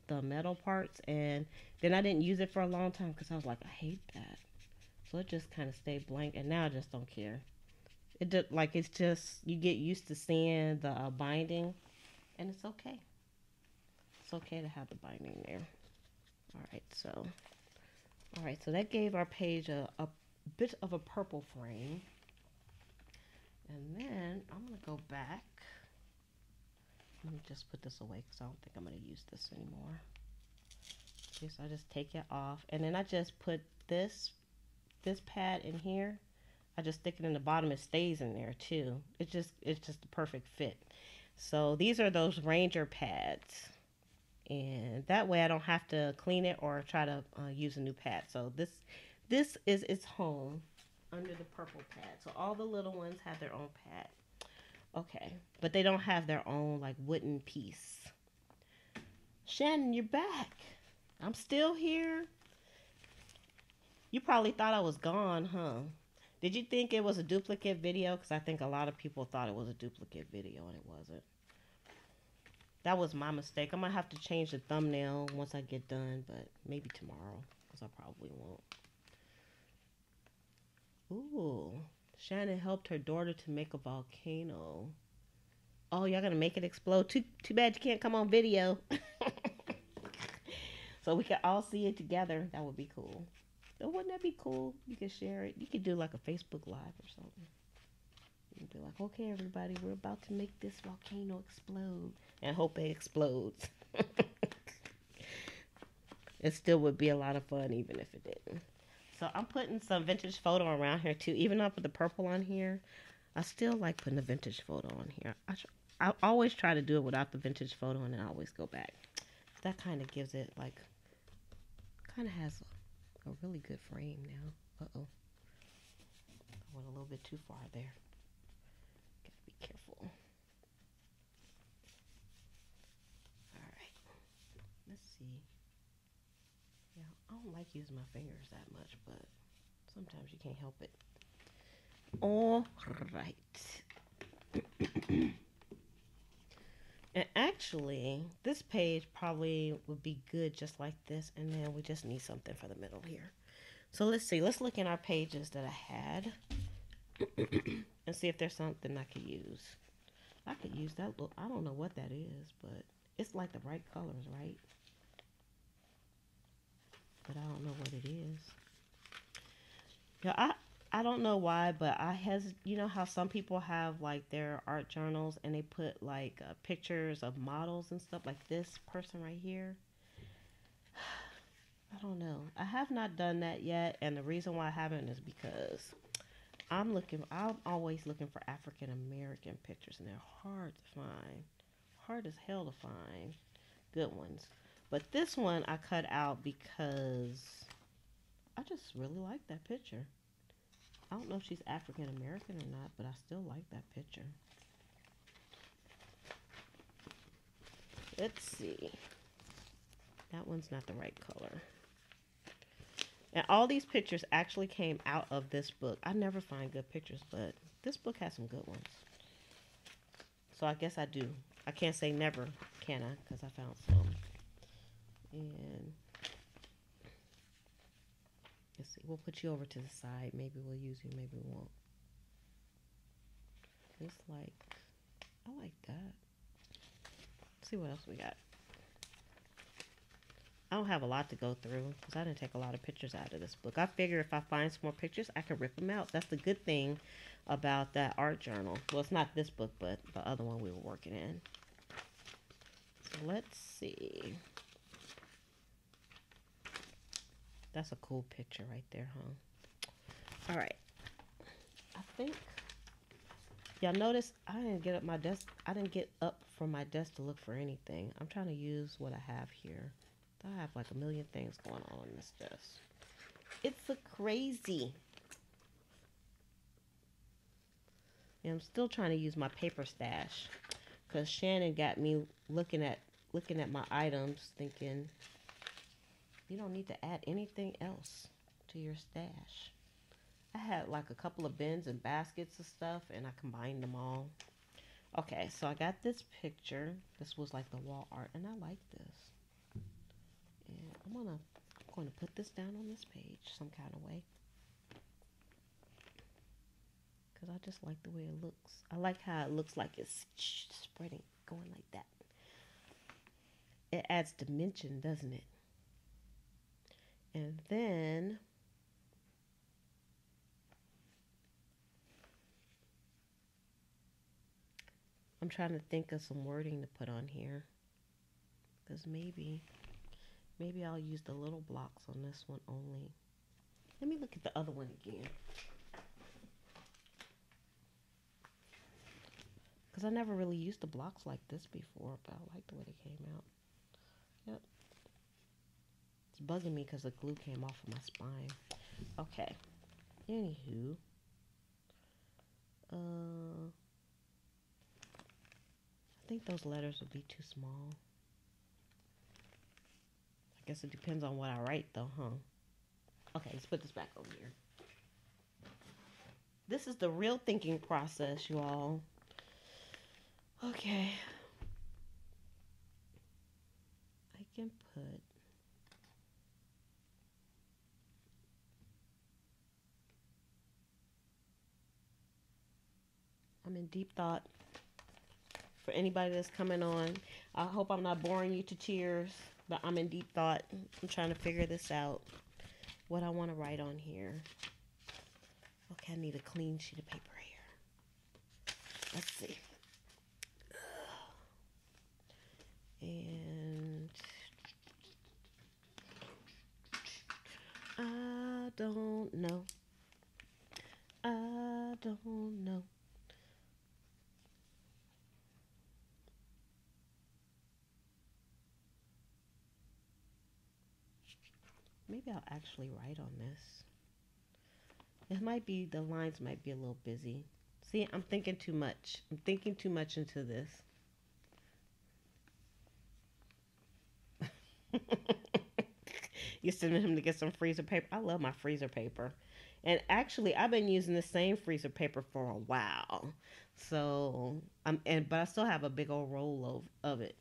A: the metal parts, and then I didn't use it for a long time because I was like, I hate that. So it just kind of stayed blank, and now I just don't care. It's just you get used to seeing the binding, and it's okay. It's okay to have the binding there. All right, so that gave our page a bit of a purple frame. And then I'm going to go back. Let me just put this away because I don't think I'm going to use this anymore. Okay, so I just take it off. And then I just put this pad in here. I just stick it in the bottom. It stays in there too. It's just the perfect fit. So these are those Ranger pads. And that way I don't have to clean it or try to use a new pad. So this is its home under the purple pad. So all the little ones have their own pad. Okay, but they don't have their own like wooden piece. Shannon, you're back. I'm still here. You probably thought I was gone, huh? Did you think it was a duplicate video? Because I think a lot of people thought it was a duplicate video and it wasn't. That was my mistake. I'm going to have to change the thumbnail once I get done, but maybe tomorrow because I probably won't. Ooh, Shannon helped her daughter to make a volcano. Oh, y'all going to make it explode? Too bad you can't come on video. So we can all see it together. That would be cool. So wouldn't that be cool? You could share it. You could do like a Facebook Live or something. You could be like, okay, everybody, we're about to make this volcano explode. And hope it explodes. It still would be a lot of fun even if it didn't. So I'm putting some vintage photo around here too. Even though I put the purple on here, I still like putting the vintage photo on here. I always try to do it without the vintage photo and then I always go back. That kind of gives it like, kind of has a really good frame now. Uh-oh. I went a little bit too far there. Gotta be careful. Alright. Let's see. Yeah, I don't like using my fingers that much, but sometimes you can't help it. Alright. And actually, this page probably would be good just like this. And then we just need something for the middle here. So let's see. Let's look in our pages that I had. And see if there's something I could use. I could use that. I don't know what that is, but it's like the right colors, right? But I don't know what it is. Yeah, I don't know why, but you know how some people have like their art journals and they put like pictures of models and stuff, like this person right here. I don't know. I have not done that yet, and the reason why I haven't is because I'm always looking for African American pictures, and they're hard to find. Hard as hell to find good ones. But this one I cut out because I just really like that picture. I don't know if she's African American or not, but I still like that picture. let's see. That one's not the right color. And all these pictures actually came out of this book. I never find good pictures, but this book has some good ones. So I guess I do. I can't say never, can I? Because I found some. And let's see. We'll put you over to the side. Maybe we'll use you. Maybe we won't. It's like, I like that. Let's see what else we got. I don't have a lot to go through because I didn't take a lot of pictures out of this book. I figure if I find some more pictures, I can rip them out. That's the good thing about that art journal. Well, it's not this book, but the other one we were working in. So let's see. That's a cool picture right there, huh? All right. I think y'all notice I didn't get up my desk. I didn't get up from my desk to look for anything. I'm trying to use what I have here. I have like a million things going on this desk. It's a crazy. And I'm still trying to use my paper stash because Shannon got me looking at my items, thinking you don't need to add anything else to your stash. I had like a couple of bins and baskets of stuff, and I combined them all. Okay, so I got this picture. This was like the wall art, and I like this. And I'm going to put this down on this page some kind of way. Because I just like the way it looks. I like how it looks like it's spreading, going like that. It adds dimension, doesn't it? And then I'm trying to think of some wording to put on here. Because maybe I'll use the little blocks on this one only. Let me look at the other one again. Because I never really used the blocks like this before, but I like the way they came out. Yep. It's bugging me because the glue came off of my spine. Okay. Anywho. I think those letters would be too small. I guess it depends on what I write though, huh? Okay, let's put this back over here. This is the real thinking process, you all. Okay. I can put I'm in deep thought. For anybody that's coming on, I hope I'm not boring you to tears, but I'm in deep thought. I'm trying to figure this out. What I want to write on here. Okay, I need a clean sheet of paper here. Let's see. And I don't know. I don't know. Maybe I'll actually write on this. It might be, the lines might be a little busy. See, I'm thinking too much. I'm thinking too much into this. You're sending him to get some freezer paper. I love my freezer paper. And actually, I've been using the same freezer paper for a while. So, but I still have a big old roll of it.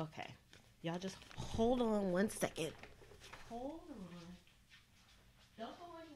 A: Okay. Y'all just hold on one second. Hold on. Don't go anywhere.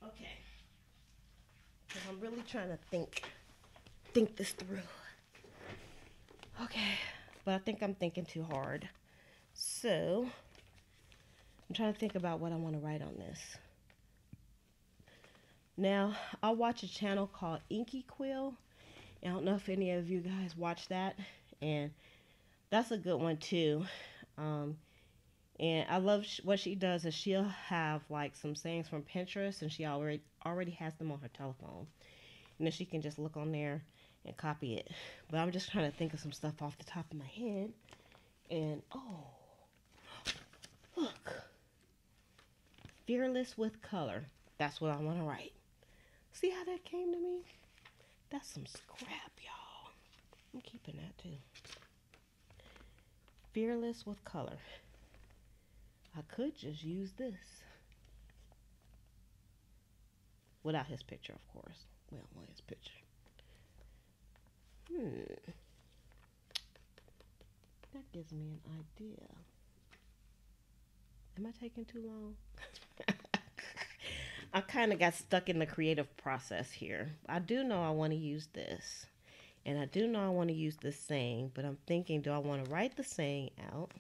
A: Okay. Because I'm really trying to think this through. Okay. But I think I'm thinking too hard. So, I'm trying to think about what I want to write on this. Now, I'll watch a channel called Inky Quill. I don't know if any of you guys watch that, and that's a good one too. And I love what she does is she'll have like some sayings from Pinterest, and she already has them on her telephone, and then she can just look on there and copy it. But I'm just trying to think of some stuff off the top of my head, and oh, look, fearless with color. That's what I want to write. See how that came to me? That's some scrap, y'all. I'm keeping that too. Fearless with color. I could just use this. Without his picture, of course. We don't want his picture. That gives me an idea. Am I taking too long? I kind of got stuck in the creative process here. I do know I want to use this. And I do know I want to use this saying, but I'm thinking, do I want to write the saying out?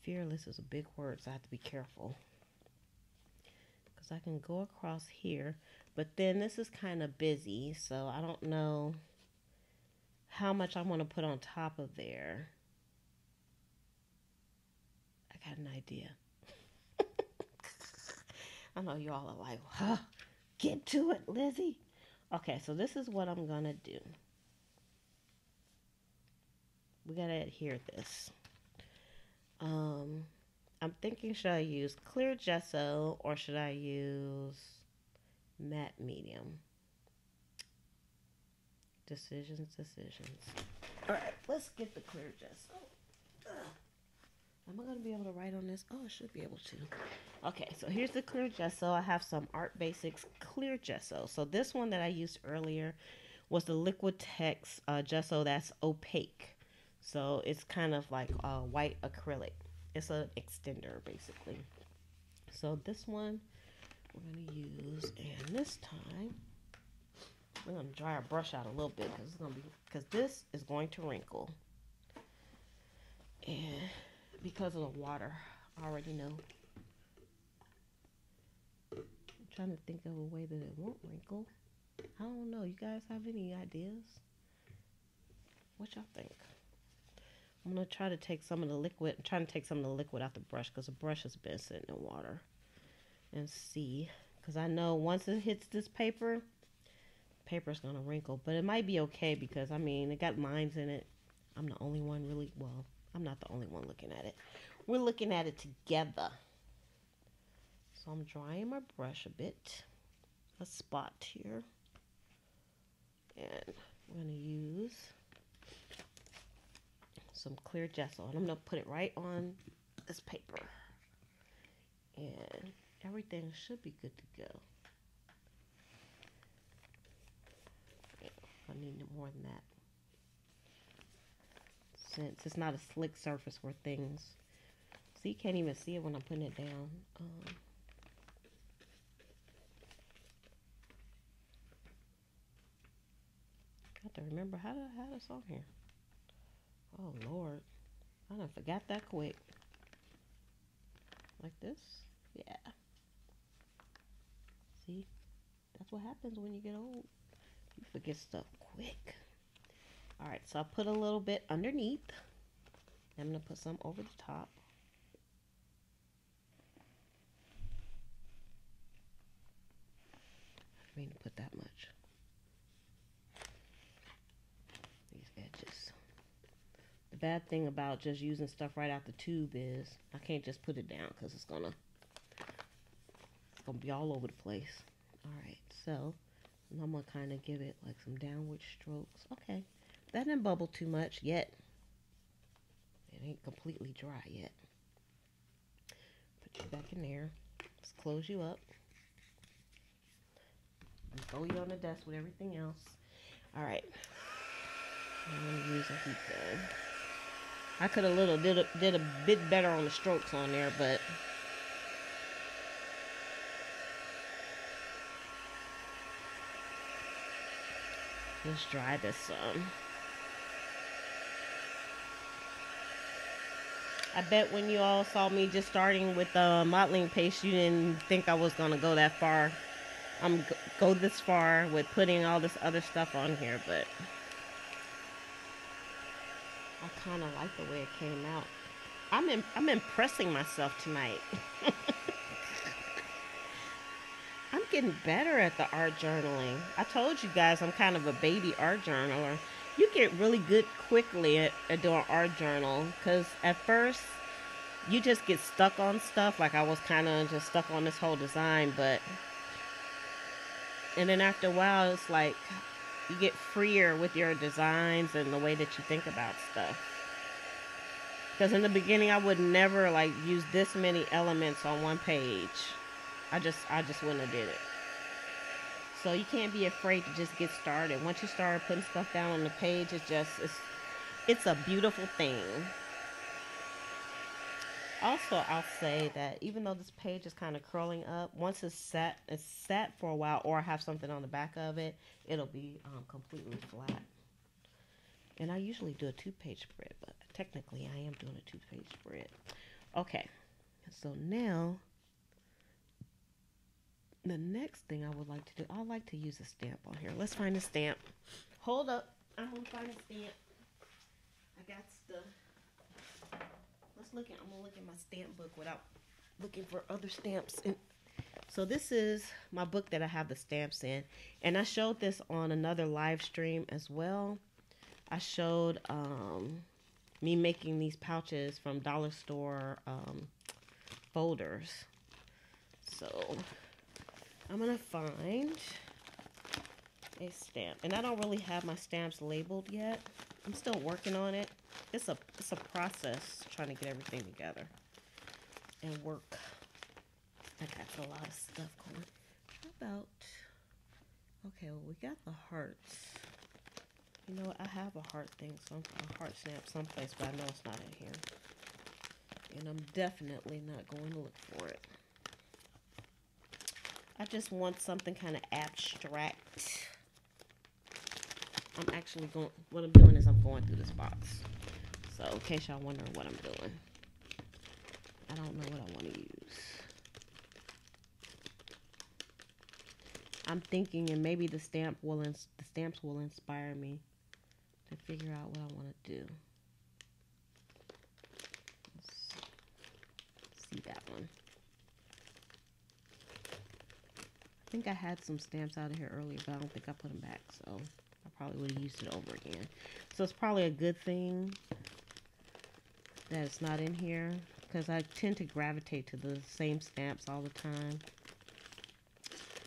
A: Fearless is a big word, so I have to be careful. Because I can go across here, but then this is kind of busy, so I don't know how much I want to put on top of there. I got an idea. I know you all are like, huh, get to it, Lizzie. Okay, so this is what I'm going to do. We got to adhere this. I'm thinking, should I use clear gesso or should I use matte medium? Decisions. All right, let's get the clear gesso. Am I going to be able to write on this? Oh, I should be able to. Okay, so here's the clear gesso. I have some Art Basics clear gesso. So this one that I used earlier was the Liquid Text gesso that's opaque. So it's kind of like white acrylic. It's an extender, basically. So this one we're going to use, and this time we're going to dry our brush out a little bit because this is going to wrinkle. And because of the water, I already know. I'm trying to think of a way that it won't wrinkle. I don't know. You guys have any ideas? What y'all think? I'm going to try to take some of the liquid. I'm trying to take some of the liquid out the brush because the brush has been sitting in water. And see. Because I know once it hits this paper, the paper's going to wrinkle. But it might be okay because, I mean, it got lines in it. I'm the only one really, well, I'm not the only one looking at it. We're looking at it together. So I'm drying my brush a bit. A spot here. And we're going to use some clear gesso, and I'm going to put it right on this paper, and everything should be good to go. I need more than that since it's not a slick surface where things, see, you can't even see it when I'm putting it down. I have to remember how to have this on here. Oh, Lord. I done forgot that quick. Like this? Yeah. See? That's what happens when you get old. You forget stuff quick. Alright, so I put a little bit underneath. I'm going to put some over the top. I didn't mean to put that much. These edges. The bad thing about just using stuff right out the tube is I can't just put it down because it's gonna be all over the place. Alright, so I'm gonna kind of give it like some downward strokes. Okay, that didn't bubble too much yet. It ain't completely dry yet. Put you back in there. Let's close you up. And throw you on the desk with everything else. Alright. I'm gonna use a heat gun. I could have did a bit better on the strokes on there, but let's dry this some. I bet when you all saw me just starting with the modeling paste, you didn't think I was gonna go that far. Go this far with putting all this other stuff on here, but I kind of like the way it came out. I'm impressing myself tonight. I'm getting better at the art journaling. I told you guys I'm kind of a baby art journaler. You get really good quickly at doing art journal, because at first you just get stuck on stuff. Like I was kind of just stuck on this whole design, and then after a while it's like you get freer with your designs and the way that you think about stuff. Because in the beginning I would never like use this many elements on one page. I just wouldn't have did it. So you can't be afraid to just get started. Once you start putting stuff down on the page, it's a beautiful thing. Also, I'll say that even though this page is kind of curling up, once it's sat for a while, or I have something on the back of it, it'll be completely flat. And I usually do a 2-page spread, but technically I am doing a 2-page spread. Okay, so now the next thing I would like to do, I like to use a stamp on here. Let's find a stamp. Hold up. I'm going to find a stamp. I got stuff. I'm going to look at my stamp book without looking for other stamps. And so this is my book that I have the stamps in. And I showed this on another live stream as well. I showed me making these pouches from dollar store folders. So I'm gonna find a stamp, and I don't really have my stamps labeled yet. I'm still working on it. It's a process trying to get everything together and work. I got a lot of stuff going. How about, okay, well, we got the hearts. You know what? I have a heart thing, a heart stamp someplace, but I know it's not in here. And I'm definitely not going to look for it. I just want something kind of abstract. What I'm doing is I'm going through this box. So in case y'all wondering what I'm doing, I don't know what I want to use. I'm thinking, and maybe the stamps will inspire me to figure out what I want to do. Let's see that one. I think I had some stamps out of here earlier, but I don't think I put them back, so I probably would have used it over again. So it's probably a good thing that it's not in here, because I tend to gravitate to the same stamps all the time.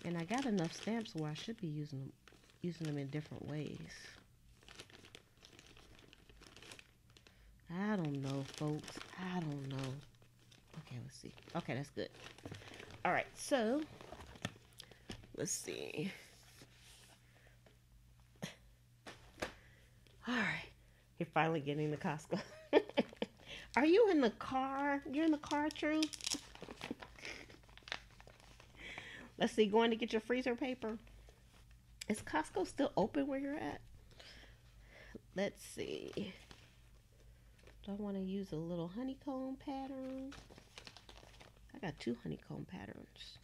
A: And I got enough stamps where I should be using them in different ways. I don't know, folks. I don't know. Okay, let's see. Okay, that's good. All right, so let's see. All right, you're finally getting to Costco. Are you in the car? You're in the car, True? Let's see, going to get your freezer paper. Is Costco still open where you're at? Let's see. Do I want to use a little honeycomb pattern? I got 2 honeycomb patterns.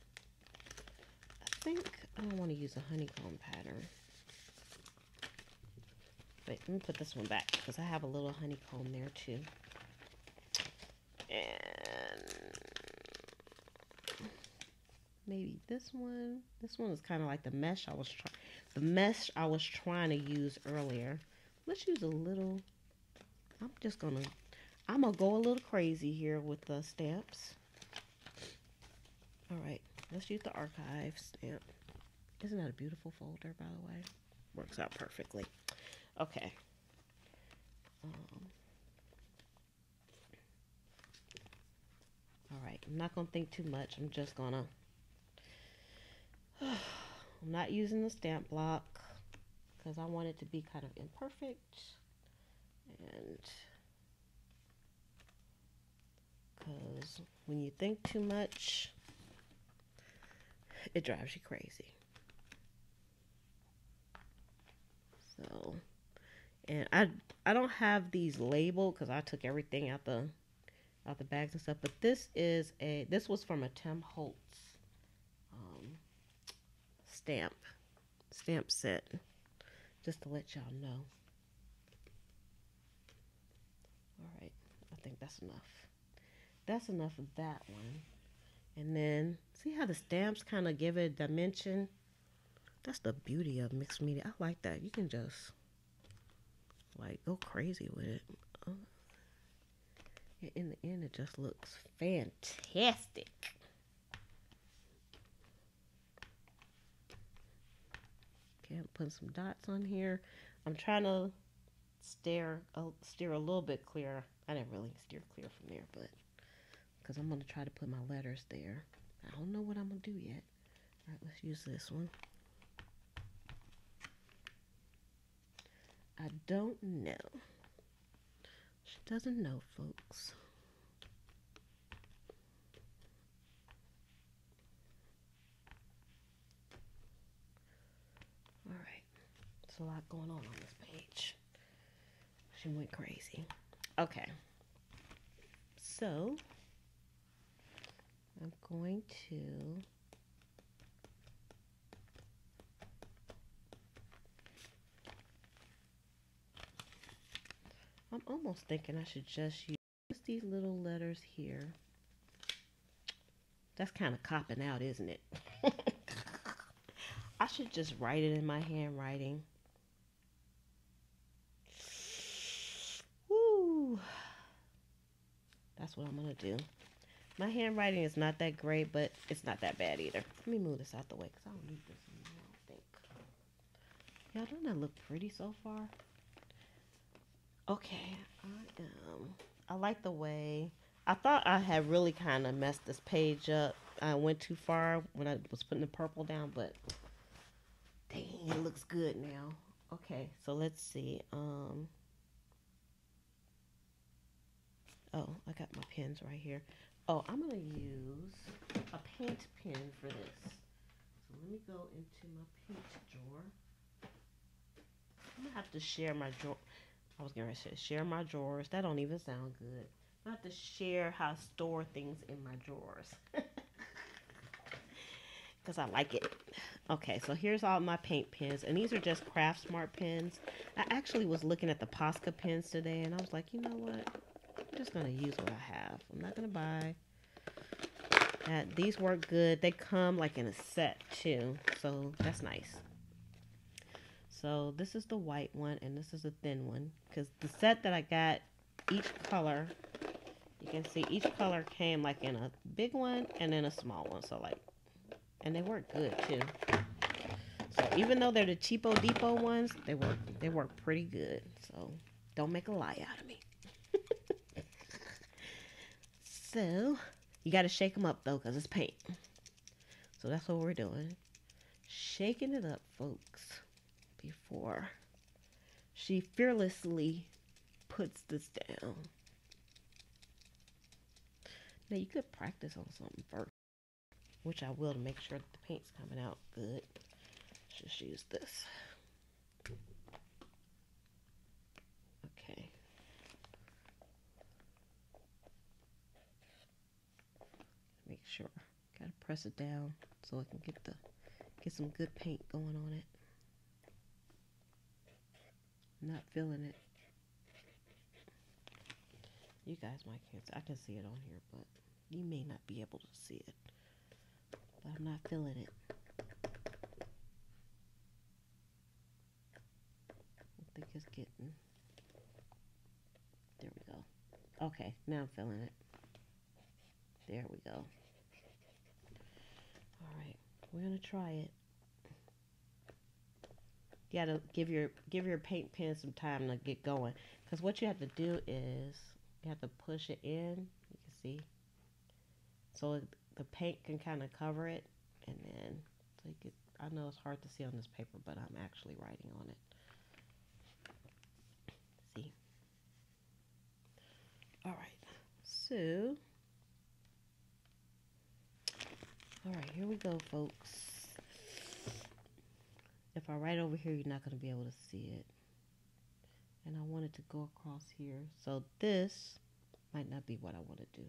A: I think I don't want to use a honeycomb pattern. Wait, let me put this one back because I have a little honeycomb there too. And maybe this one. This one is kind of like the mesh I was trying to use earlier. Let's use a little. I'm gonna go a little crazy here with the stamps. All right, let's use the archive stamp. Isn't that a beautiful folder, by the way? Works out perfectly. Okay. All right, I'm not gonna think too much. I'm just gonna. I'm not using the stamp block because I want it to be kind of imperfect, and because when you think too much, it drives you crazy. So, and I don't have these labeled because I took everything out the out the bags and stuff. But this was from a Tim Holtz stamp set. Just to let y'all know. All right, I think that's enough. That's enough of that one. And then, see how the stamps kind of give it dimension? That's the beauty of mixed media. I like that. You can just, like, go crazy with it. In the end, it just looks fantastic. Okay, I'm putting some dots on here. I'm trying to steer a little bit clear. I didn't really steer clear from there, but because I'm going to try to put my letters there. I don't know what I'm going to do yet. All right, let's use this one. I don't know. She doesn't know, folks. All right. There's a lot going on this page. She went crazy. Okay. So, I'm going to I'm almost thinking I should just use these little letters here. That's kind of copping out, isn't it? I should just write it in my handwriting. Woo! That's what I'm going to do. My handwriting is not that great, but it's not that bad either. Let me move this out the way because I don't need this anymore, I think. Y'all, don't that look pretty so far? Okay, I like the way, I thought I had really kind of messed this page up. I went too far when I was putting the purple down, but dang, it looks good now. Okay, so let's see. Oh, I got my pens right here. Oh, I'm going to use a paint pen for this. So let me go into my paint drawer. I'm going to have to share my drawer. I was going to say share my drawers. That don't even sound good. I have to share how I store things in my drawers. Because I like it. Okay, so here's all my paint pens. And these are just Craft Smart pens. I actually was looking at the Posca pens today. And I was like, you know what? I'm just going to use what I have. I'm not going to buy. These work good. They come like in a set too. So that's nice. So this is the white one and this is the thin one. Because the set that I got, each color, you can see each color came like in a big one and then a small one. So like, and they work good too. So even though they're the cheapo depot ones, they work pretty good. So don't make a lie out of me. So you got to shake them up though because it's paint. So that's what we're doing. Shaking it up, folks, before she fearlessly puts this down. Now you could practice on something first, which I will to make sure that the paint's coming out good. Just use this. Okay. Make sure. Gotta press it down so I can get some good paint going on it. Not feeling it. You guys might can't. I can see it on here, but you may not be able to see it. But I'm not feeling it. I think it's getting. There we go. Okay, now I'm feeling it. There we go. All right, we're gonna try it. You gotta give your paint pen some time to get going, because what you have to do is you have to push it in. You can see, so the paint can kind of cover it, and then so you get. I know it's hard to see on this paper, but I'm actually writing on it. See. All right. So. All right, here we go, folks. If I write over here, you're not going to be able to see it. And I want it to go across here. So this Might not be what I want to do.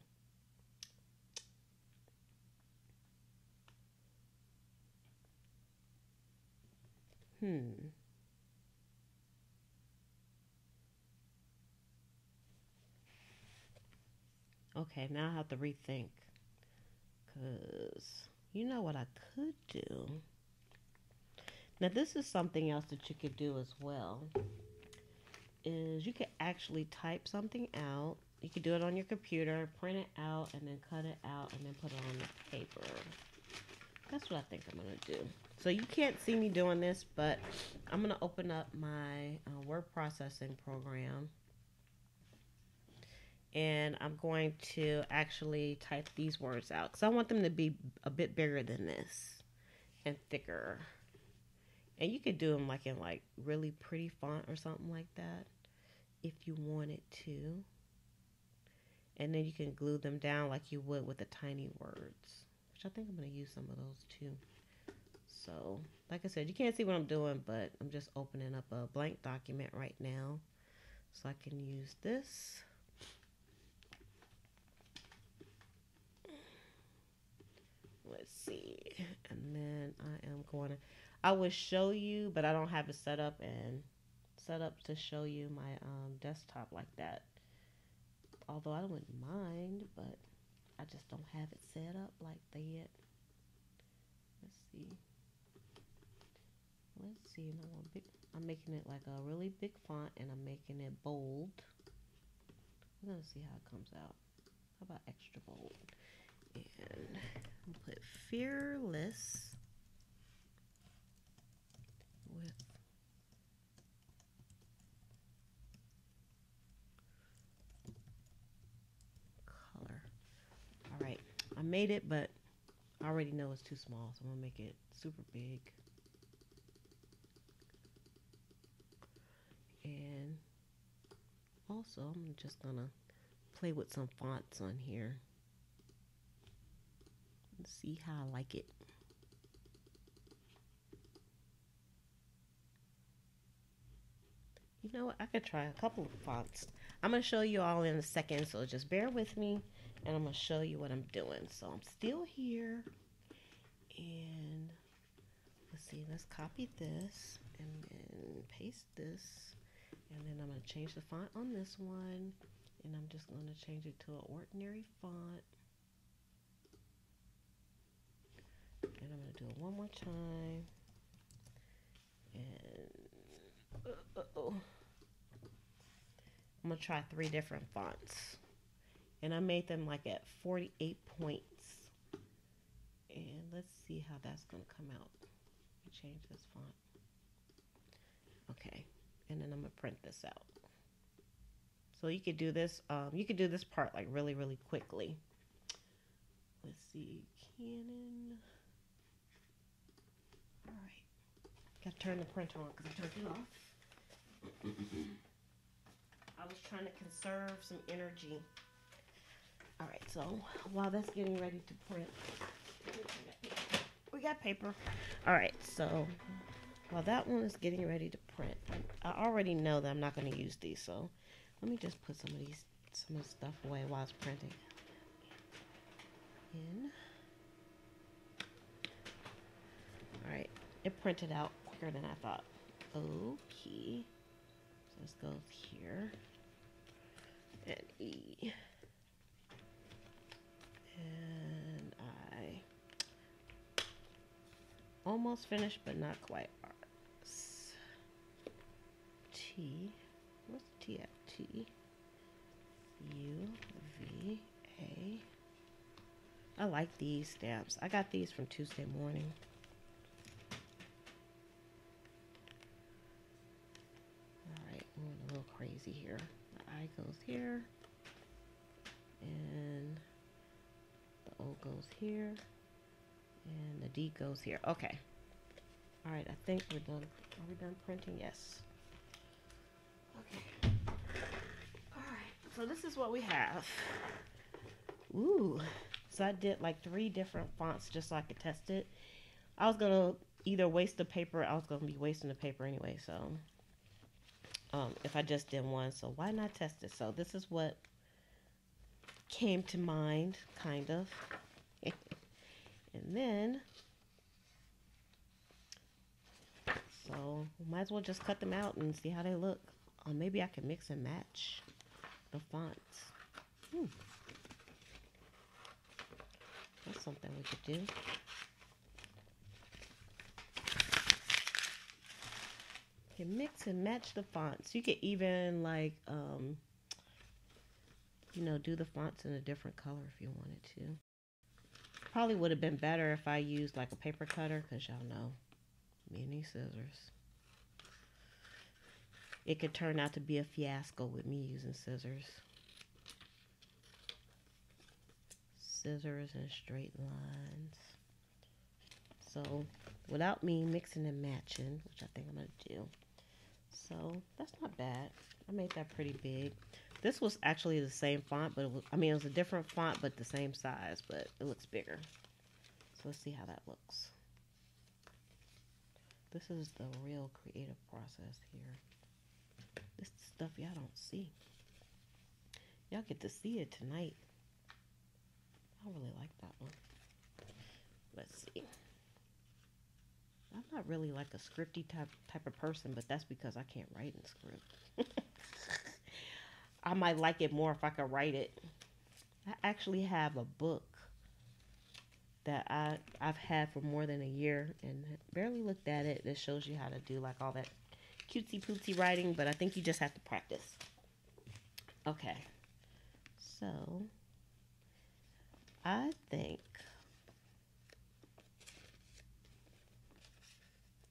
A: Okay, now I have to rethink. Because you know what I could do? Now, this is something else that you could do as well. Is you could actually type something out. You could do it on your computer, print it out, and then cut it out, and then put it on the paper. That's what I think I'm going to do. So you can't see me doing this, but I'm going to open up my word processing program. And I'm going to actually type these words out. Because I want them to be a bit bigger than this. And thicker. And you could do them like in like really pretty font or something like that. If you wanted to. And then you can glue them down like you would with the tiny words. Which I think I'm going to use some of those too. So, like I said, you can't see what I'm doing, but I'm just opening up a blank document right now. So I can use this. Let's see. And then I am going to, I would show you, but I don't have it set up to show you my desktop like that. Although I wouldn't mind, but I just don't have it set up like that yet. Let's see. Let's see. I'm making it like a really big font, and I'm making it bold. We're going to see how it comes out. How about extra bold? And I'll put fearless with color. All right, I made it, but I already know it's too small, so I'm gonna make it super big. And also, I'm just gonna play with some fonts on here. See how I like it. You know what? I could try a couple of fonts. I'm going to show you all in a second, so just bear with me, and I'm going to show you what I'm doing. So I'm still here, and let's see. Let's copy this, and then paste this, and then I'm going to change the font on this one, and I'm just going to change it to an ordinary font. And I'm going to do it one more time. And I'm going to try 3 different fonts. And I made them like at 48 points. And let's see how that's going to come out. Let me change this font. Okay. And then I'm going to print this out. So you could do this. You could do this part like really, really quickly. Let's see. Canon. All right. Got to turn the printer on because I turned it off. I was trying to conserve some energy. All right, so while that's getting ready to print, we got paper. All right, so while that one is getting ready to print, I already know that I'm not going to use these, so let me just put some of the stuff away while it's printing. All right, it printed out quicker than I thought. Okay, so this goes here, and E. And I almost finished, but not quite. S, T, what's T at? T, U, V, A. I like these stamps. I got these from Tuesday Morning. Alright, I'm going a little crazy here. The I goes here. And the O goes here. And the D goes here. Okay. Alright, I think we're done. Are we done printing? Yes. Okay. Alright, so this is what we have. Ooh. So I did like 3 different fonts just so I could test it. I was going to either waste the paper. I was going to be wasting the paper anyway. So if I just did one. So why not test it? So this is what came to mind, kind of. And then, so might as well just cut them out and see how they look. Maybe I can mix and match the fonts. That's something we could do. You can mix and match the fonts. You could even like, you know, do the fonts in a different color if you wanted to. Probably would have been better if I used like a paper cutter, because y'all know me and these scissors. It could turn out to be a fiasco with me using scissors. Scissors and straight lines. So without me mixing and matching, which I think I'm going to do. So that's not bad. I made that pretty big. This was actually the same font, but it was, I mean, it was a different font, but the same size, but it looks bigger. So let's see how that looks. This is the real creative process here. This is stuff y'all don't see. Y'all get to see it tonight. I really like that one. Let's see. I'm not really like a scripty type of person, but that's because I can't write in script. I might like it more if I could write it. I actually have a book that I've had for more than a year and barely looked at it. That shows you how to do like all that cutesy pootsy writing, but I think you just have to practice. Okay, so I think,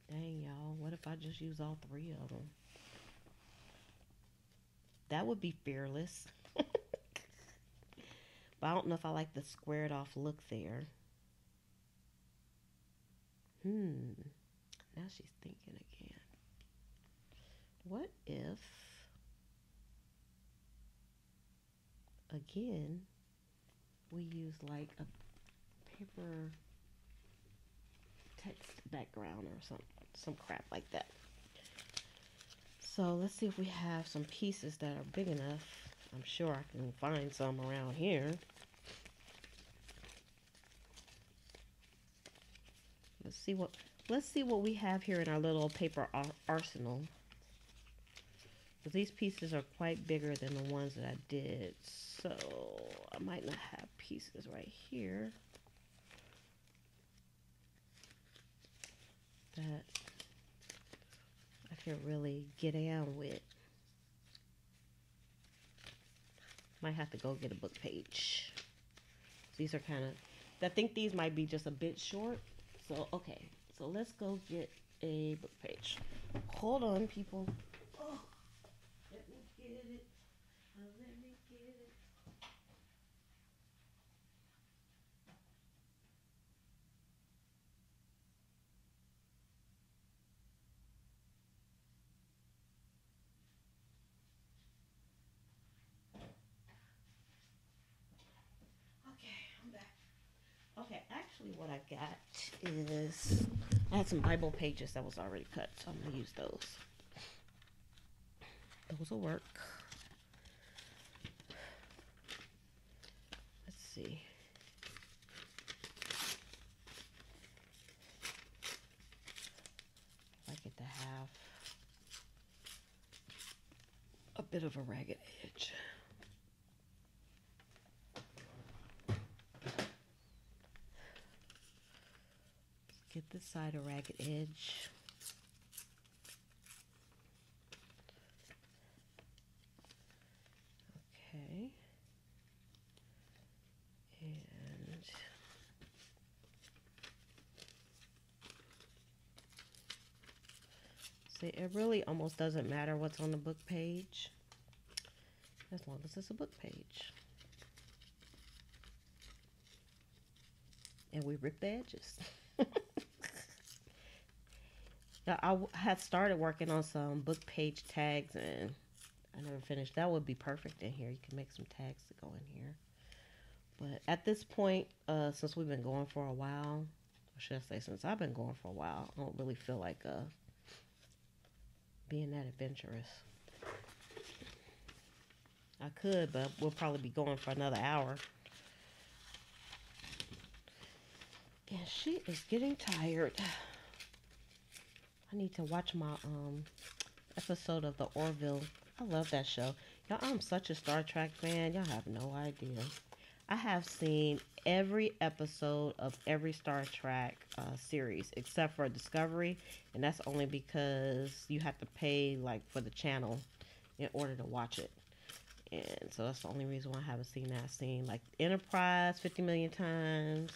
A: dang y'all, what if I just use all three of them? That would be fearless. But I don't know if I like the squared off look there. Now she's thinking again. What if, again, we use like a paper text background or some crap like that. So let's see if we have some pieces that are big enough. I'm sure I can find some around here. Let's see what we have here in our little paper arsenal. These pieces are quite bigger than the ones that I did, so I might not have pieces right here that I can really get down with. Might have to go get a book page. These are kind of, I think these might be just a bit short. So, okay, so let's go get a book page. Hold on, people. Oh, let me get it. Let me get it. Okay, I'm back. Okay, actually what I got is, I had some Bible pages that was already cut, so I'm going to use those. Those will work. Let's see. I like it to have a bit of a ragged edge. Get this side a ragged edge. Okay. And see, it really almost doesn't matter what's on the book page, as long as it's a book page. And we rip the edges. Now, I had started working on some book page tags and I never finished. That would be perfect in here. You can make some tags to go in here. But at this point, since we've been going for a while, or should I say since I've been going for a while, I don't really feel like being that adventurous. I could, but we'll probably be going for another hour. And she is getting tired. I need to watch my episode of the Orville. I love that show. Y'all, I'm such a Star Trek fan. Y'all have no idea. I have seen every episode of every Star Trek series except for Discovery, and that's only because you have to pay like for the channel in order to watch it. And so that's the only reason why I haven't seen that. I've seen like Enterprise 50 million times,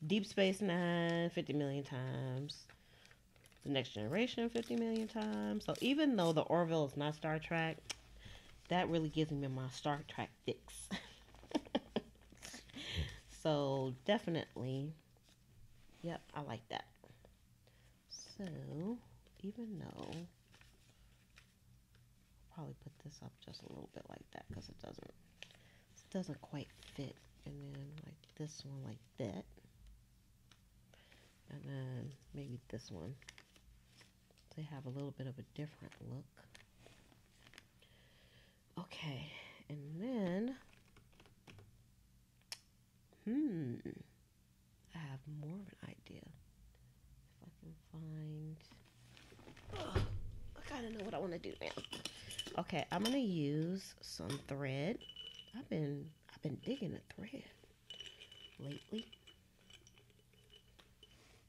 A: Deep Space Nine 50 million times, The Next Generation 50 million times. So even though the Orville is not Star Trek, that really gives me my Star Trek fix. So definitely, yep, I like that. So even though I'll probably put this up just a little bit like that because it doesn't quite fit, and then like this one like that, and then maybe this one. They have a little bit of a different look. Okay, and then I have more of an idea. If I can find, I kind of know what I want to do now. Okay, I'm gonna use some thread. I've been digging the thread lately.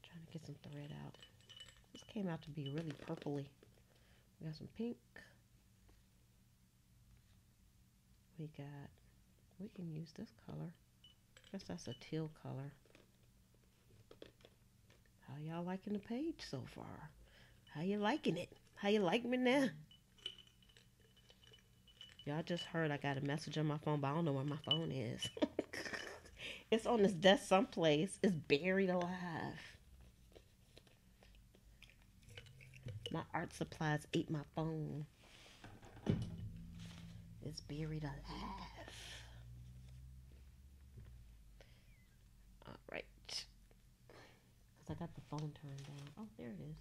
A: Trying to get some thread out. This came out to be really purpley. We got some pink. We can use this color. I guess that's a teal color. How y'all liking the page so far? How you liking it? How you like me now? Y'all just heard I got a message on my phone, but I don't know where my phone is. It's on this desk someplace. It's buried alive. My art supplies ate my phone. It's buried alive. Alright. Because I got the phone turned down. Oh, there it is.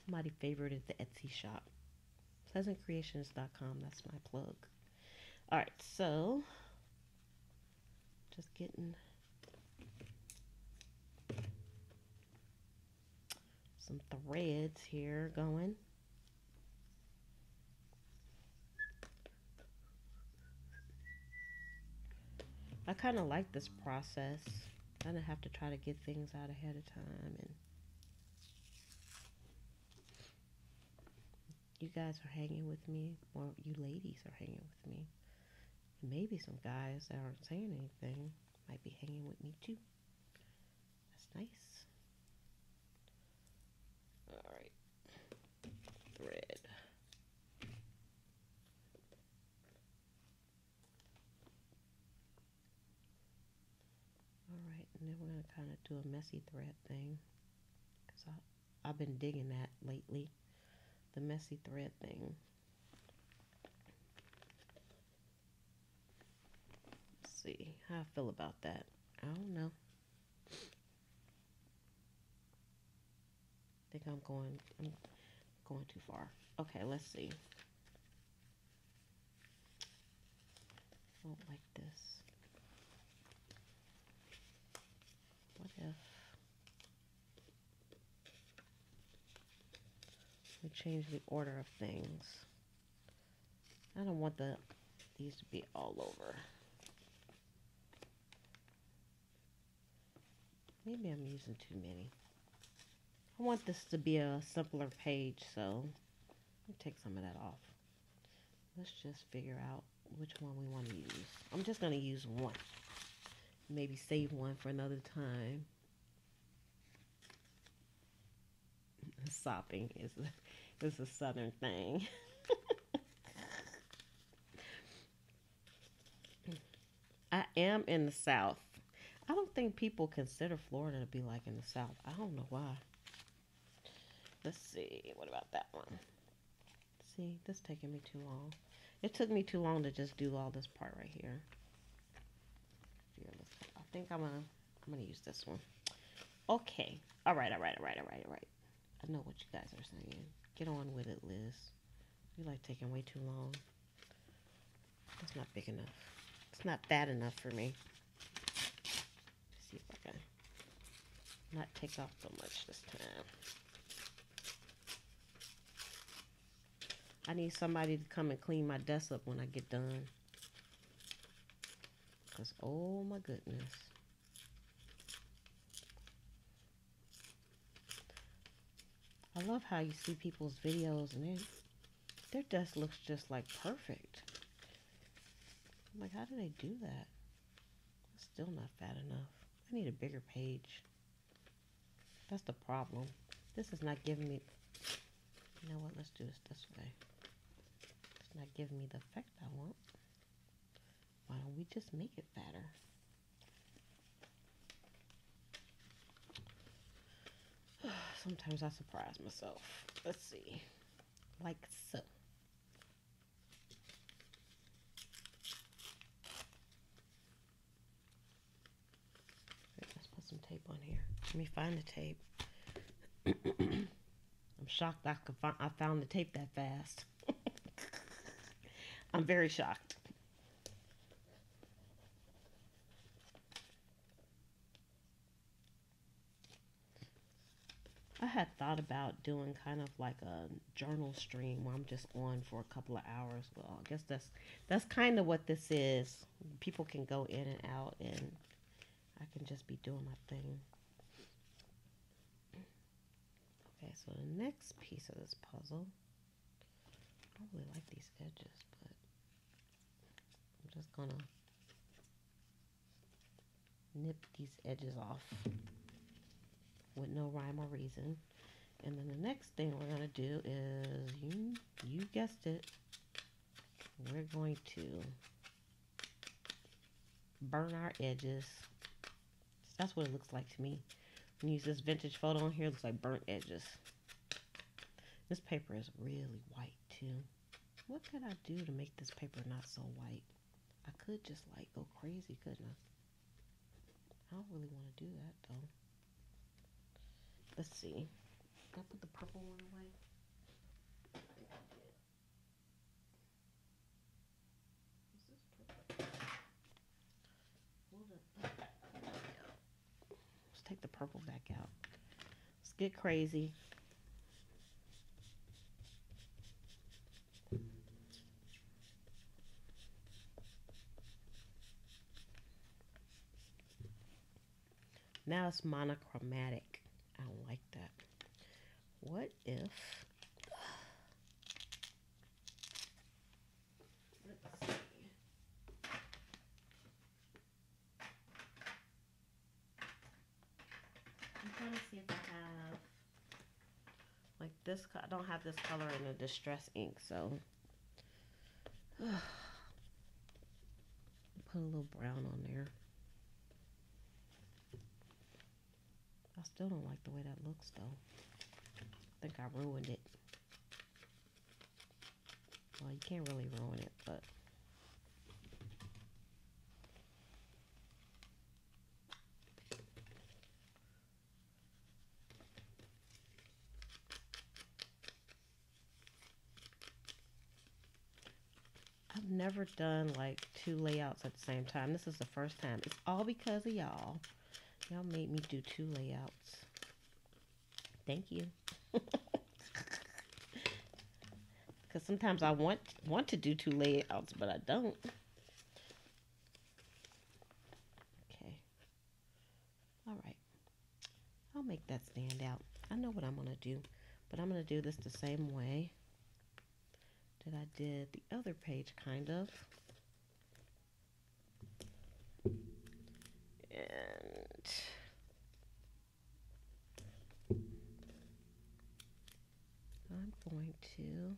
A: Somebody favorited the Etsy shop. PleasantCreations.com. That's my plug. Alright, so just getting some threads here going. I kind of like this process. I don't have to try to get things out ahead of time, and you guys are hanging with me, or you ladies are hanging with me. And maybe some guys that aren't saying anything might be hanging with me too. That's nice. Alright. Thread. Alright, and then we're going to kind of do a messy thread thing. Because I've been digging that lately. The messy thread thing. Let's see how I feel about that. I don't know. I think I'm going too far. Okay, let's see. I don't like this. What if we change the order of things? I don't want these to be all over. Maybe I'm using too many. I want this to be a simpler page, so I'll take some of that off. Let's just figure out which one we want to use. I'm just going to use one. Maybe save one for another time. Sopping is a southern thing. I am in the South. I don't think people consider Florida to be like in the South. I don't know why. Let's see. What about that one? See, this is taking me too long. It took me too long to just do all this part right here. I think I'm gonna use this one. Okay. All right. I know what you guys are saying. Get on with it, Liz. You like taking way too long. It's not big enough. It's not fat enough for me. Let's see if I can not take off so much this time. I need somebody to come and clean my desk up when I get done. Because, oh my goodness. I love how you see people's videos and their desk looks just like perfect. I'm like, how do they do that? It's still not fat enough. I need a bigger page. That's the problem. This is not giving me... You know what? Let's do this way. It's not giving me the effect I want. Why don't we just make it fatter? Sometimes I surprise myself. Let's see. Like so. Let's put some tape on here. Let me find the tape. I'm shocked I found the tape that fast. I'm very shocked. I had thought about doing kind of like a journal stream where I'm just on for a couple of hours. Well, I guess that's kind of what this is. People can go in and out and I can just be doing my thing. Okay, so the next piece of this puzzle, I don't really like these edges, but I'm just gonna nip these edges off with no rhyme or reason. And then the next thing we're gonna do is, you guessed it, we're going to burn our edges. That's what it looks like to me. When you use this vintage photo on here, it looks like burnt edges. This paper is really white too. What could I do to make this paper not so white? I could just like go crazy, couldn't I? I don't really want to do that though. Let's see. Did I put the purple one away? I think I did. Is this purple? Let's take the purple back out. Let's get crazy. Now it's monochromatic. I don't like that. What if... Let's see. I'm trying to see if I have... Like this, I don't have this color in a distress ink, so... Put a little brown on there. I still don't like the way that looks though. I think I ruined it. Well, you can't really ruin it, but I've never done like 2 layouts at the same time. This is the first time. It's all because of y'all. Y'all made me do 2 layouts. Thank you. Because sometimes I want to do 2 layouts, but I don't. Okay. All right. I'll make that stand out. I know what I'm going to do, but I'm going to do this the same way that I did the other page, kind of. And I'm going to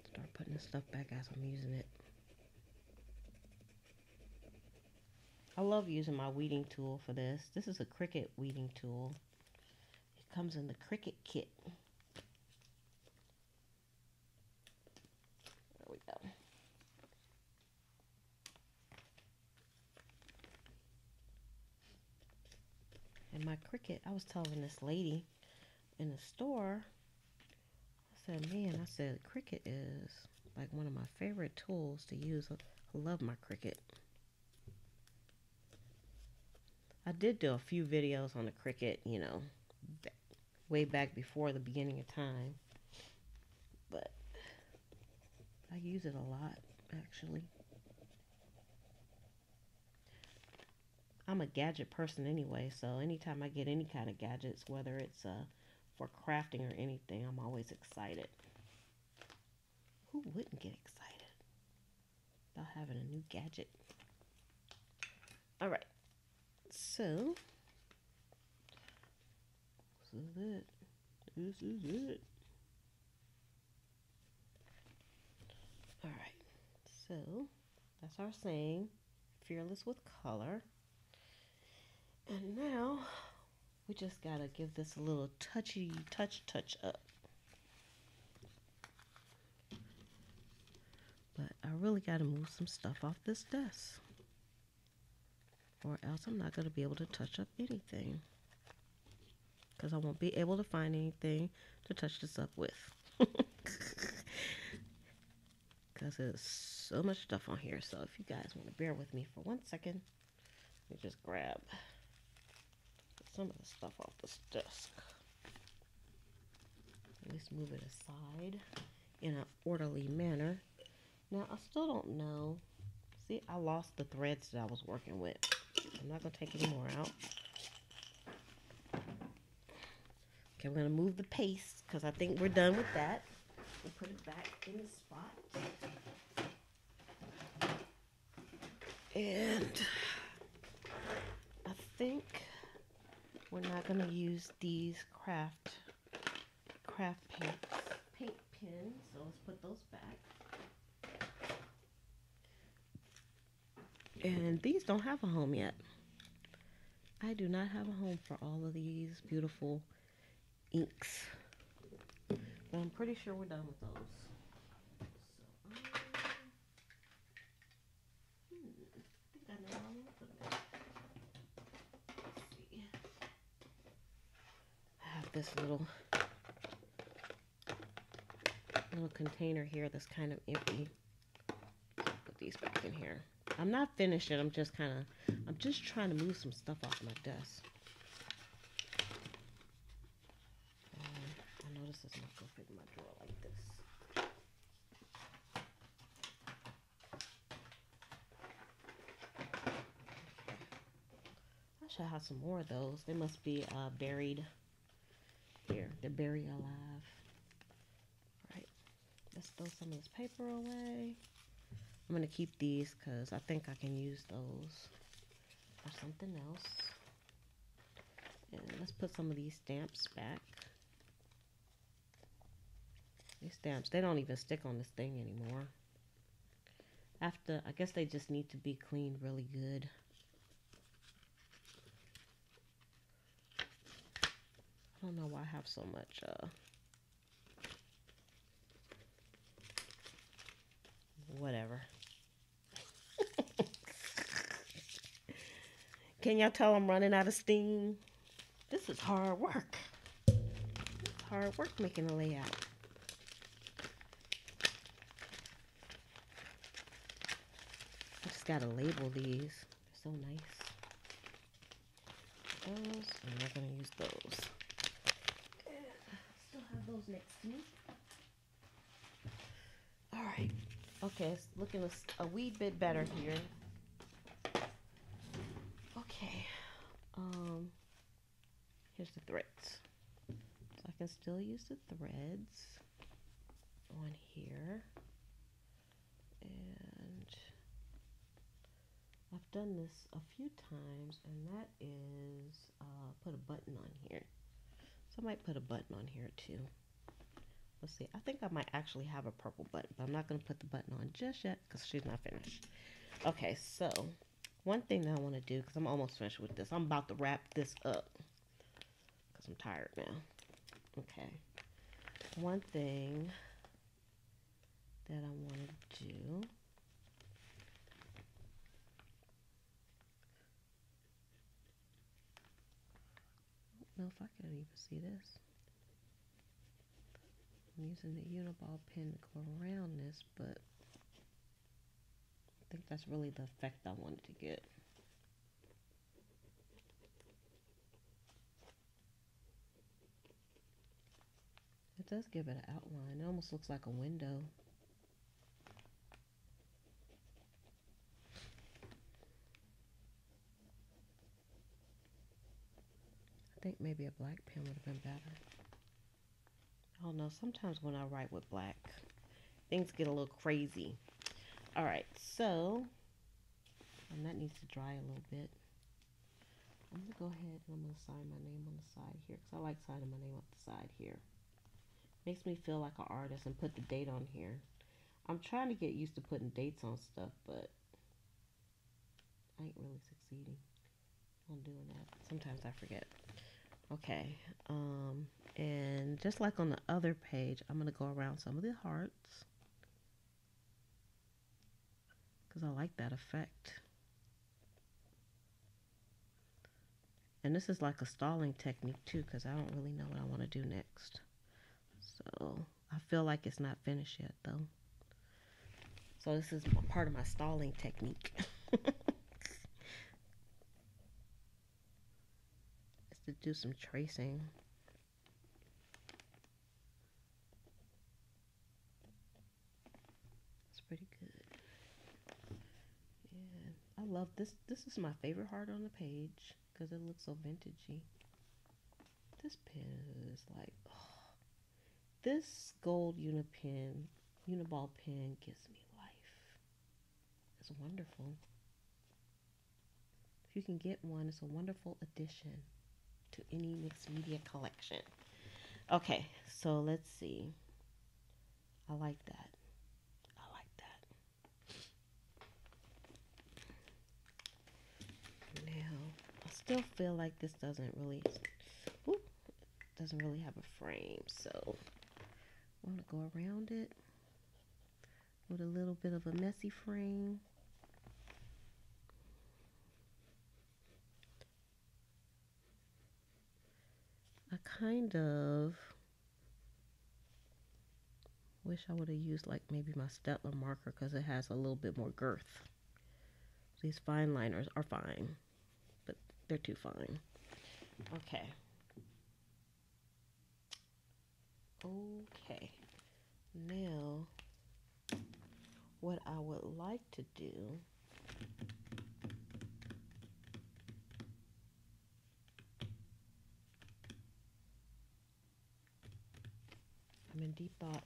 A: start putting this stuff back as I'm using it. I love using my weeding tool for this. This is a Cricut weeding tool. It comes in the Cricut kit. There we go. And my Cricut, I was telling this lady in the store, said, man, I said Cricut is like one of my favorite tools to use. I love my Cricut. I did do a few videos on the Cricut, you know, way back before the beginning of time. But I use it a lot, actually. I'm a gadget person anyway, so anytime I get any kind of gadgets, whether it's for crafting or anything, I'm always excited. Who wouldn't get excited about having a new gadget? All right, so this is it. This is it. All right, so that's our saying, fearless with color. And now we just gotta give this a little touch up. But I really gotta move some stuff off this desk, or else I'm not gonna be able to touch up anything, because I won't be able to find anything to touch this up with. Because there's so much stuff on here. So if you guys want to bear with me for 1 second, let me just grab some of the stuff off this desk. At least move it aside in an orderly manner. Now, I still don't know. See, I lost the threads that I was working with. I'm not going to take any more out. Okay, we're going to move the paste because I think we're done with that. We'll put it back in the spot. And I think we're not going to use these craft paint pins, so let's put those back. And these don't have a home yet. I do not have a home for all of these beautiful inks, but I'm pretty sure we're done with those. I think I know all of them. Let's see. I have this little container here that's kind of empty. Put these back in here. I'm not finished yet. I'm just trying to move some stuff off my desk. I know this is not going to fit in my drawer like this. I should have some more of those. They must be buried here. They're buried alive. Right. Let's throw some of this paper away. I'm going to keep these because I think I can use those for something else. And let's put some of these stamps back. These stamps, they don't even stick on this thing anymore. I guess they just need to be cleaned really good. I don't know why I have so much whatever. Can y'all tell I'm running out of steam? This is hard work. It's hard work making a layout. I just gotta label these. They're so nice. Those, and we're gonna use those. Still have those next to me. All right. Okay, it's looking a wee bit better here. Okay. Here's the threads. So I can still use the threads on here. And I've done this a few times, and that is put a button on here. So I might put a button on here too. Let's see. I think I might actually have a purple button, but I'm not going to put the button on just yet because she's not finished. Okay, so one thing that I want to do, because I'm almost finished with this, I'm about to wrap this up because I'm tired now. Okay. One thing that I want to do. I don't know if I can even see this. I'm using the uniball pen to go around this, but I think that's really the effect I wanted to get. It does give it an outline. It almost looks like a window. I think maybe a black pen would have been better. I don't know. Sometimes when I write with black, things get a little crazy. All right, so, and that needs to dry a little bit. I'm going to go ahead and I'm going to sign my name on the side here because I like signing my name on the side here. Makes me feel like an artist and put the date on here. I'm trying to get used to putting dates on stuff, but I ain't really succeeding on doing that. Sometimes I forget. Okay, and just like on the other page, I'm going to go around some of the hearts because I like that effect. And this is like a stalling technique too because I don't really know what I want to do next. So I feel like it's not finished yet though. So this is part of my stalling technique. It's to do some tracing. It's pretty good. Yeah, I love this. This is my favorite heart on the page because it looks so vintagey. This pen is like, oh, this gold uniball pen gives me life. It's wonderful. If you can get one, it's a wonderful addition to any mixed media collection. Okay, so let's see. I like that. I like that. Now, I still feel like this doesn't really have a frame, so I want to go around it with a little bit of a messy frame. I kind of wish I would have used like maybe my Stettler marker because it has a little bit more girth. These fine liners are fine, but they're too fine. Okay. Okay. Now, what I would like to do I'm in deep thought.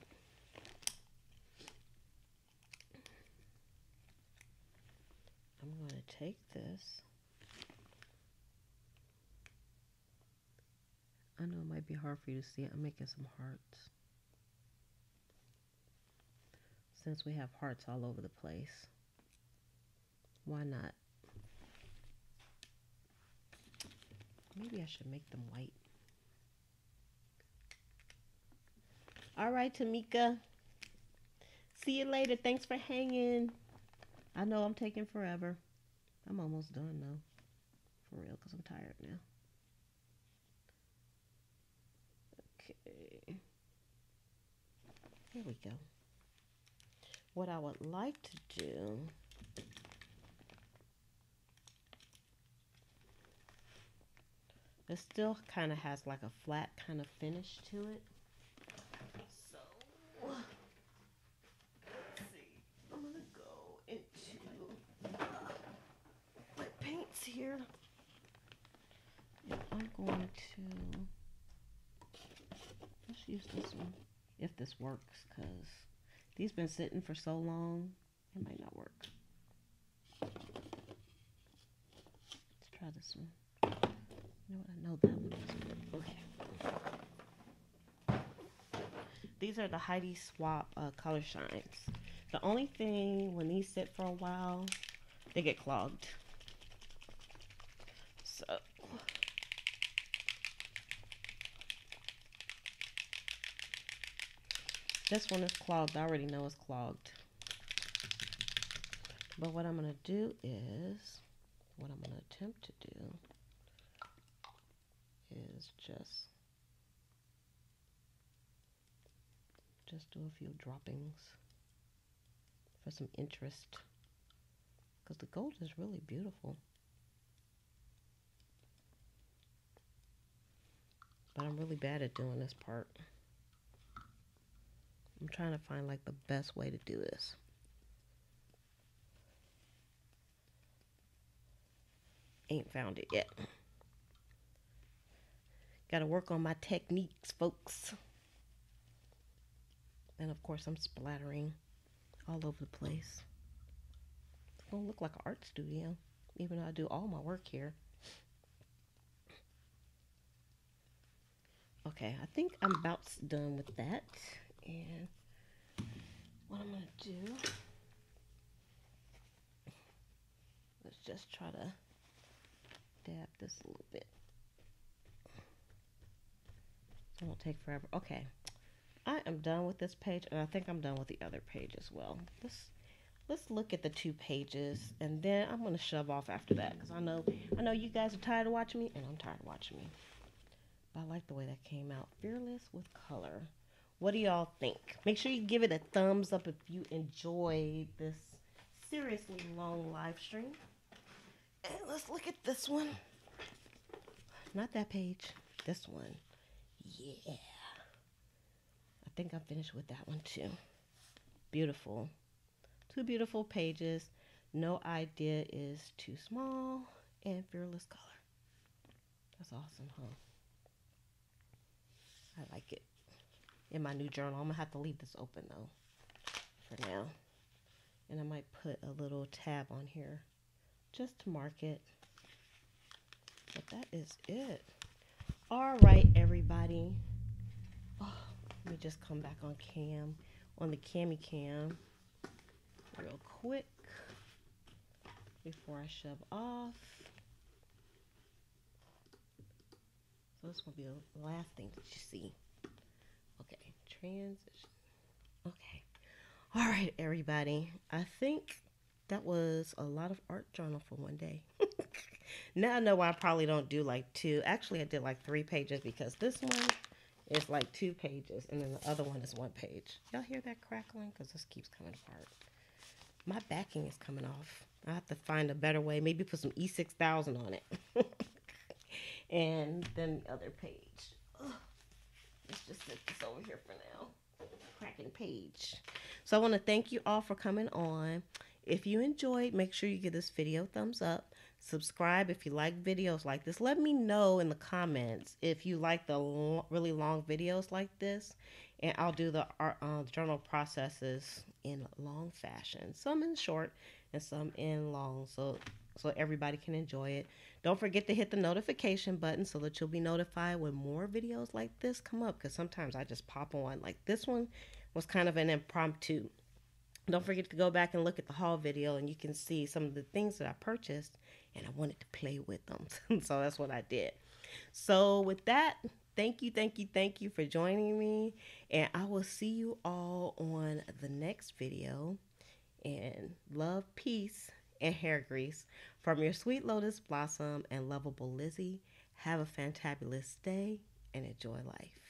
A: I'm going to take this. I know it might be hard for you to see it. I'm making some hearts. Since we have hearts all over the place, why not? Maybe I should make them white. All right, Tamika. See you later. Thanks for hanging. I know I'm taking forever. I'm almost done though. For real, because I'm tired now. Okay. Here we go. What I would like to do it still kind of has like a flat kind of finish to it. So, let's see. I'm going to go into my paints here. And I'm going to, let's use this one if this works because these been sitting for so long, it might not work. Let's try this one. You know what? I know that one doesn't work. Okay. These are the Heidi Swapp color shines. The only thing when these sit for a while, they get clogged. So this one is clogged. I already know it's clogged. But what I'm going to do is, what I'm going to attempt to do is just just do a few droppings for some interest, because the gold is really beautiful. But I'm really bad at doing this part. I'm trying to find like the best way to do this. Ain't found it yet. Gotta work on my techniques, folks. And of course I'm splattering all over the place. It's gonna look like an art studio, even though I do all my work here. Okay, I think I'm about done with that. And what I'm gonna do, let's just try to dab this a little bit. It won't take forever. Okay, I am done with this page, and I think I'm done with the other page as well. Let's look at the 2 pages, and then I'm gonna shove off after that, because I know you guys are tired of watching me, and I'm tired of watching me. But I like the way that came out. Fearless with color. What do y'all think? Make sure you give it a thumbs up if you enjoyed this seriously long live stream. And let's look at this one. Not that page. This one. Yeah. I think I'm finished with that one too. Beautiful. 2 beautiful pages. No idea is too small. And fearless color. That's awesome, huh? I like it. In my new journal, I'm gonna have to leave this open though for now, and I might put a little tab on here just to mark it. But that is it. All right, everybody. Oh, let me just come back on the Cami Cam real quick before I shove off. So this will be the last thing that you see. Okay, transition. Okay. All right, everybody. I think that was a lot of art journal for one day. Now I know why I probably don't do like 2. Actually, I did like 3 pages, because this one is like 2 pages, and then the other one is 1 page. Y'all hear that crackling? Because this keeps coming apart. My backing is coming off. I have to find a better way. Maybe put some E6000 on it. And then the other page. Ugh. Let's just set this over here for now. Cracking page. So I want to thank you all for coming on. If you enjoyed, make sure you give this video a thumbs up. Subscribe if you like videos like this. Let me know in the comments if you like the really long videos like this. And I'll do the journal processes in long fashion. Some in short and some in long. So everybody can enjoy it. Don't forget to hit the notification button so that you'll be notified when more videos like this come up, because sometimes I just pop on. Like this one was kind of an impromptu. Don't forget to go back and look at the haul video, and you can see some of the things that I purchased, and I wanted to play with them. So that's what I did. So with that, thank you for joining me, and I will see you all on the next video. And love, peace, and hair grease from your sweet Lotus Blossom and lovable Lizzie. Have a fantabulous day and enjoy life.